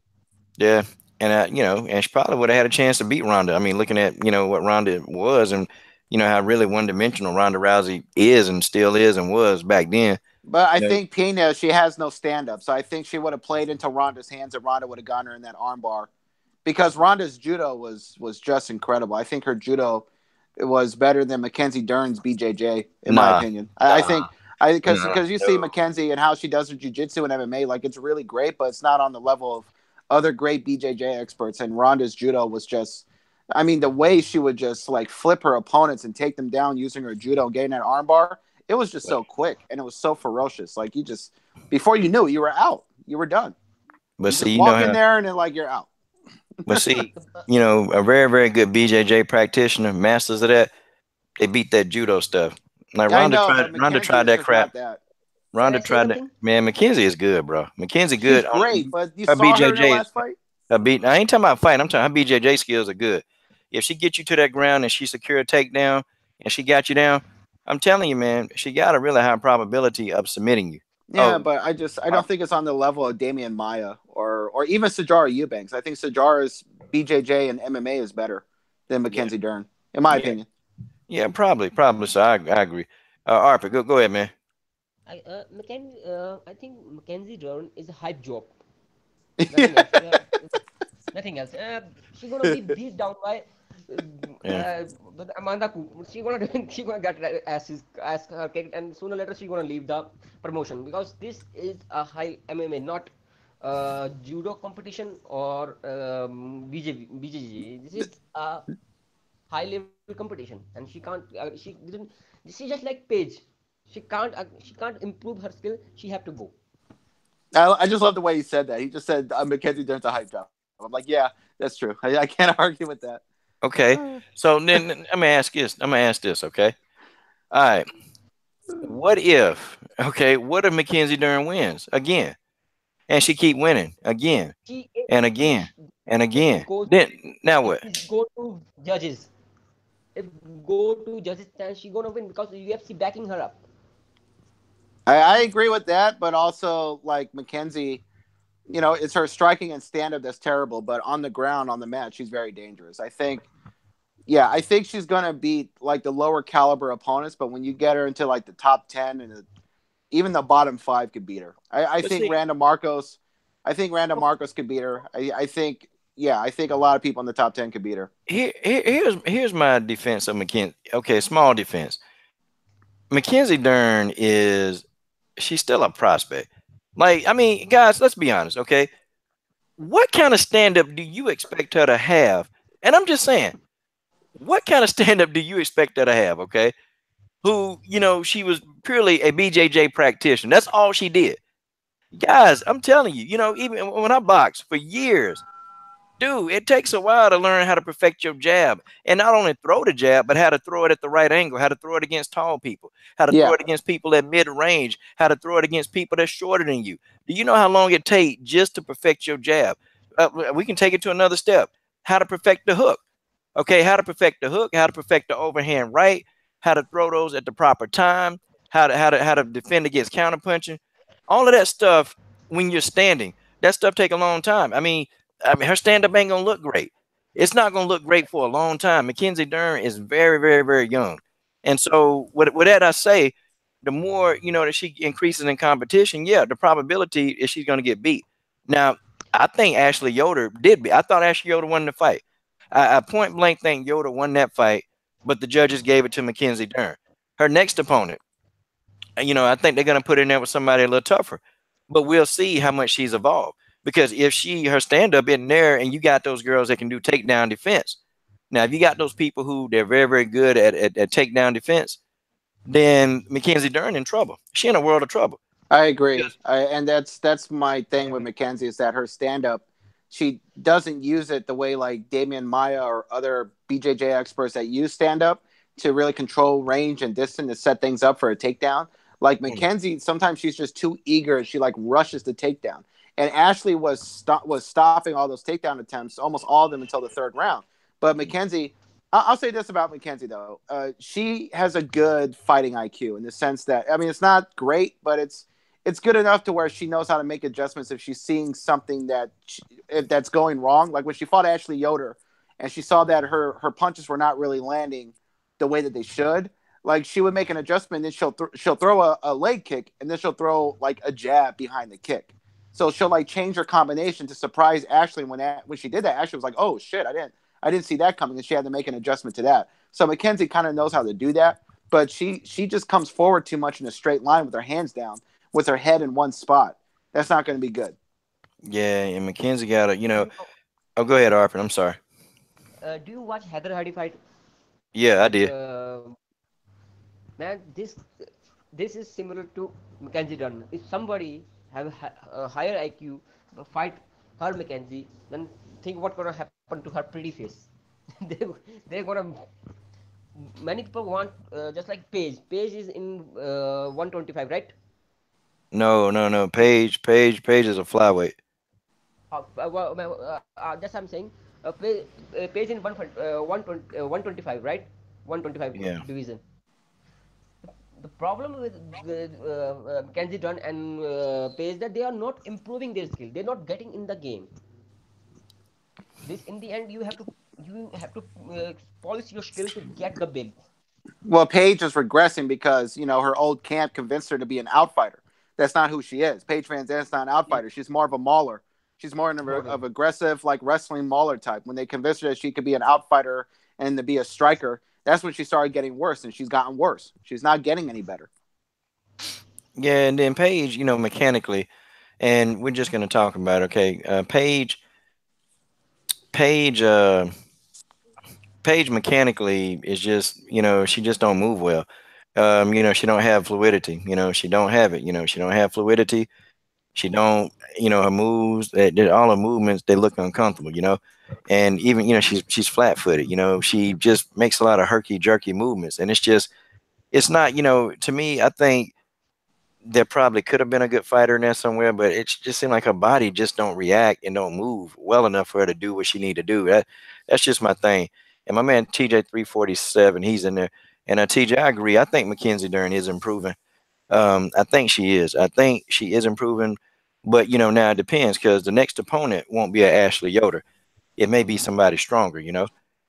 S1: yeah, and and she probably would have had a chance to beat Ronda. I mean, looking at what Ronda was, and how really one dimensional Ronda Rousey is and still is and was back then.
S4: But I
S1: You know,
S4: think Pena, she has no stand up. So I think she would have played into Ronda's hands and Ronda would have gotten her in that armbar. Because Ronda's judo was just incredible. I think her judo was better than Mackenzie Dern's BJJ, in my
S1: nah,
S4: opinion. I
S1: nah,
S4: think because
S1: nah,
S4: you see
S1: no.
S4: Mackenzie and how she does her jiu-jitsu and MMA, like it's really great, but it's not on the level of other great BJJ experts. And Ronda's judo was just, I mean, the way she would just like flip her opponents and take them down using her judo and getting that armbar, it was just so quick and it was so ferocious. Like you just, before you knew it, you were out, you were done.
S1: But
S4: You
S1: see,
S4: just
S1: you know
S4: walk in
S1: how.
S4: there and then like you're out.
S1: But see, a very very good BJJ practitioner, masters of that, they beat that judo stuff. Like
S4: Yeah, I know, but
S1: Ronda
S4: Mackenzie
S1: tried
S4: is
S1: that
S4: just
S1: crap.
S4: not that.
S5: Can
S1: Ronda
S5: I say
S1: tried that.
S5: something?
S1: Man, Mackenzie is good, bro. Mackenzie
S4: She's
S1: good.
S4: great, but you
S1: Her
S4: saw her in her
S1: BJJ,
S4: last fight.
S1: I ain't talking about fighting. I'm talking her BJJ skills are good. If she gets you to that ground and she secure a takedown and she got you down, I'm telling you, man, she got a really high probability of submitting you.
S4: Yeah,
S1: Oh,
S4: but I don't think it's on the level of Damian Maya or even Sajara Eubanks. I think Sajara's BJJ and MMA is better than
S1: yeah,
S4: Mackenzie Dern, in my
S1: yeah,
S4: opinion.
S1: yeah, probably. So I agree. Arthur, go ahead, man.
S5: I think Mackenzie Dern is a hype job.
S4: Yeah.
S5: Nothing else. Nothing else. She gonna be beat down by
S1: Yeah.
S5: Amanda Cooper. She gonna get her ass her kicked, and sooner or later she gonna leave the promotion because this is a high MMA, not judo competition or BJJ. This is a high level competition, and she can't. She didn't. She just like Paige. She can't improve her skill. She have to go.
S4: I just love the way he said that. He just said Mackenzie Dern's a hype job. I'm like, yeah, that's true. I can't argue with that.
S1: Okay. So then I'm gonna ask this. Okay. All right. What if Mackenzie Dern wins again? And she keep winning again
S5: She
S1: and
S5: if
S1: again
S5: she,
S1: and
S5: if
S1: again.
S5: goes
S1: Then now
S5: if
S1: what?
S5: she go to judges, if go to judges, then she gonna win because UFC backing her up.
S4: I agree with that, but also like Mackenzie, it's her striking and stand up that's terrible, but on the ground, on the mat, she's very dangerous. I think she's gonna beat like the lower caliber opponents, but when you get her into like the top 10 and even the bottom 5 could beat her. I
S1: But
S4: think
S1: see,
S4: Randa Marcos, could beat her. I think a lot of people in the top 10 could beat her.
S1: here's my defense of Mackenzie. Okay, small defense. Mackenzie Dern she's still a prospect. Like, I mean, guys, let's be honest, okay? What kind of stand up do you expect her to have? And I'm just saying, what kind of stand up do you expect her to have, okay? Who, she was purely a BJJ practitioner. That's all she did. Guys, I'm telling you, even when I boxed for years, dude, it takes a while to learn how to perfect your jab and not only throw the jab, but how to throw it at the right angle, how to throw it against tall people, how to throw
S4: Yeah,
S1: it against people at mid range, how to throw it against people that's shorter than you. Do you know how long it takes just to perfect your jab? We can take it to another step. How to perfect the hook. Okay, how to perfect the hook, how to perfect the overhand right, how to throw those at the proper time, how to defend against counterpunching. All of that stuff when you're standing, that stuff take a long time. Her stand up ain't gonna look great. It's not gonna look great for a long time. Mackenzie Dern is very, very, very young, and so with that I say, the more that she increases in competition, yeah, the probability is she's gonna get beat. Now, I think Ashley Yoder did beat. I thought Ashley Yoder won the fight. I point blank think Yoder won that fight, but the judges gave it to Mackenzie Dern. Her next opponent, I think they're gonna put in there with somebody a little tougher. But we'll see how much she's evolved. Because if her stand up isn't there and you got those girls that can do takedown defense. Now, if you got those people who they're very, very good at takedown defense, then Mackenzie Dern in trouble. She in a world of trouble.
S4: I agree.
S1: Because
S4: And that's my thing with Mackenzie is that her stand up, she doesn't use it the way like Damian Maya or other BJJ experts that use stand up to really control range and distance to set things up for a takedown. Like Mackenzie, sometimes she's just too eager. She like rushes the takedown. And Ashley was stopping all those takedown attempts, almost all of them until the third round. But Mackenzie, I'll say this about Mackenzie though, she has a good fighting IQ in the sense that I mean it's not great, but it's good enough to where she knows how to make adjustments if she's seeing something if that's going wrong. Like when she fought Ashley Yoder, and she saw that her punches were not really landing the way that they should. Like she would make an adjustment, and then she'll throw a leg kick, and then she'll throw like a jab behind the kick. So she'll like change her combination to surprise Ashley. When she did that, Ashley was like, "Oh shit, I didn't see that coming," and she had to make an adjustment to that. So Mackenzie kind of knows how to do that, but she just comes forward too much in a straight line with her hands down, with her head in one spot. That's not going to be good.
S1: Yeah, and Mackenzie got Oh, go ahead, Arpin. I'm sorry.
S5: Do you watch Heather Hardy fight?
S1: Yeah, I
S5: Like,
S1: did.
S5: man, this is similar to Mackenzie Dunn. If somebody have a higher IQ, fight her Mackenzie, then think what gonna happen to her pretty face. they they're gonna. Many people want just like Paige. Paige is in 125, right?
S1: No. Page is a flyweight.
S5: Just I'm saying, Paige in 125, right? 125
S1: Yeah.
S5: division. The problem with Mackenzie Dunn and Paige that they are not improving their skill. They're not getting in the game. This in the end you have to polish your skill to get the big.
S4: Well, Paige is regressing because her old camp convinced her to be an outfighter. That's not who she is. Paige Van Zandt's not an outfighter. She's more of a mauler. She's more of aggressive, like wrestling mauler type. When they convinced her that she could be an outfighter and to be a striker, that's when she started getting worse, and she's gotten worse. She's not getting any better.
S1: Yeah, and then Paige, mechanically, and we're just gonna talk about okay, Paige, Paige mechanically is just she just don't move well. She don't have fluidity. She don't have it. She don't have fluidity. She don't, her moves, all her movements, they look uncomfortable, and even, she's flat footed, she just makes a lot of herky jerky movements. And it's not, to me, I think there probably could have been a good fighter in there somewhere, but it just seemed like her body just don't react and don't move well enough for her to do what she need to do. That's just my thing. And my man TJ 347, he's in there. And TJ, I agree. I think Mackenzie Dern is improving. I think she is. I think she is improving, but now it depends because the next opponent won't be an Ashley Yoder. It may be somebody stronger.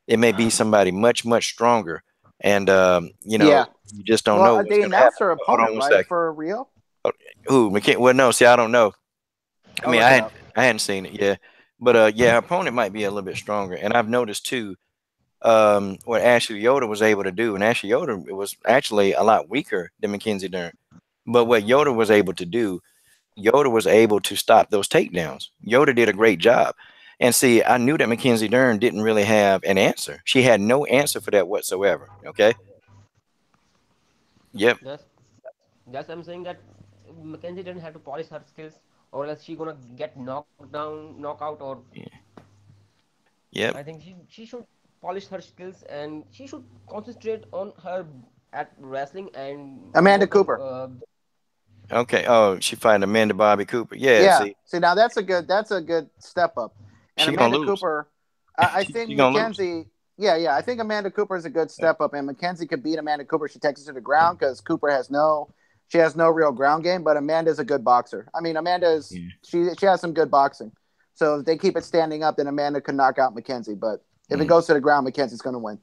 S1: It may be somebody much stronger, and
S4: Yeah.
S1: you just don't know
S4: Well,
S1: what's
S4: they
S1: going to
S4: announced
S1: happen.
S4: her
S1: Hold on
S4: opponent,
S1: one
S4: right,
S1: second.
S4: for Rio?
S1: Who McKin? Well, no, see, I don't know. I
S4: I'll
S1: mean,
S4: look it up.
S1: I hadn't seen it yet, but yeah, her opponent might be a little bit stronger, and I've noticed too. What Ashley Yoder was able to do, and Ashley Yoder was actually a lot weaker than Mackenzie Dern. But what Yoder was able to do, Yoder was able to stop those takedowns. Yoder did a great job. And see, I knew that Mackenzie Dern didn't really have an answer. She had no answer for that whatsoever. Okay. Yep.
S5: That's I'm saying that Mackenzie didn't have to polish her skills, or else she gonna get knocked down, knockout, or
S1: Yep.
S5: I think she should polish her skills and she should concentrate on her at wrestling and
S4: Amanda
S5: work on
S4: Cooper.
S1: Okay. Oh, she fighting Amanda Bobby Cooper. Yeah.
S4: Yeah.
S1: See,
S4: See, now that's a good step up. And
S1: she gonna
S4: Amanda
S1: lose.
S4: Cooper, I think
S1: She gonna lose.
S4: Mackenzie. Yeah. I think Amanda Cooper is a good step up, and Mackenzie could beat Amanda Cooper. She takes it to the ground because Cooper has no real ground game. But Amanda's a good boxer. I mean, she has some good boxing. So if they keep it standing up, then Amanda could knock out Mackenzie. But if it goes to the ground, Mackenzie's going to win.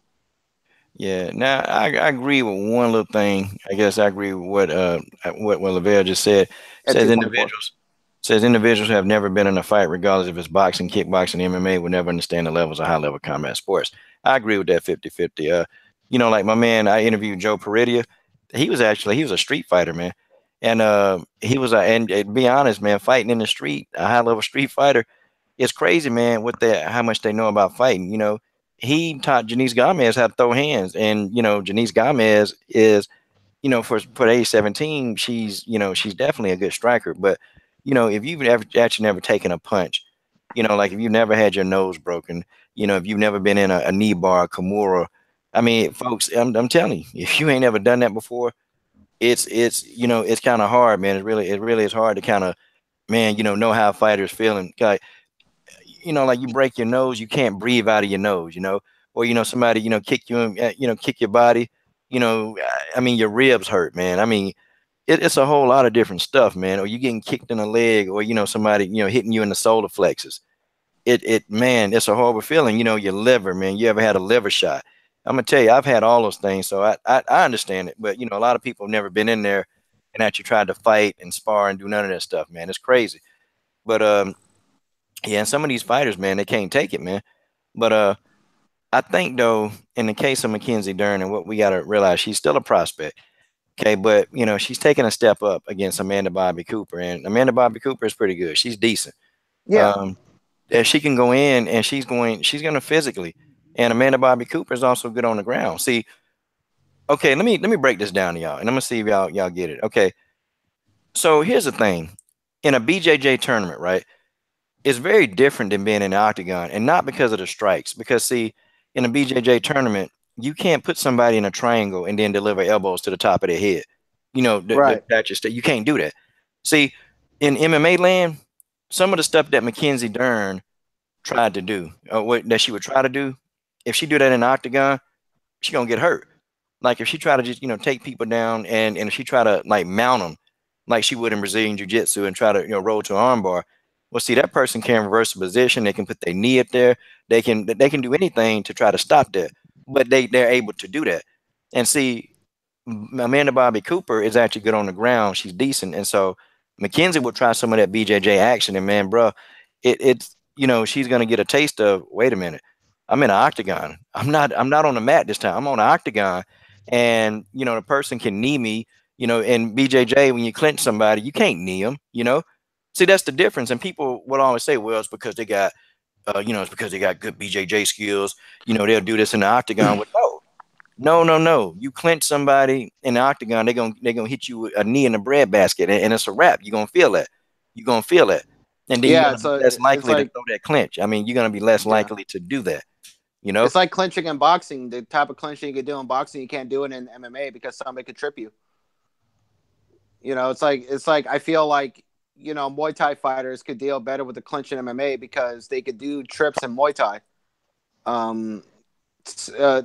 S1: Yeah. Now I agree with one little thing. I guess I agree with what Lavelle just said.
S4: At
S1: Says
S4: 224.
S1: individuals have never been in a fight, regardless if it's boxing, kickboxing, MMA, will never understand the levels of high level combat sports. I agree with that 50-50. Like my man, I interviewed Joe Pereira. He was a street fighter, man. And he was and to be honest, man, fighting in the street, a high level street fighter, it's crazy, man, how much they know about fighting. He taught Janice Gomez how to throw hands. And Janice Gomez is, for age 17, she's definitely a good striker. But if you've actually never taken a punch, like if you've never had your nose broken, if you've never been in a knee bar, Kimura, I mean, folks, I'm telling you, if you ain't ever done that before, it's kind of hard, man. It really is hard to kind of, man, know how a fighter's feeling. Like, like you break your nose, you can't breathe out of your nose, or somebody kick you in, kick your body, I mean your ribs hurt, man. I mean it's a whole lot of different stuff, man. Or you getting kicked in the leg, or somebody hitting you in the solar plexus. Man, it's a horrible feeling. Your liver, man. You ever had a liver shot? I'm gonna tell you, I've had all those things, so I understand it. But a lot of people have never been in there and actually tried to fight and spar and do none of that stuff, man. It's crazy. But yeah, and some of these fighters, man, they can't take it, man. But I think though, in the case of Mackenzie Dern, and what we gotta realize, she's still a prospect. Okay, but she's taking a step up against Amanda Bobby Cooper, and Amanda Bobby Cooper is pretty good. She's decent.
S4: Yeah.
S1: That she can go in and she's going to physically. And Amanda Bobby Cooper is also good on the ground. See, okay, let me break this down to y'all, and I'm gonna see if y'all get it. Okay, so here's the thing: in a BJJ tournament, right? It's very different than being in the octagon, and not because of the strikes. Because see, in a BJJ tournament, you can't put somebody in a triangle and then deliver elbows to the top of their head.
S4: Right.
S1: You can't do that. See, in MMA land, some of the stuff that Mackenzie Dern tried to do, what that she would try to do, if she do that in the octagon, she gonna get hurt. Like if she try to just take people down, and if she try to like mount them like she would in Brazilian Jiu Jitsu and try to roll to an armbar. Well, see, that person can reverse the position. They can put their knee up there. They can do anything to try to stop that. But they're able to do that. And see, Amanda Bobby Cooper is actually good on the ground. She's decent, and so Mackenzie will try some of that BJJ action. And man, bro, it's she's gonna get a taste of. Wait a minute, I'm in an octagon. I'm not on the mat this time. I'm on an octagon, and the person can knee me. In BJJ, when you clinch somebody, you can't knee them. See, that's the difference. And people would always say, well, it's because they got, it's because they got good BJJ skills. They'll do this in the octagon. With no, no, no, no. You clinch somebody in the octagon, they're gonna hit you with a knee in the breadbasket, and it's a wrap. You're gonna feel that. You're gonna feel it, and then you're
S4: Yeah.
S1: gonna be less
S4: It's
S1: likely to
S4: like,
S1: throw that clinch. I mean, you're gonna be less
S4: yeah,
S1: likely to do that. You know?
S4: it's like clinching in boxing. The type of clinching you can do in boxing, you can't do it in MMA because somebody could trip you. It's like I feel like Muay Thai fighters could deal better with the clinch in MMA because they could do trips in Muay Thai. Um,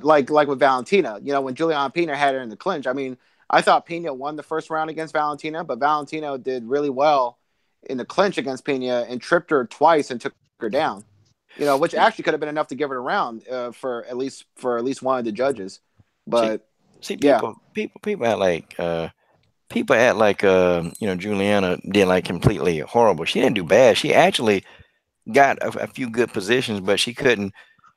S4: like with Valentina, when Juliana Pena had her in the clinch. I mean, I thought Pena won the first round against Valentina, but Valentina did really well in the clinch against Pena and tripped her twice and took her down. Which actually could have been enough to give it a round for at least one of the judges.
S1: See,
S4: But
S1: see,
S4: yeah,
S1: people act like Juliana did like completely horrible. She didn't do bad. She actually got a few good positions, but she couldn't.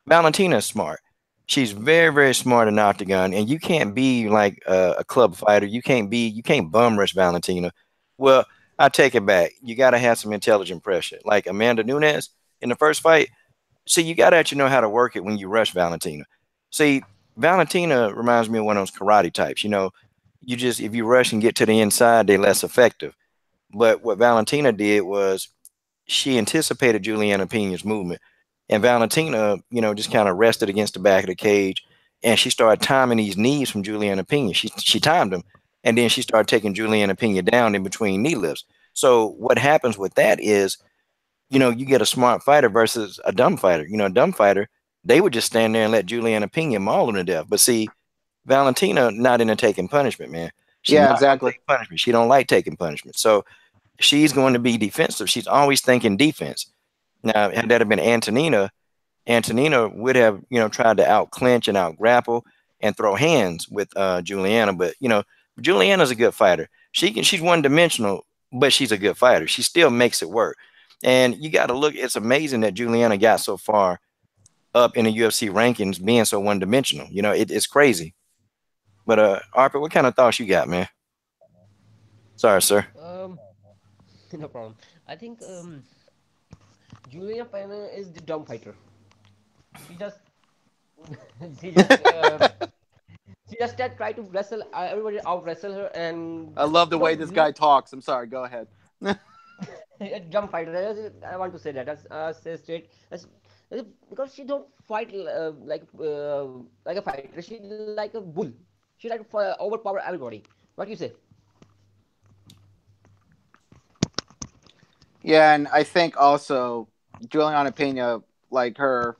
S1: Valentina's smart. She's very, very smart in the octagon, and you can't be like a club fighter. You can't bum rush Valentina. Well, I take it back. You got to have some intelligent pressure, like Amanda Nunez in the first fight. See, you got to actually know how to work it when you rush Valentina. See, Valentina reminds me of one of those karate types. You just if you rush and get to the inside, they're less effective. But what Valentina did was she anticipated Juliana Pena's movement. And Valentina, just kind of rested against the back of the cage, and she started timing these knees from Juliana Pena. She timed them, and then she started taking Juliana Pena down in between knee lifts. So what happens with that is, you get a smart fighter versus a dumb fighter. A dumb fighter, they would just stand there and let Juliana Pena maul them to death. But see, Valentina not into taking punishment, man. She's
S4: yeah,
S1: not going to
S4: exactly.
S1: take punishment. She don't like taking punishment. So she's going to be defensive. She's always thinking defense. Now, had that have been Antonina would have, tried to out clinch and out grapple and throw hands with Juliana. But Juliana's a good fighter. She's one dimensional, but she's a good fighter. She still makes it work. And you got to look. It's amazing that Juliana got so far up in the UFC rankings, being so one dimensional. It's crazy. But Arthur, what kind of thoughts you got, man? Sorry, sir.
S5: No problem. I think Julia Pena is the dumb fighter. She just she just try to wrestle everybody out wrestle her and
S4: I love the way
S5: don't
S4: this
S5: know
S4: guy talks. I'm sorry. Go ahead.
S5: a dumb fighter. I want to say that as say straight because she don't fight like a fighter. She like a bull. She like to overpower everybody. What do you say?
S4: Yeah, and I think also Juliana Pena, like her,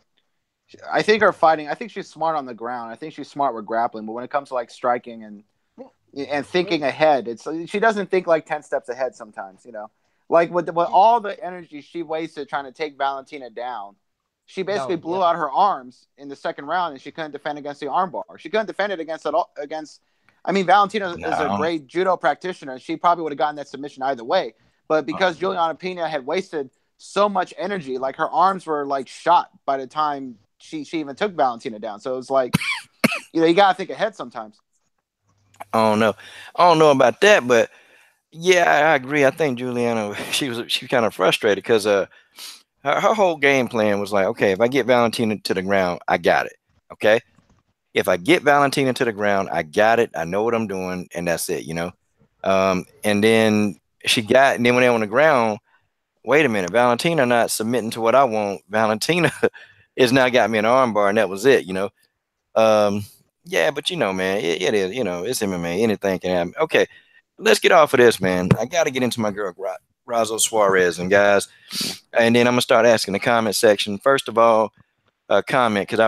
S4: I think her fighting. I think she's smart on the ground. I think she's smart with grappling, but when it comes to like striking and thinking ahead, it's she doesn't think like 10 steps ahead sometimes. Like with all the energy she wasted trying to take Valentina down, she basically
S5: Down.
S4: blew
S5: Yep.
S4: out her arms in the second round, and she couldn't defend against the armbar. She couldn't defend it against it all against. I mean, Valentina is a
S1: No.
S4: great judo practitioner. She probably would have gotten that submission either way. But because Juliana Pena had wasted so much energy, like her arms were like shot by the time she even took Valentina down. So it's like, you gotta think ahead sometimes.
S1: I don't know. I don't know about that, but yeah, I agree. I think Juliana, she kind of frustrated because her whole game plan was like, okay, if I get Valentina to the ground, I got it. Okay, if I get Valentina to the ground, I got it. I know what I'm doing, and that's it. And then and then when they're on the ground, wait a minute, Valentina not submitting to what I want. Valentina is now got me an armbar, and that was it. Um, yeah, but man, it is. It's MMA. Anything can happen. Okay, let's get off of this, man. I got to get into my girl Grasso-Suarez, and guys, and then I'm gonna start asking the comment section. First of all, comment because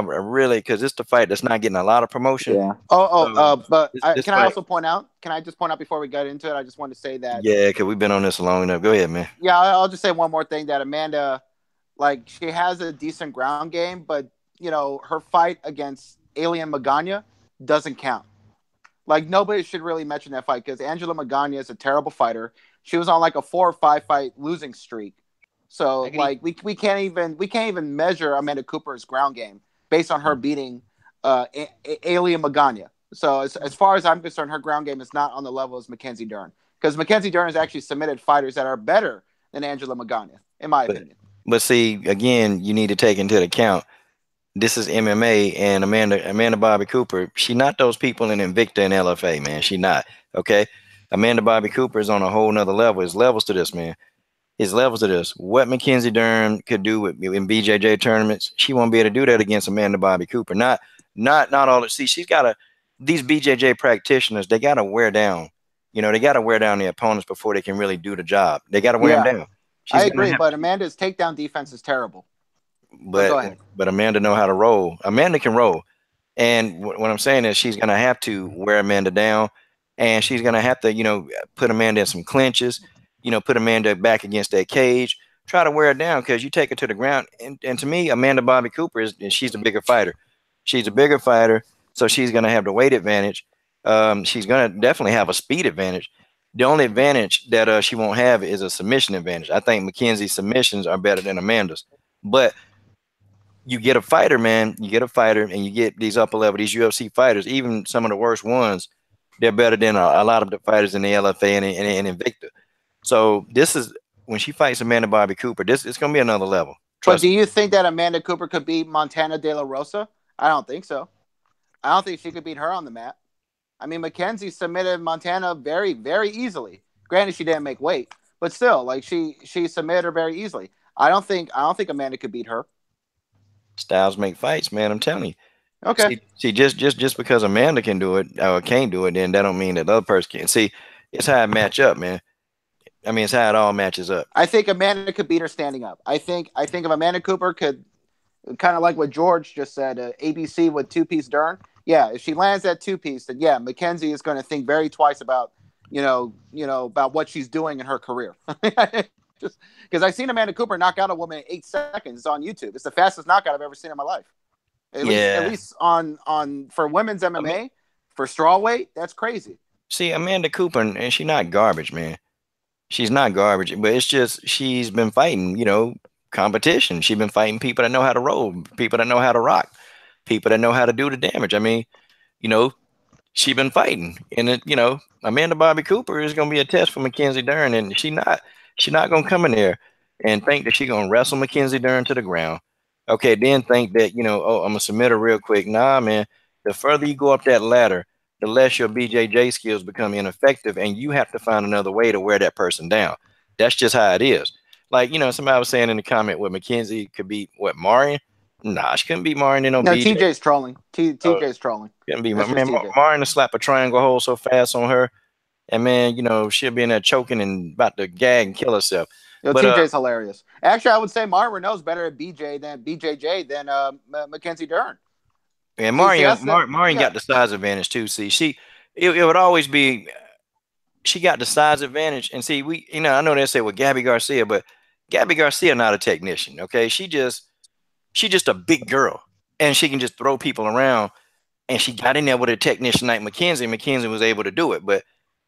S1: because it's the fight that's not getting a lot of promotion.
S4: Yeah.
S1: So
S4: But
S1: this
S4: can I
S1: fight,
S4: also point out? Can I just point out before we get into it? I just want to say that.
S1: yeah, because we've been on this long enough. Go ahead, man.
S4: Yeah, I'll just say one more thing that Amanda, like, she has a decent ground game, but her fight against Alien Magana doesn't count. Like, nobody should really mention that fight because Angela Magana is a terrible fighter. She was on like a 4 or 5 fight losing streak. So
S5: Agree.
S4: like we can't even measure Amanda Cooper's ground game based on her beating Alien Magana. So as far as I'm concerned, her ground game is not on the level as Mackenzie Dern because Mackenzie Dern has actually submitted fighters that are better than Angela Magana, in my opinion.
S1: But see, again, you need to take into account this is MMA, and Amanda Bobby Cooper, she not those people in Invicta and LFA, man. She not. Okay. Amanda Bobby Cooper is on a whole nother level. It's levels to this, man. It's levels to this. What Mackenzie Dern could do in BJJ tournaments, she won't be able to do that against Amanda Bobby Cooper. Not all. See, she's got these BJJ practitioners, they got to wear down. They got to wear down the opponents before they can really do the job. They got to wear them down.
S4: I agree, but Amanda's takedown defense is terrible. Go ahead.
S1: But Amanda know how to roll. Amanda can roll. And what I'm saying is she's going to have to wear Amanda down, and she's going to have to, put Amanda in some clinches, put Amanda back against that cage, try to wear her down because you take her to the ground. And to me, Amanda Bobby Cooper she's a bigger fighter. She's a bigger fighter, so she's going to have the weight advantage. She's going to definitely have a speed advantage. The only advantage that she won't have is a submission advantage. I think Mackenzie's submissions are better than Amanda's. But you get a fighter, man. You get a fighter, and you get these upper level, these UFC fighters, even some of the worst ones, they're better than a lot of the fighters in the LFA and Invicta. So this is when she fights Amanda Bobby Cooper, it's going to be another level.
S4: But do you think that Amanda Cooper could beat Montana De La Rosa? I don't think so. I don't think she could beat her on the mat. I mean, Mackenzie submitted Montana very, very easily. Granted, she didn't make weight, but still, like she submitted her very easily. I don't think Amanda could beat her.
S1: Styles make fights, man. I'm telling you.
S4: Okay.
S1: See, just because Amanda can do it or can't do it, then that don't mean that the other person can. See, it's how it match up, man. I mean, it's how it all matches up.
S4: I think Amanda could beat her standing up. I think if Amanda Cooper could, kind of like what George just said, ABC with 2-piece Dern. Yeah, if she lands that 2-piece, then yeah, Mackenzie is going to think very twice about about what she's doing in her career. Just because I've seen Amanda Cooper knock out a woman in 8 seconds. It's on YouTube. It's the fastest knockout I've ever seen in my life. At least on for women's MMA, for strawweight, that's crazy.
S1: See, Amanda Cooper, and she's not garbage, man. She's not garbage, but it's just she's been fighting, competition. She's been fighting people that know how to roll, people that know how to rock, people that know how to do the damage. I mean, she's been fighting, and Amanda Bobby Cooper is going to be a test for Mackenzie Dern, and she's not going to come in there and think that she's going to wrestle Mackenzie Dern to the ground. Okay, then think that, I'm going to submit her real quick. Nah, man, the further you go up that ladder, the less your BJJ skills become ineffective, and you have to find another way to wear that person down. That's just how it is. Like, somebody was saying in the comment what Mackenzie could beat, Marion? Nah, she couldn't beat Marion in no BJ.
S4: TJ's trolling. TJ's trolling.
S1: Couldn't beat Marion to slap a triangle hole so fast on her. And, man, she'll be in there choking and about to gag and kill herself.
S4: You know,
S1: But
S4: TJ's hilarious. Actually, I would say Martin Renault's better at BJJ than Mackenzie Dern.
S1: and
S4: See,
S1: Marion got the size advantage too. See, it would always be she got the size advantage. And see, I know they say with Gabby Garcia, but Gabby Garcia not a technician. Okay, she just a big girl, and she can just throw people around. And she got in there with a technician like Mackenzie. Mackenzie was able to do it, but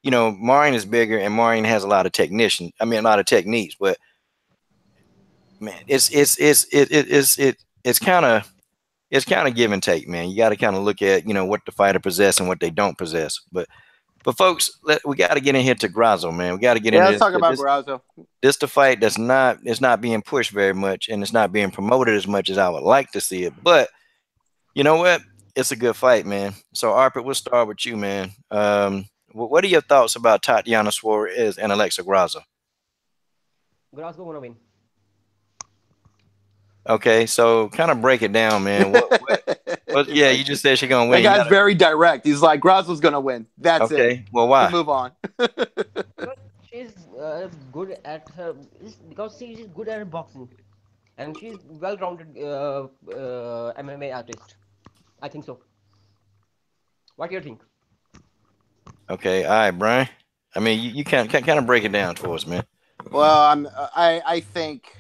S1: Marion is bigger, and Marion has a lot of a lot of techniques. But man, it's kind of give and take, man. You got to kind of look at what the fighter possess and what they don't possess. But folks, we got to get in here to Grasso, man. We got to get into
S4: let's talk about Grasso.
S1: This the fight it's not being pushed very much, and it's not being promoted as much as I would like to see it. But you know what? It's a good fight, man. So Arpit, we'll start with you, man. What are your thoughts about Tatiana Suarez and Alexa Grasso?
S5: Grasso gonna win.
S1: Okay, so kind of break it down, man. Yeah, you just said she's gonna win.
S4: That guy's very direct. He's like, Grasso's gonna win. That's it.
S1: Okay, well, why?
S4: Move on.
S5: She's good at her because she's good at boxing, and she's well-rounded MMA artist. I think so. What do you think?
S1: Okay, all right, Brian. I mean, you kind of break it down for us, man.
S4: Well, I think.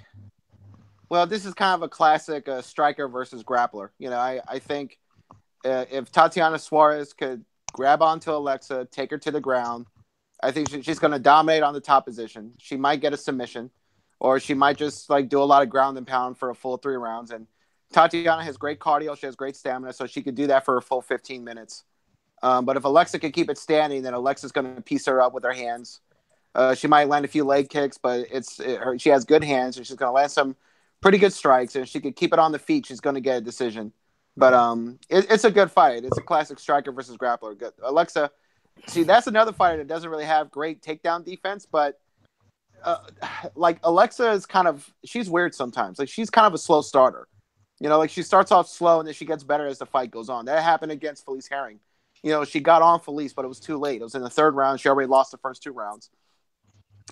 S4: Well, this is kind of a classic striker versus grappler. I think if Tatiana Suarez could grab onto Alexa, take her to the ground, I think she's going to dominate on the top position. She might get a submission, or she might just do a lot of ground and pound for a full 3 rounds. And Tatiana has great cardio. She has great stamina, so she could do that for a full 15 minutes. But if Alexa can keep it standing, then Alexa's going to piece her up with her hands. She might land a few leg kicks, but she has good hands, and she's going to land some pretty good strikes, and if she could keep it on the feet, she's going to get a decision. But it's a good fight. It's a classic striker versus grappler. Good. Alexa, see, that's another fighter that doesn't really have great takedown defense, but Alexa is she's weird sometimes. She's kind of a slow starter. She starts off slow, and then she gets better as the fight goes on. That happened against Felice Herring. She got on Felice, but it was too late. It was in the 3rd round. She already lost the first 2 rounds.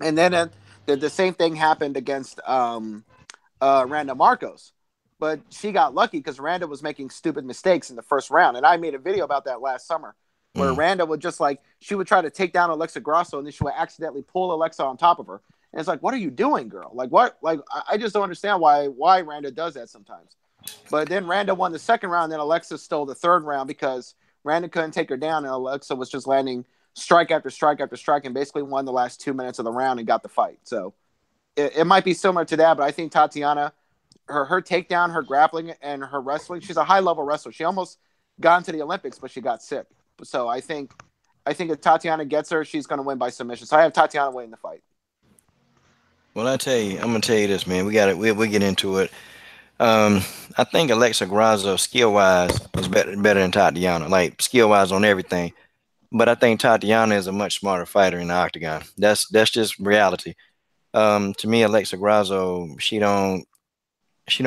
S4: And then the same thing happened against Randa Marcos, but she got lucky because Randa was making stupid mistakes in the 1st round, and I made a video about that last summer where Randa would she would try to take down Alexa Grasso, and then she would accidentally pull Alexa on top of her, and it's like, what are you doing, girl? I just don't understand why Randa does that sometimes. But then Randa won the 2nd round, and then Alexa stole the 3rd round because Randa couldn't take her down, and Alexa was just landing strike after strike after strike, and basically won the last 2 minutes of the round and got the fight. So it might be similar to that, but I think Tatiana, her takedown, her grappling, and her wrestling, she's a high-level wrestler. She almost got into the Olympics, but she got sick. So I think if Tatiana gets her, she's going to win by submission. So I have Tatiana winning the fight.
S1: Well, I'm going to tell you this, man. We'll get into it. I think Alexa Grasso, skill-wise, is better than Tatiana, skill-wise on everything. But I think Tatiana is a much smarter fighter in the octagon. That's just reality. To me, Alexa Grasso, she don't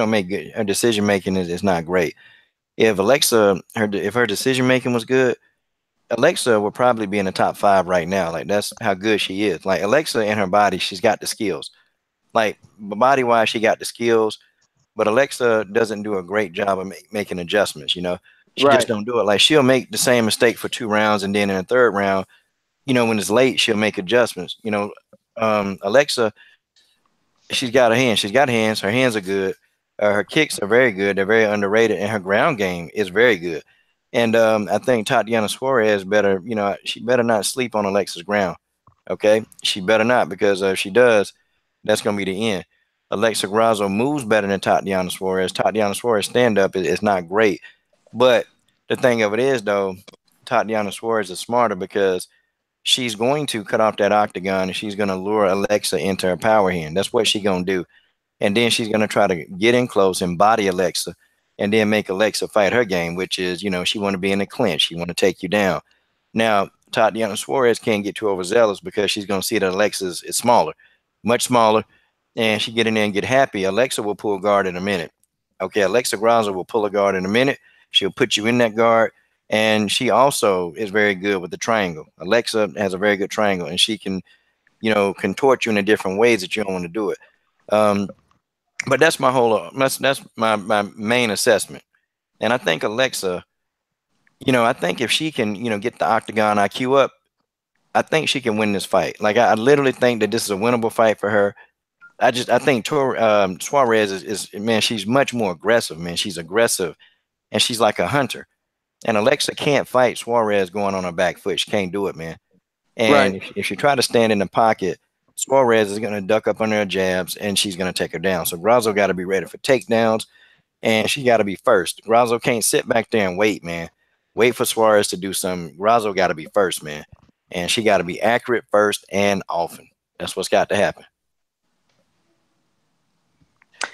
S1: make good. Her decision making is not great. If her decision making was good, Alexa would probably be in the top 5 right now. That's how good she is. Alexa in her body, she's got the skills. Body wise, she got the skills, but Alexa doesn't do a great job of making adjustments. She just don't do it. She'll make the same mistake for 2 rounds, and then in the 3rd round, when it's late, she'll make adjustments. Alexa, she's got her hands. She's got hands. Her hands are good. Her kicks are very good. They're very underrated, and her ground game is very good. And I think Tatiana Suarez she better not sleep on Alexa's ground. Okay, she better not, because if she does, that's gonna be the end. Alexa Grasso moves better than Tatiana Suarez. Tatiana Suarez stand-up is not great, but the thing of it is, though, Tatiana Suarez is smarter because she's going to cut off that octagon, and she's going to lure Alexa into her power hand. That's what she's going to do. And then she's going to try to get in close and body Alexa, and then make Alexa fight her game, which is, she want to be in a clinch. She want to take you down. Now, Tatiana Suarez can't get too overzealous because she's going to see that Alexa is smaller, much smaller, and she get in there and get happy. Alexa will pull guard in a minute. Okay, Alexa Grasso will pull a guard in a minute. She'll put you in that guard. And she also is very good with the triangle. Alexa has a very good triangle, and she can contort you in a different ways that you don't want to do it. But that's my whole that's my main assessment. And I think Alexa, I think if she can, get the octagon IQ up, I think she can win this fight. Like I literally think that this is a winnable fight for her. I think Suarez is man, she's much more aggressive, man. She's aggressive and she's like a hunter. And Alexa can't fight Suarez going on her back foot. She can't do it, man. And
S4: Right.
S1: if she try to stand in the pocket, Suarez is going to duck up under her jabs and she's going to take her down. So Grasso got to be ready for takedowns and she got to be first. Grasso can't sit back there and wait, man. Wait for Suarez to do something. Grasso got to be first, man. And she got to be accurate first and often. That's what's got to happen.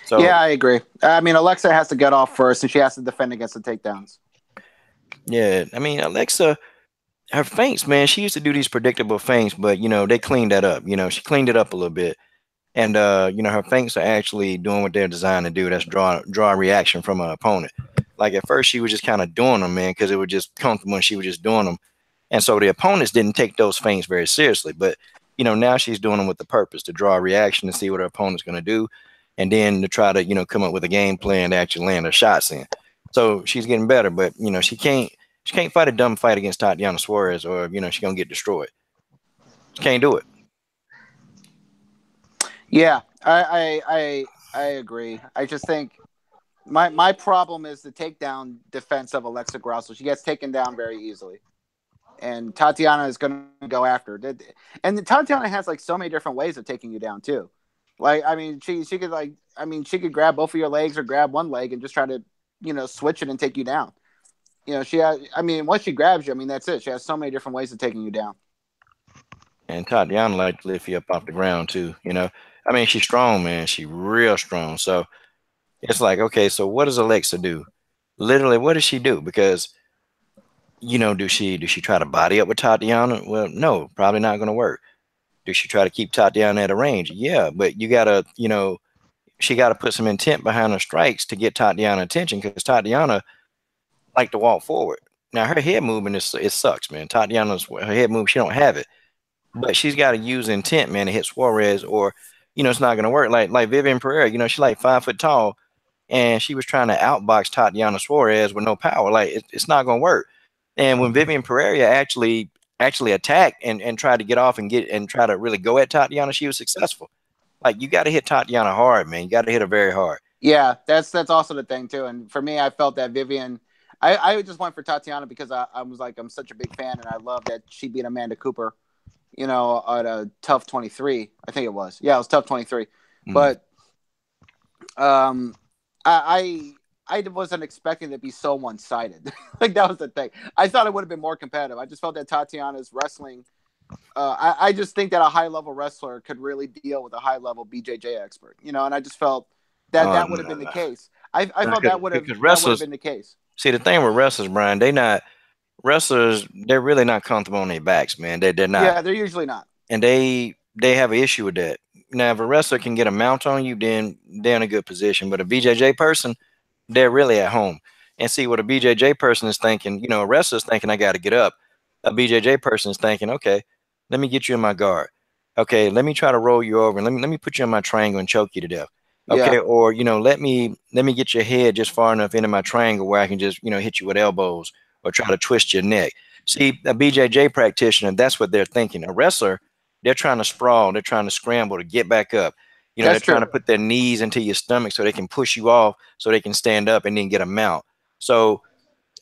S1: So
S4: Yeah, I agree. I mean, Alexa has to get off first, and she has to defend against the takedowns.
S1: yeah, I mean Alexa, her feints, man. She used to do these predictable feints, but they cleaned that up. She cleaned it up a little bit. And her feints are actually doing what they're designed to do. That's draw a reaction from an opponent. Like at first she was just kind of doing them, man, because it was just comfortable and she was just doing them. And so the opponents didn't take those feints very seriously. But now she's doing them with the purpose to draw a reaction to see what her opponent's gonna do, and then to try to, come up with a game plan to actually land her shots in. So she's getting better, but she can't fight a dumb fight against Tatiana Suarez, or she's gonna get destroyed. She can't do it.
S4: Yeah, I agree. I just think my problem is the takedown defense of Alexa Grasso. She gets taken down very easily, and Tatiana is going to go after her. And Tatiana has like so many different ways of taking you down too. Like, I mean, she could grab both of your legs or grab one leg and just try to switch it and take you down. She has. I mean, once she grabs you, I mean that's it. She has so many different ways of taking you down.
S1: And Tatiana like to lift you up off the ground too. I mean, she's strong, man. She's real strong. So it's like, okay, so what does Alexa do? Literally, what does she do? Because do she try to body up with Tatiana? Well, no, probably not going to work. Does she try to keep Tatiana at a range? Yeah, but you gotta, she got to put some intent behind her strikes to get Tatiana attention, because Tatiana like to walk forward. Now her head movement it sucks, man. Tatiana's her head move, she don't have it. But she's got to use intent, man, to hit Suarez, or it's not gonna work. Like Vivian Pereira, she's like 5 foot tall, and she was trying to outbox Tatiana Suarez with no power. Like it's not gonna work. And when Vivian Pereira actually attacked and tried to get off and try to really go at Tatiana, she was successful. Like you got to hit Tatiana hard, man. You got to hit her very hard.
S4: Yeah, that's also the thing too. And for me, I felt that Vivian. I just went for Tatiana because I was like, I'm such a big fan, and I love that she beat Amanda Cooper. At a tough 23, I think it was. Yeah, it was tough 23. But I wasn't expecting it to be so one-sided. Like that was the thing. I thought it would have been more competitive. I just felt that Tatiana's wrestling. I just think that a high-level wrestler could really deal with a high-level BJJ expert. And I just felt that would have been the case. I felt that would have been the case.
S1: See, the thing with wrestlers, Brian, they're really not comfortable on their backs, man. They're not.
S4: Yeah, they're usually not.
S1: And they have an issue with that. Now, if a wrestler can get a mount on you, then they're in a good position. But a BJJ person, they're really at home. And see what a BJJ person is thinking. A wrestler's thinking, I got to get up. A BJJ person is thinking, okay, let me get you in my guard. Okay, let me try to roll you over and let me put you in my triangle and choke you to death. Okay, yeah. Or let me get your head just far enough into my triangle where I can just hit you with elbows or try to twist your neck. See, a BJJ practitioner, that's what they're thinking. A wrestler, they're trying to sprawl, they're trying to scramble to get back up. They're trying to put their knees into your stomach so they can push you off, so they can stand up and then get a mount. So,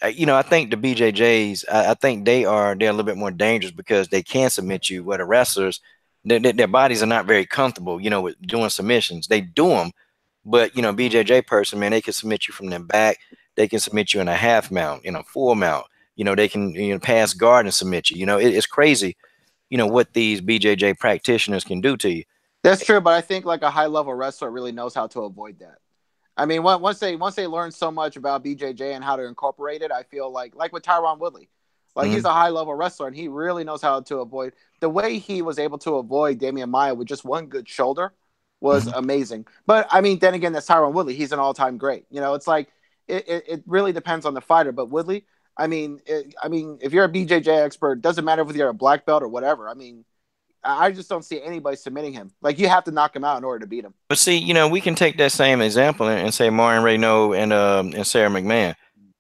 S1: I think the BJJs, I think they're a little bit more dangerous because they can submit you. Where the wrestlers, their bodies are not very comfortable, with doing submissions. They do them, but BJJ person, man, they can submit you from their back. They can submit you in a half mount, in a full mount. They can pass guard and submit you. It's crazy, what these BJJ practitioners can do to you.
S4: That's true, but I think like a high level wrestler really knows how to avoid that. I mean, once they learn so much about BJJ and how to incorporate it, I feel like with Tyron Woodley, he's a high level wrestler and he really knows how to avoid. The way he was able to avoid Damian Maia with just one good shoulder was amazing. But I mean, then again, that's Tyron Woodley. He's an all time great. It's like it really depends on the fighter. But Woodley, I mean, if you're a BJJ expert, it doesn't matter whether you're a black belt or whatever. I mean, I just don't see anybody submitting him. Like, you have to knock him out in order to beat him.
S1: But see, we can take that same example and say Martin Renaud and Sarah McMahon.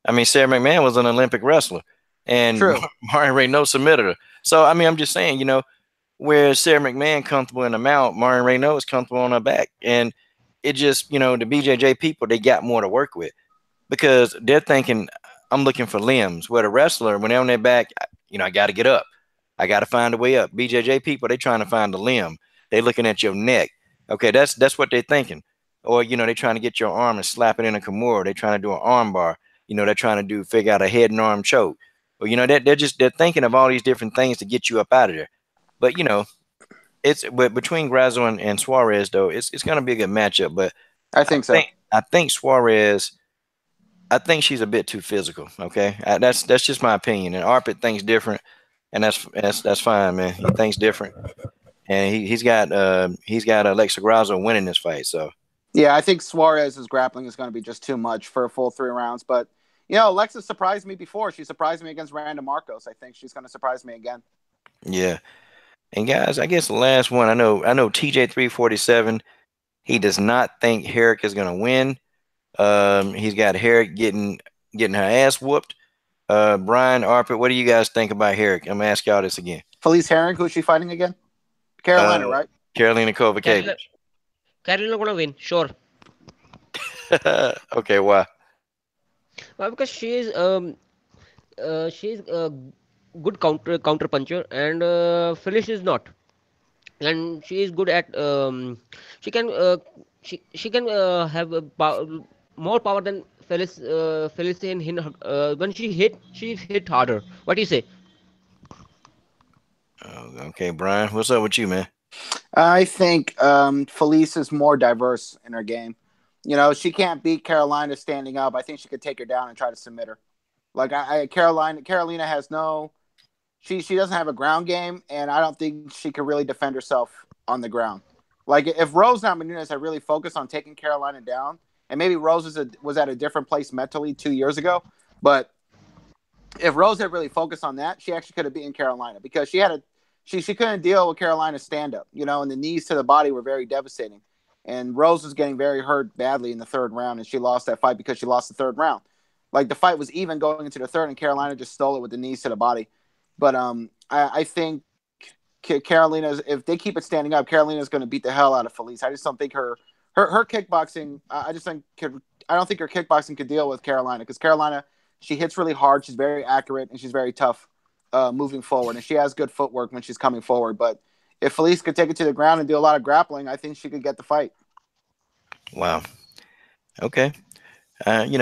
S1: I mean, Sarah McMahon was an Olympic wrestler, and
S4: True.
S1: Martin Renaud submitted her. So I mean, I'm just saying, where Sarah McMahon comfortable in the mount, Martin Renaud is comfortable on her back, and it just, the BJJ people, they got more to work with because they're thinking, I'm looking for limbs. Where the wrestler, when they're on their back, I got to get up. I got to find a way up. BJJ people, they trying to find a limb. They looking at your neck. Okay, that's what they're thinking. Or, they're trying to get your arm and slap it in a Kimura. They're trying to do an arm bar. They're trying to figure out a head and arm choke. Or, they're thinking of all these different things to get you up out of there. But, but between Grasso and Suarez, though, it's going to be a good matchup. But
S4: I think so.
S1: I think Suarez, I think she's a bit too physical. Okay, that's just my opinion. And Arpit thinks different, and that's fine, man. He thinks different, and he's got Alexa Grasso winning this fight. So
S4: yeah, I think Suarez's grappling is going to be just too much for a full 3 rounds. But Alexa surprised me before. She surprised me against Randa Marcos. I think she's going to surprise me again.
S1: Yeah. And guys, I guess the last one, I know TJ 347, he does not think Herrick is going to win. He's got Herrick getting her ass whooped. Brian, Arpit, what do you guys think about Herrick? I'm going to ask y'all this again.
S4: Felice Herring, who's she fighting again? Carolina, right?
S1: Carolina Kovacevic.
S5: Carolina going to win, sure.
S1: Okay, why?
S5: Well, because she's a good counter puncher, and Phyllis is not, and she is good at she can have more power than Phyllis. Phyllis in her, when she hit harder. What do you say?
S1: Okay, Brian, what's up with you, man?
S4: I think Felice is more diverse in her game. She can't beat Carolina standing up. I think she could take her down and try to submit her. Like Carolina has no. She doesn't have a ground game, and I don't think she can really defend herself on the ground. Like, if Rose Namajunas had really focused on taking Carolina down, and maybe Rose was at a different place mentally 2 years ago, but if Rose had really focused on that, she actually could have beaten Carolina because she couldn't deal with Carolina's stand-up, and the knees to the body were very devastating. And Rose was getting very hurt badly in the 3rd round, and she lost that fight because she lost the 3rd round. Like, the fight was even going into the 3rd, and Carolina just stole it with the knees to the body. But I think Carolina, if they keep it standing up, Carolina's going to beat the hell out of Felice. I just don't think her kickboxing. I don't think her kickboxing could deal with Carolina because Carolina, she hits really hard. She's very accurate and she's very tough moving forward, and she has good footwork when she's coming forward. But if Felice could take it to the ground and do a lot of grappling, I think she could get the fight.
S1: Wow. Okay. I don't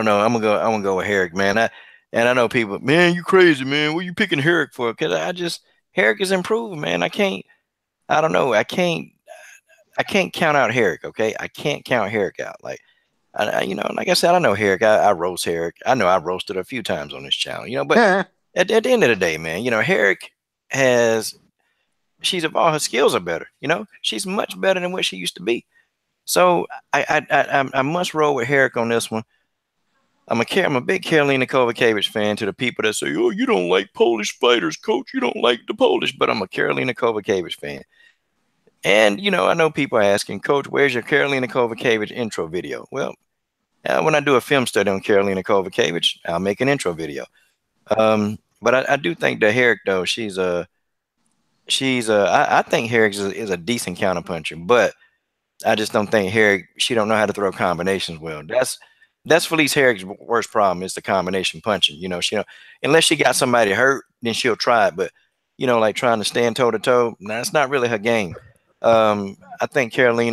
S1: know. I'm gonna go with Herrick, man. I know people, man, you crazy, man. What you picking Herrick for? Because Herrick is improving, man. I don't know. I can't count out Herrick. Okay, I can't count Herrick out. Like, like I said, I know Herrick. I roast Herrick. I know I've roasted her a few times on this channel. But at the end of the day, man, Herrick she's evolved. Her skills are better. She's much better than what she used to be. So I must roll with Herrick on this one. I'm a big Karolina Kowalkiewicz fan. To the people that say, "Oh, you don't like Polish fighters, coach. You don't like the Polish," but I'm a Karolina Kowalkiewicz fan. And I know people are asking, Coach, where's your Karolina Kowalkiewicz intro video? Well, when I do a film study on Karolina Kowalkiewicz, I'll make an intro video. But I do think that Herrick, though, I think Herrick is a decent counterpuncher, but I just don't think Herrick, she don't know how to throw combinations well. That's Felice Herrick's worst problem is the combination punching. Unless she got somebody hurt, then she'll try it. But, like trying to stand toe to toe, that's not really her game. I think Herrick,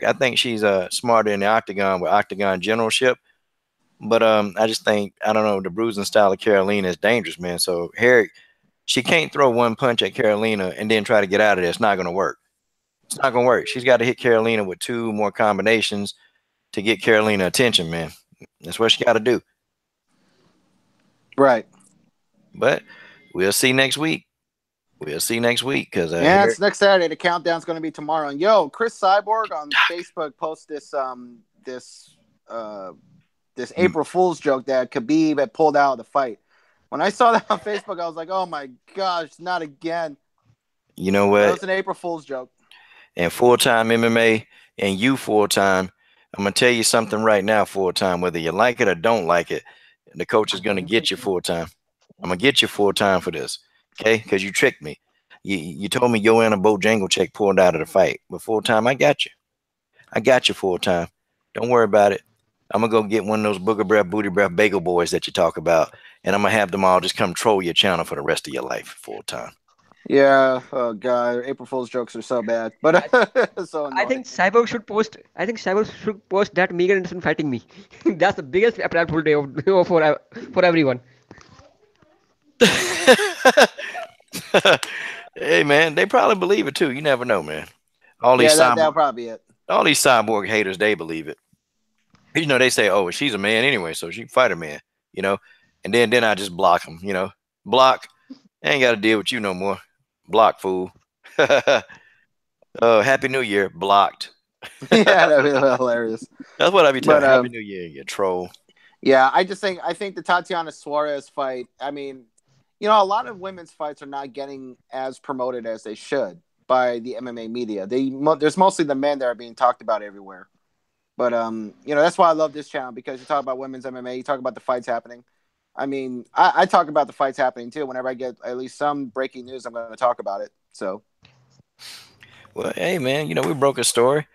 S1: I think she's smarter in the octagon with octagon generalship. But I just think, I don't know, the bruising style of Karolina is dangerous, man. So Herrick, she can't throw one punch at Karolina and then try to get out of there. It's not going to work. It's not going to work. She's got to hit Karolina with 2 more combinations to get Karolina attention, man. That's what she got to do.
S4: Right.
S1: But we'll see next week. Because
S4: it's next Saturday. The countdown's going to be tomorrow. And Chris Cyborg on Facebook posted this April Fool's joke that Khabib had pulled out of the fight. When I saw that on Facebook, I was like, "Oh my gosh, not again!"
S1: You know
S4: That
S1: what?
S4: was an April Fool's joke.
S1: And full-time MMA and you full-time, I'm gonna tell you something right now, full-time, whether you like it or don't like it, the coach is gonna get you full-time. I'm gonna get you full-time for this, okay? Because you tricked me. You told me Joanna Bojangles pulled out of the fight, but full-time, I got you. I got you full-time. Don't worry about it. I'm gonna go get one of those booger breath, booty breath bagel boys that you talk about, and I'm gonna have them all just come troll your channel for the rest of your life, full-time.
S4: Yeah. Oh god, April Fool's jokes are so bad, but so
S5: I
S4: annoying.
S5: think Cyborg should post. I think Cyborg should post that Megan Anderson fighting me. That's the biggest April day for everyone.
S1: Hey man, they probably believe it too. You never know, man. All these
S4: Yeah, that'll
S1: cyborg,
S4: probably be it.
S1: all these cyborg haters, they believe it. You know, they say, "Oh, she's a man anyway, so she can fight a man." You know, and then I just block them. You know, block. I ain't got to deal with you no more. Block, fool. Happy New Year, blocked.
S4: Yeah, that'd be hilarious.
S1: That's what I be telling.
S4: But
S1: Happy New Year, you troll.
S4: yeah, I think the Tatiana Suarez fight. I mean, you know, a lot of women's fights are not getting as promoted as they should by the MMA media. There's mostly the men that are being talked about everywhere. But you know, that's why I love this channel, because you talk about women's MMA, you talk about the fights happening. I mean, I talk about the fights happening too. Whenever I get at least some breaking news, I'm going to talk about it. So,
S1: Well, hey man, you know we broke a story.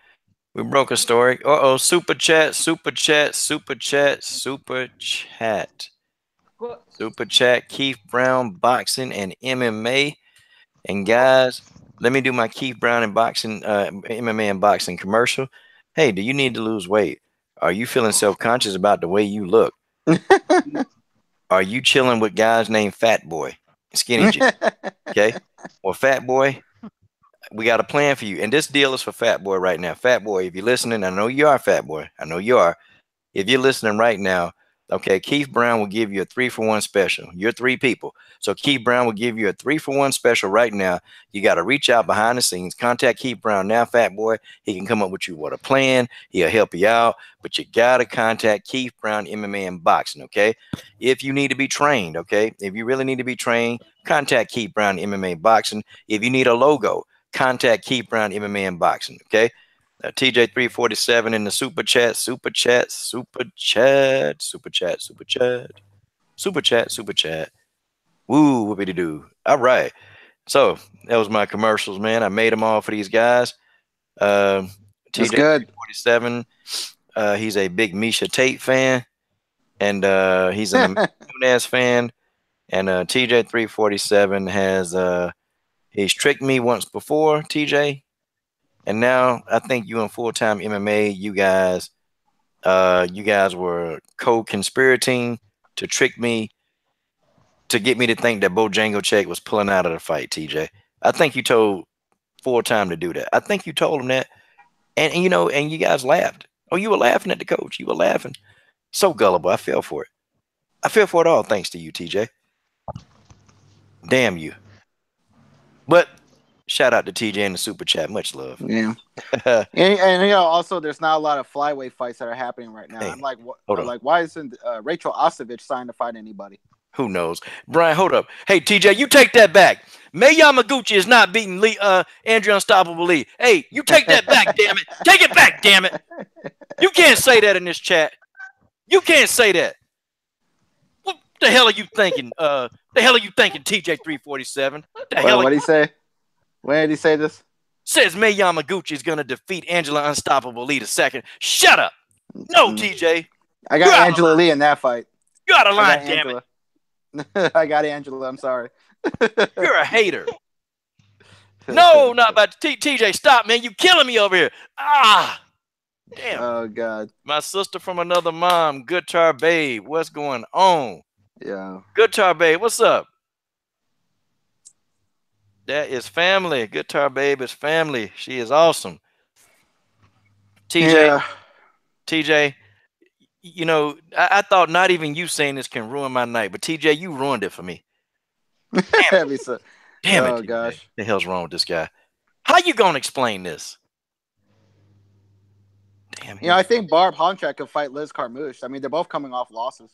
S1: We broke a story. Uh-oh, super chat, super chat, super chat, super chat.
S5: Go-
S1: Super chat, Keith Brown, boxing and MMA. And guys, let me do my Keith Brown and boxing, MMA and boxing commercial. Hey, do you need to lose weight? Are you feeling self-conscious about the way you look? Are you chilling with guys named Fat Boy, Skinny Jim? Okay. Well, Fat Boy, we got a plan for you. And this deal is for Fat Boy right now. Fat Boy, if you're listening, I know you are, Fat Boy. I know you are. If you're listening right now, okay, Keith Brown will give you a 3-for-1 special. You're 3 people. So Keith Brown will give you a 3-for-1 special right now. You got to reach out behind the scenes. Contact Keith Brown now, Fat Boy. He can come up with you with a plan. He'll help you out. But you got to contact Keith Brown, MMA and boxing, okay? If you need to be trained, okay? If you really need to be trained, contact Keith Brown, MMA and boxing. If you need a logo, contact Keith Brown, MMA and boxing, okay? TJ347 in the super chat, super chat, super chat, super chat, super chat, super chat, super chat. Woo, whoopity doo. All right. So that was my commercials, man. I made them all for these guys.
S4: that's good.
S1: TJ347, he's a big Misha Tate fan, and he's an Nunez fan. And TJ347 has he's tricked me once before, TJ. And now I think you in full-time MMA, you guys were co-conspirating to trick me, to get me to think that Bojangles was pulling out of the fight, TJ. I think you told full-time to do that. I think you told him that. And you know, and you guys laughed. Oh, you were laughing at the coach. You were laughing. So gullible. I fell for it. I fell for it all thanks to you, TJ. Damn you. But shout out to TJ in the super chat. Much love.
S4: Yeah. And you know, also there's not a lot of flyweight fights that are happening right now.
S1: Hey,
S4: I'm like, what?
S1: hold
S4: I'm
S1: on.
S4: like, why isn't Rachel Ostovich signed to fight anybody?
S1: Who knows? Brian, hold up. Hey, TJ, you take that back. May Yamaguchi is not beating Andrew Unstoppable Lee. Hey, you take that back, damn it. Take it back, damn it. You can't say that in this chat. You can't say that. What the hell are you thinking? The hell are you thinking, TJ347? The hell
S4: What did he say? When did he say this?
S1: says May Yamaguchi is gonna defeat Angela Unstoppable Lee II. Shut up. No, TJ.
S4: I got Angela Lee in that fight.
S1: You're out of
S4: I
S1: line,
S4: got
S1: damn it.
S4: Angela. I got Angela. I'm sorry.
S1: You're a hater. No, not about TJ. Stop, man. You killing me over here. Ah, damn.
S4: Oh God.
S1: My sister from another mom, Guitar Babe. What's going on?
S4: Yeah.
S1: Guitar Babe, what's up? That is family. Guitar Babe is family. She is awesome. TJ,
S4: Yeah.
S1: TJ, you know, I thought not even you saying this can ruin my night, but TJ, you ruined it for me. Damn it. Damn it.
S4: Oh
S1: TJ.
S4: gosh.
S1: The hell's wrong with this guy? How you gonna explain this? Damn.
S4: You know, I think Barb Honchak could fight Liz Carmouche. I mean, they're both coming off losses.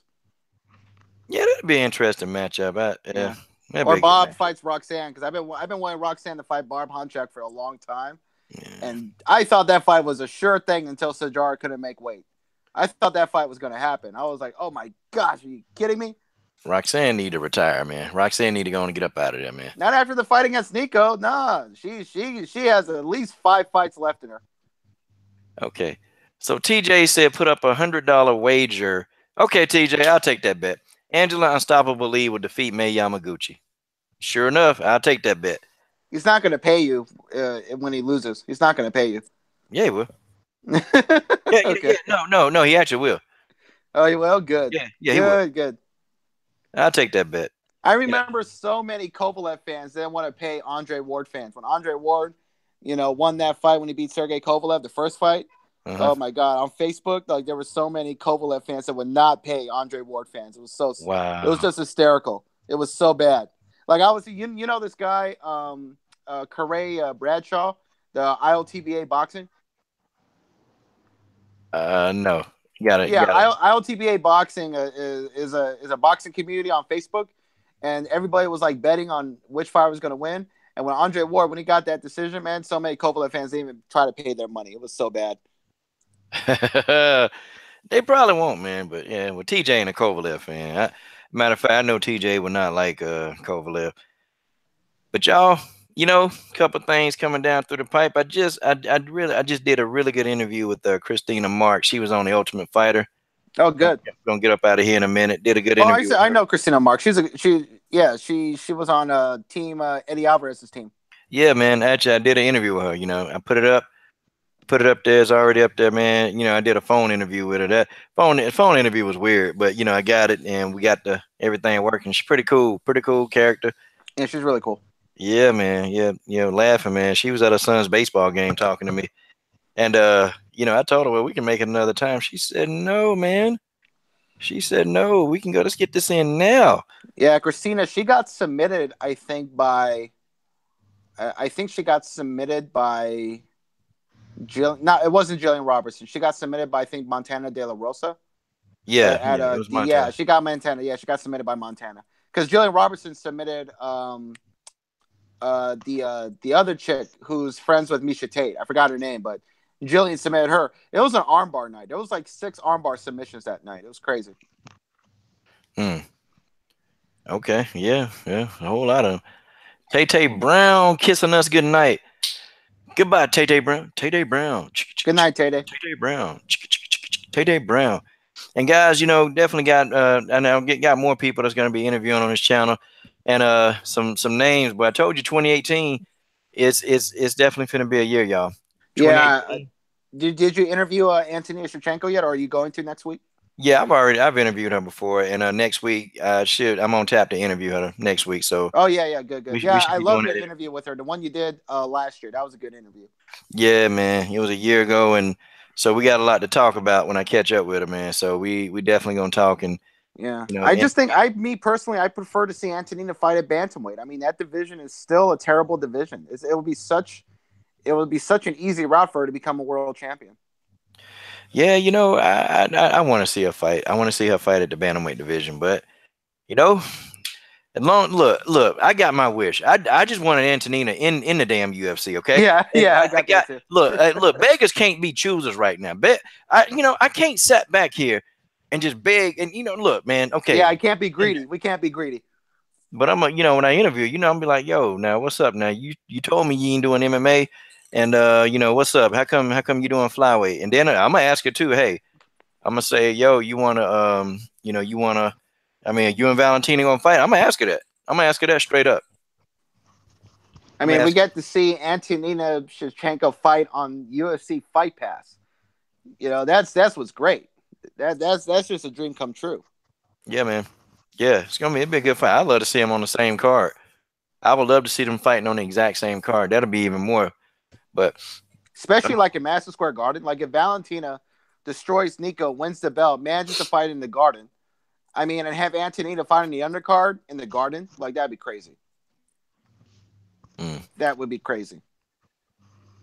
S1: Yeah, that'd be an interesting matchup.
S4: Yeah.
S1: That'd be
S4: Or
S1: a good
S4: Bob
S1: match.
S4: fights Roxanne because I've been wanting Roxanne to fight Barb Honchak for a long time,
S1: Yeah.
S4: and I thought that fight was a sure thing until Sajara couldn't make weight. I thought that fight was going to happen. I was like, oh my gosh, are you kidding me?
S1: Roxanne need to retire, man. Roxanne need to go and get up out of there, man.
S4: Not after the fight against Nico. Nah, she has at least 5 fights left in her.
S1: Okay. So TJ said put up $100 wager. Okay, TJ, I'll take that bet. Angela Unstoppable Lee will defeat May Yamaguchi. Sure enough, I'll take that bet.
S4: He's not going to pay you when he loses. He's not going to pay you.
S1: Yeah, he will.
S4: Okay.
S1: No, he actually will.
S4: Oh, well, good.
S1: Yeah, he will.
S4: Good.
S1: I'll take that bet.
S4: I remember so many Kovalev fans didn't want to pay Andre Ward fans. When Andre Ward, won that fight when he beat Sergey Kovalev, the first fight. Oh my God! On Facebook, like there were so many Kovalev fans that would not pay Andre Ward fans. It was so
S1: wow.
S4: It was just hysterical. It was so bad. Like I was, you know this guy, Corey Bradshaw, the ILTBA boxing.
S1: No. You got it.
S4: Yeah, ILTBA boxing is a boxing community on Facebook, and everybody was like betting on which fighter was going to win. And when Andre Ward, when he got that decision, man, so many Kovalev fans didn't even try to pay their money. It was so bad.
S1: They probably won't, man. But yeah, well, TJ ain't a Kovalev fan. Matter of fact, I know TJ would not like Kovalev. But y'all, a couple things coming down through the pipe. I just did a really good interview with Christina Mark. She was on The Ultimate Fighter.
S4: Oh, good.
S1: Gonna get up out of here in a minute. Did a good interview.
S4: I know Christina Mark. She was on team Eddie Alvarez's team.
S1: Yeah, man. Actually, I did an interview with her. I put it up there. It's already up there, man. I did a phone interview with her. That phone interview was weird, but I got it, and we got everything working. She's pretty cool character.
S4: Yeah, she's really cool.
S1: Yeah, man. Yeah, laughing, man. She was at her son's baseball game talking to me, and I told her, well, we can make it another time. She said, no, man. She said, no, we can go. Let's get this in now.
S4: Yeah, Christina, she got submitted, I think she got submitted by Jill. No, it wasn't Jillian Robertson. She got submitted by, I think, Montana De La Rosa.
S1: Yeah, it was Montana.
S4: Yeah, she got Montana. Yeah, she got submitted by Montana. Because Jillian Robertson submitted the other chick who's friends with Misha Tate. I forgot her name, but Jillian submitted her. It was an armbar night. There was like 6 armbar submissions that night. It was crazy.
S1: Okay, yeah, a whole lot of them. Tay Brown kissing us good night. Goodbye, Tay Brown. Tay Brown.
S4: Good night, Tay.
S1: Tay Brown. Tay Brown. And guys, definitely got I know got more people that's going to be interviewing on this channel, and some names. But I told you, 2018 is definitely going to be a year, y'all.
S4: Yeah. Did you interview Antonina Shevchenko yet, or are you going to next week?
S1: Yeah, I've interviewed her before, and next week I'm on tap to interview her next week. So
S4: good. I love your interview with her. The one you did last year, that was a good interview.
S1: Yeah, man, it was a year ago, and so we got a lot to talk about when I catch up with her, man. So we definitely gonna talk. And
S4: yeah, I just think me personally, I prefer to see Antonina fight at bantamweight. I mean, that division is still a terrible division. It would be such an easy route for her to become a world champion.
S1: Yeah, I want to see her fight. I want to see her fight at the bantamweight division, but look, I got my wish. I just wanted Antonina in the damn UFC. Okay.
S4: Yeah. I got that too.
S1: Look, beggars can't be choosers right now. I can't sit back here and just beg. And look, man. Okay.
S4: Yeah, I can't be greedy. We can't be greedy.
S1: But I'm when I interview, I'm be like, yo, now what's up? Now you told me you ain't doing MMA. And what's up? How come you doing flyweight? And then I'm gonna ask her too. Hey, I'm gonna say, yo, you wanna I mean, you and Valentina gonna fight? I'm gonna ask her that. I'm gonna ask her that straight up.
S4: I mean, we get to see Antonina Shevchenko fight on UFC Fight Pass. That's what's great. That's just a dream come true.
S1: Yeah, man. Yeah, it's gonna be a good fight. I'd love to see them on the same card. I would love to see them fighting on the exact same card. That'll be even more. But
S4: especially like in Madison Square Garden, like if Valentina destroys Nico, wins the belt, manages to fight in the Garden, I mean, and have Antonina fight in the undercard in the Garden, like that'd be crazy. That would be crazy.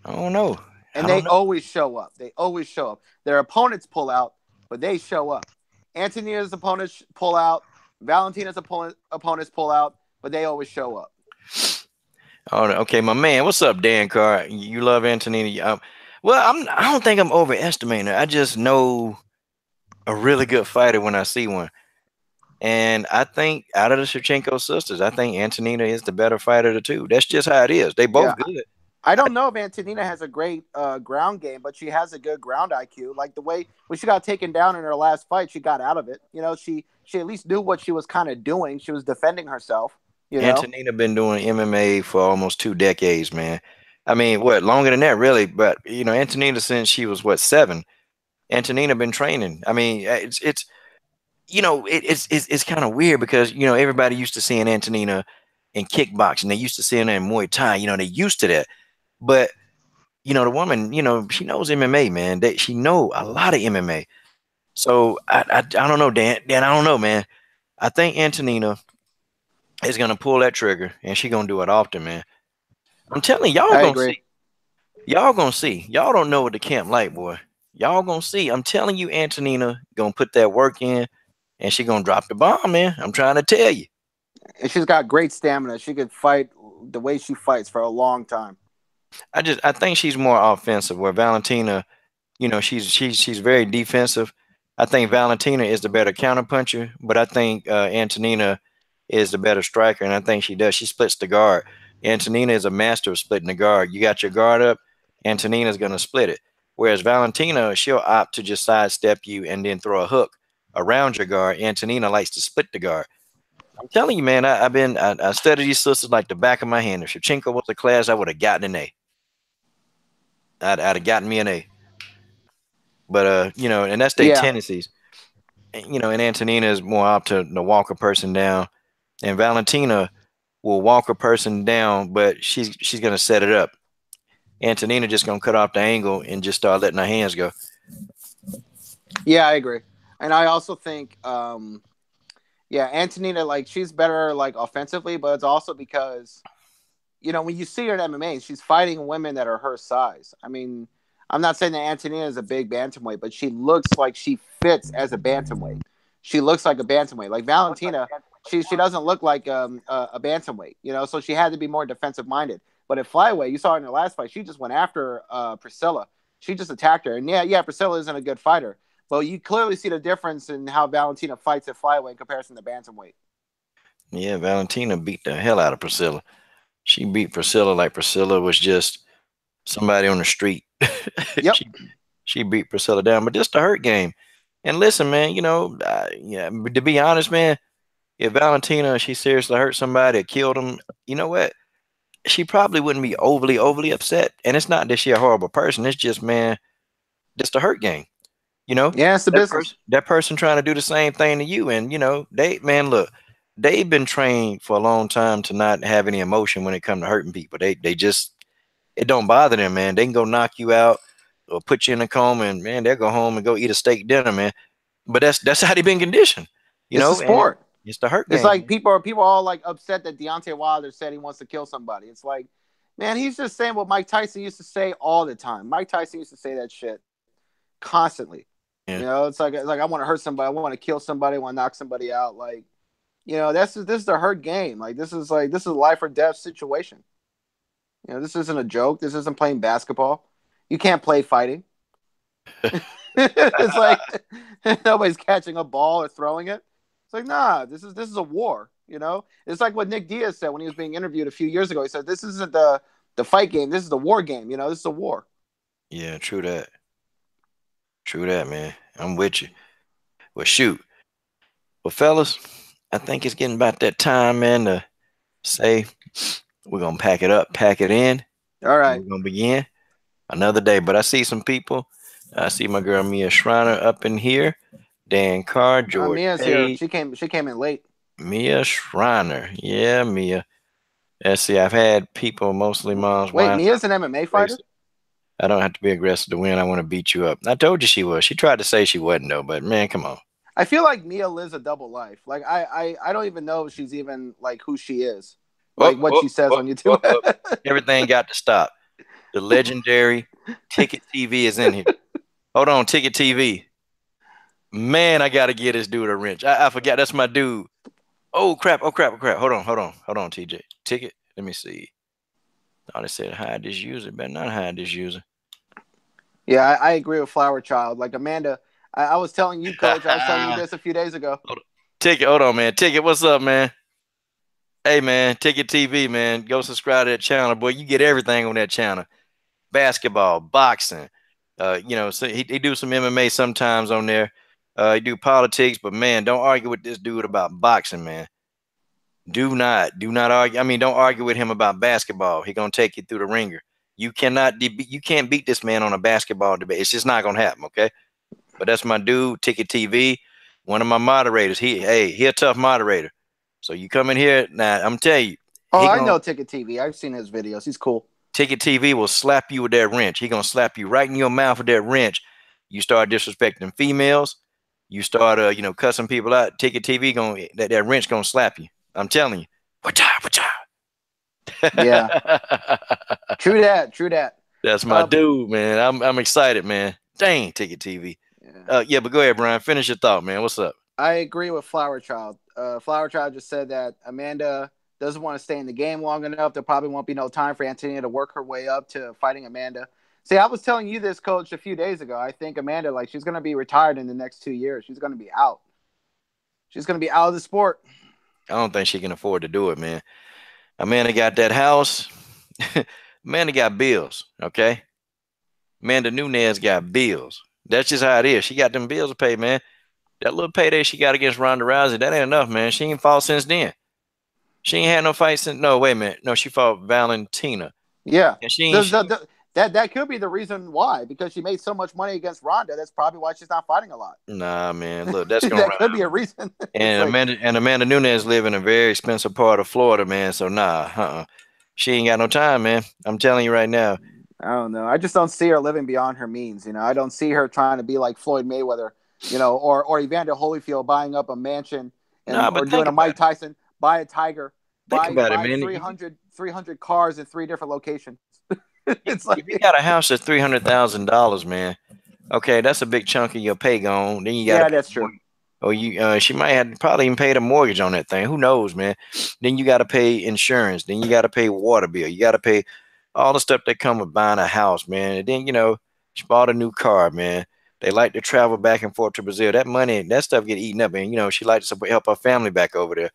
S1: I don't know.
S4: And they always show up. Their opponents pull out, but they show up. Antonina's opponents pull out. Valentina's opponents pull out, but they always show up.
S1: Oh, okay, my man. What's up, Dan Carr? You love Antonina? Well, I don't think I'm overestimating her. I just know a really good fighter when I see one. And I think out of the Shevchenko sisters, I think Antonina is the better fighter of the two. That's just how it is. They both good.
S4: I don't know if Antonina has a great ground game, but she has a good ground IQ. Like the way when she got taken down in her last fight, she got out of it. You know, she at least knew what she was kind of doing. She was defending herself. You know?
S1: Antonina been doing MMA for almost 2 decades, man. I mean, what, longer than that, really? But you know, Antonina since she was 7. Antonina been training. I mean, it's you know, it's kind of weird because you know everybody used to seeing Antonina in kickboxing. They used to seeing her in Muay Thai. You know, they used to that. But you know, the woman, you know, she knows MMA, man. She know a lot of MMA. So I don't know, Dan. Dan, I don't know, man. I think Antonina is gonna pull that trigger, and she gonna do it often, man. I'm telling y'all,
S4: I
S1: gonna
S4: agree.
S1: see. Y'all gonna see. Y'all don't know what the camp like, boy. Y'all gonna see. I'm telling you, Antonina gonna put that work in, and she gonna drop the bomb, man. I'm trying to tell you.
S4: And she's got great stamina. She could fight the way she fights for a long time.
S1: I think she's more offensive, where Valentina, you know, she's very defensive. I think Valentina is the better counterpuncher, but I think Antonina is the better striker, and I think she splits the guard. Antonina is a master of splitting the guard. You got your guard up, Antonina's gonna split it. Whereas Valentina, she'll opt to just sidestep you and then throw a hook around your guard. Antonina likes to split the guard. I'm telling you, man, I studied these sisters like the back of my hand. If Shevchenko was a class, I would have gotten an A. I'd have gotten me an A. But you know, and that's their tendencies. You know, and Antonina is more apt to walk a person down, and Valentina will walk a person down, but she's gonna set it up. Antonina just gonna cut off the angle and just start letting her hands go.
S4: Yeah, I agree, and I also think, Antonina, like she's better like offensively, but it's also because, you know, when you see her in MMA, she's fighting women that are her size. I mean, I'm not saying that Antonina is a big bantamweight, but she looks like she fits as a bantamweight. She looks like a bantamweight. Like Valentina, she doesn't look like a bantamweight, you know. So she had to be more defensive minded. But at flyweight, you saw in her last fight, she just went after Priscilla. She just attacked her, and Priscilla isn't a good fighter, but you clearly see the difference in how Valentina fights at flyweight in comparison to bantamweight.
S1: Yeah, Valentina beat the hell out of Priscilla. She beat Priscilla like Priscilla was just somebody on the street.
S4: Yep.
S1: she beat Priscilla down, but just a hurt game. And listen, man, you know, to be honest, man, if Valentina, she seriously hurt somebody or killed them, you know what? She probably wouldn't be overly upset. And it's not that she's a horrible person. It's just, man, just a hurt game. You know?
S4: Yeah, it's the business.
S1: That person trying to do the same thing to you. And, you know, look, they've been trained for a long time to not have any emotion when it comes to hurting people. They just, it don't bother them, man. They can go knock you out or put you in a coma, and man, they'll go home and go eat a steak dinner, man. But that's how they've been conditioned. You know,
S4: it's a sport.
S1: It's the hurt
S4: It's
S1: game.
S4: like people are all like upset that Deontay Wilder said he wants to kill somebody. It's like, man, he's just saying what Mike Tyson used to say all the time. Mike Tyson used to say that shit constantly. Yeah. You know, it's like I want to hurt somebody, I want to kill somebody, I want to knock somebody out. Like, you know, this is the hurt game. Like this is a life or death situation. You know, this isn't a joke. This isn't playing basketball. You can't play fighting. It's like nobody's catching a ball or throwing it. It's like, nah, this is a war, you know? It's like what Nick Diaz said when he was being interviewed a few years ago. He said, this isn't the fight game. This is the war game, you know? This is a war.
S1: Yeah, true that. True that, man. I'm with you. Well, shoot. Well, fellas, I think it's getting about that time, man, to say we're going to pack it up, pack it in.
S4: All right.
S1: We're going to begin another day. But I see some people. I see my girl Mia Schreiner up in here. Dan Carr, George
S4: Mia's
S1: Page.
S4: here. She came in late.
S1: Mia Schreiner. Yeah, Mia. Let's see. I've had people, mostly moms.
S4: Wait, Mia's an MMA fighter?
S1: I don't have to be aggressive to win. I want to beat you up. I told you she was. She tried to say she wasn't, though. But, man, come on.
S4: I feel like Mia lives a double life. Like, I don't even know if she's even, like, who she is. Like, what she says on YouTube.
S1: Everything got to stop. The legendary Ticket TV is in here. Hold on, Ticket TV. Man, I got to get this dude a wrench. I forgot. That's my dude. Oh crap! Oh crap! Oh crap! Hold on, TJ. Ticket. Let me see. Oh, they said hide this user. Better not hide this user.
S4: Yeah, I agree with Flower Child. Like Amanda, I was telling you, Coach. I was telling you this a few days ago.
S1: Ticket. Hold on, man. Ticket. What's up, man? Hey, man. Ticket TV, man. Go subscribe to that channel, boy. You get everything on that channel. Basketball, boxing. So he do some MMA sometimes on there. He do politics, but man, don't argue with this dude about boxing, man. Do not argue. I mean, don't argue with him about basketball. He gonna take you through the ringer. You can't beat this man on a basketball debate. It's just not gonna happen, okay? But that's my dude, Ticket TV, one of my moderators. He a tough moderator. So you come in here now. I'm telling you,
S4: Oh, I know Ticket TV. I've seen his videos. He's cool.
S1: Ticket TV will slap you with that wrench. He gonna slap you right in your mouth with that wrench. You start disrespecting females. You start cussing people out. Ticket TV that wrench gonna slap you. I'm telling you. Whatcha?
S4: Yeah. True that.
S1: That's my dude, man. I'm excited, man. Dang, Ticket TV. Yeah, but go ahead, Brian. Finish your thought, man. What's up?
S4: I agree with Flower Child. Flower Child just said that Amanda doesn't want to stay in the game long enough. There probably won't be no time for Antonina to work her way up to fighting Amanda. See, I was telling you this, Coach, a few days ago. I think Amanda, she's going to be retired in the next 2 years. She's going to be out. She's going to be out of the sport.
S1: I don't think she can afford to do it, man. Amanda got that house. Amanda got bills, okay? Amanda Nunez got bills. That's just how it is. She got them bills to pay, man. That little payday she got against Ronda Rousey, that ain't enough, man. She ain't fought since then. She ain't had no fight since. No, wait a minute. No, she fought Valentina.
S4: Yeah. And that could be the reason why, because she made so much money against Ronda. That's probably why she's not fighting a lot.
S1: Nah, man. Look, that's gonna
S4: that could be a reason.
S1: And Amanda Nunez live in a very expensive part of Florida, man. So nah, she ain't got no time, man. I'm telling you right now.
S4: I don't know. I just don't see her living beyond her means. I don't see her trying to be like Floyd Mayweather, or Evander Holyfield buying up a mansion or doing a Mike Tyson, buy a tiger, buy 300 cars in 3 different locations. It's like,
S1: if you got a house that's $300,000, man. Okay, that's a big chunk of your pay gone. Then you got
S4: that's true.
S1: Or she might have probably even paid a mortgage on that thing. Who knows, man? Then you got to pay insurance. Then you got to pay water bill. You got to pay all the stuff that come with buying a house, man. And then she bought a new car, man. They like to travel back and forth to Brazil. That money, that stuff get eaten up, and she like to help her family back over there,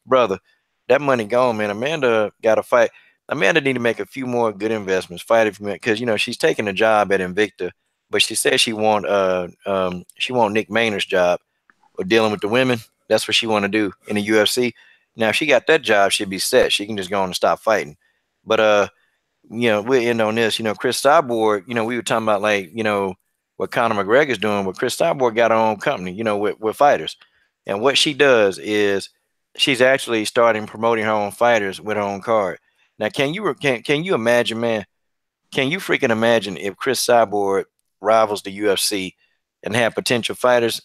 S1: brother. That money gone, man. Amanda got to fight. Amanda need to make a few more good investments, fight it, because she's taking a job at Invicta, but she said she want Nick Maynard's job, or dealing with the women. That's what she want to do in the UFC. Now, if she got that job, she'd be set. She can just go on and stop fighting. But we'll end on this. Chris Cyborg. We were talking about what Conor McGregor's doing. But Chris Cyborg got her own company. With fighters, and what she does is she's actually starting promoting her own fighters with her own card. Now, can you imagine, man? Can you freaking imagine if Chris Cyborg rivals the UFC and have potential fighters?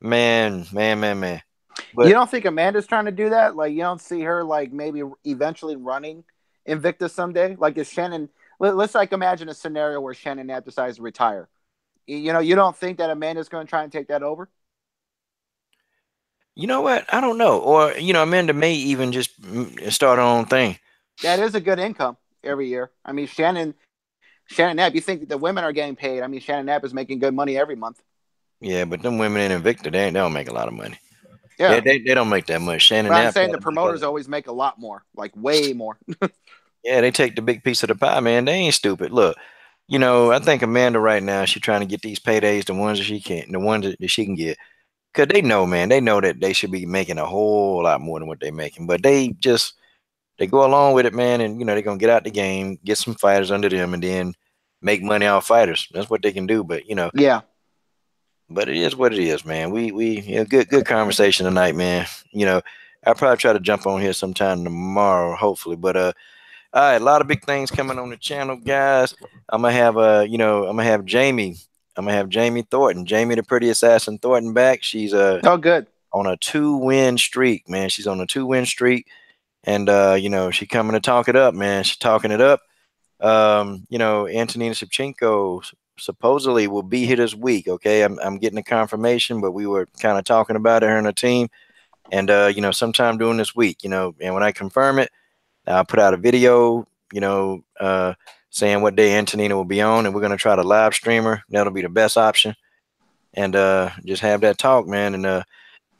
S1: Man. But
S4: you don't think Amanda's trying to do that? Like, you don't see her maybe eventually running Invicta someday? Like, if Shannon, let's imagine a scenario where Shannon Knapp decides to retire. You don't think that Amanda's going to try and take that over?
S1: You know what? I don't know. Or Amanda may even just start her own thing.
S4: That is a good income every year. I mean, Shannon Knapp, you think the women are getting paid? I mean, Shannon Knapp is making good money every month.
S1: Yeah, but them women in Invicta, they don't make a lot of money.
S4: Yeah,
S1: they don't make that much. Shannon Knapp,
S4: I'm saying the promoters always make a lot more, way more.
S1: Yeah, they take the big piece of the pie, man. They ain't stupid. Look, I think Amanda right now, she's trying to get these paydays, the ones that she can, the ones that she can get. Because they know, man, they know that they should be making a whole lot more than what they're making. But they go along with it, man. And, they're going to get out the game, get some fighters under them, and then make money off fighters. That's what they can do. But,
S4: Yeah.
S1: But it is what it is, man. We good conversation tonight, man. I'll probably try to jump on here sometime tomorrow, hopefully. But, all right, a lot of big things coming on the channel, guys. I'm gonna have Jamie. I'm gonna have Jamie Thornton, Jamie the Pretty Assassin Thornton back. She's
S4: good
S1: on a 2-win streak, man. She's on a 2-win streak, and she coming to talk it up, man. She's talking it up. Antonina Shevchenko supposedly will be here this week. Okay, I'm getting a confirmation, but we were kind of talking about her and her team. And sometime during this week, and when I confirm it, I'll put out a video, saying what day Antonina will be on, and we're gonna try to live stream her. That'll be the best option. And just have that talk, man.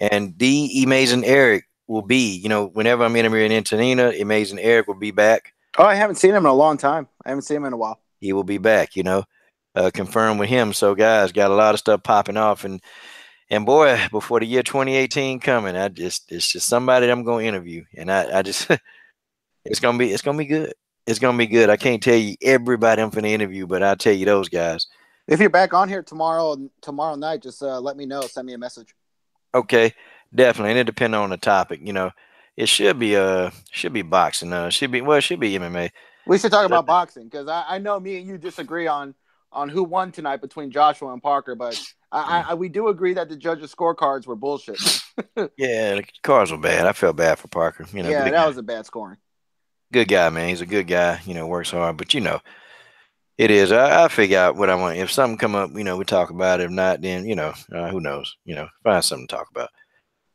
S1: And the Amazing Eric will be, whenever I'm interviewing Antonina, Amazing Eric will be back.
S4: Oh, I haven't seen him in a long time. I haven't seen him in a while.
S1: He will be back, confirmed with him. So guys, got a lot of stuff popping off, and boy, before the year 2018 coming, it's just somebody that I'm going to interview, and I just it's gonna be good. It's gonna be good. I can't tell you everybody I'm going to interview, but I'll tell you those guys.
S4: If you're back on here tomorrow night, just let me know. Send me a message.
S1: Okay, definitely, and it depends on the topic. It should be boxing. It should be MMA.
S4: We should talk about boxing because I know me and you disagree on who won tonight between Joshua and Parker, but we do agree that the judges' scorecards were bullshit.
S1: Yeah, the cards were bad. I felt bad for Parker.
S4: Yeah, that was a bad scoring.
S1: Good guy, man. He's a good guy. Works hard, but it is. I figure out what I want. If something come up, we talk about it. If not, then who knows? Find something to talk about.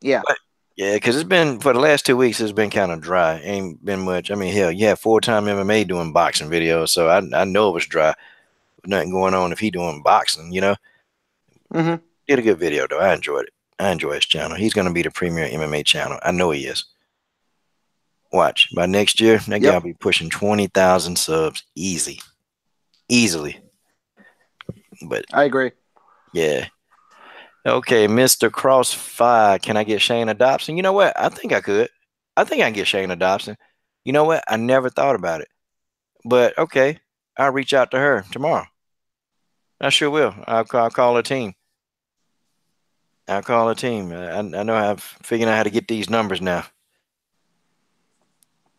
S4: Yeah.
S1: But, yeah, because it's been for the last 2 weeks. It's been kind of dry. Ain't been much. I mean, hell, you have 4-time MMA doing boxing videos, so I know it was dry. Nothing going on if he doing boxing.
S4: Mm-hmm.
S1: Did a good video though. I enjoyed it. I enjoy his channel. He's gonna be the premier MMA channel. I know he is. Watch by next year, that guy will be pushing 20,000 subs easily. But
S4: I agree.
S1: Yeah. Okay, Mr. Crossfire. Can I get Shayna Dobson? You know what? I think I could. I think I can get Shayna Dobson. You know what? I never thought about it. But okay, I'll reach out to her tomorrow. I sure will. I'll call her team. I know I've figured out how to get these numbers now.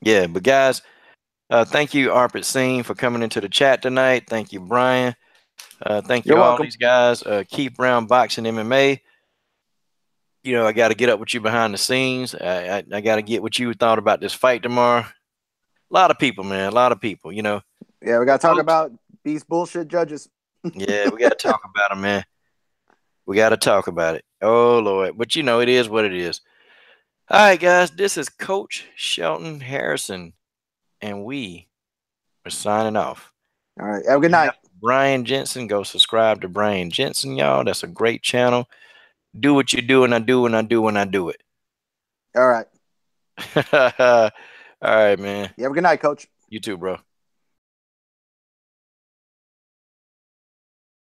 S1: Yeah, but guys, thank you, Arpit Singh, for coming into the chat tonight. Thank you, Brian. Thank you,
S4: You're
S1: all
S4: welcome.
S1: these guys. Keep Brown Boxing MMA. I got to get up with you behind the scenes. I got to get what you thought about this fight tomorrow. A lot of people, man. A lot of people, Yeah,
S4: we got to talk about these bullshit judges.
S1: Yeah, we got to talk about them, man. We got to talk about it. Oh, Lord. But, it is what it is. All right, guys. This is Coach Shelton Harrison, and we are signing off.
S4: All right. Have a good night.
S1: Brian Jensen. Go subscribe to Brian Jensen, y'all. That's a great channel. Do what you do, and I do, and I do, and I do it.
S4: All right.
S1: All right, man.
S4: You have a good night, Coach.
S1: You too, bro.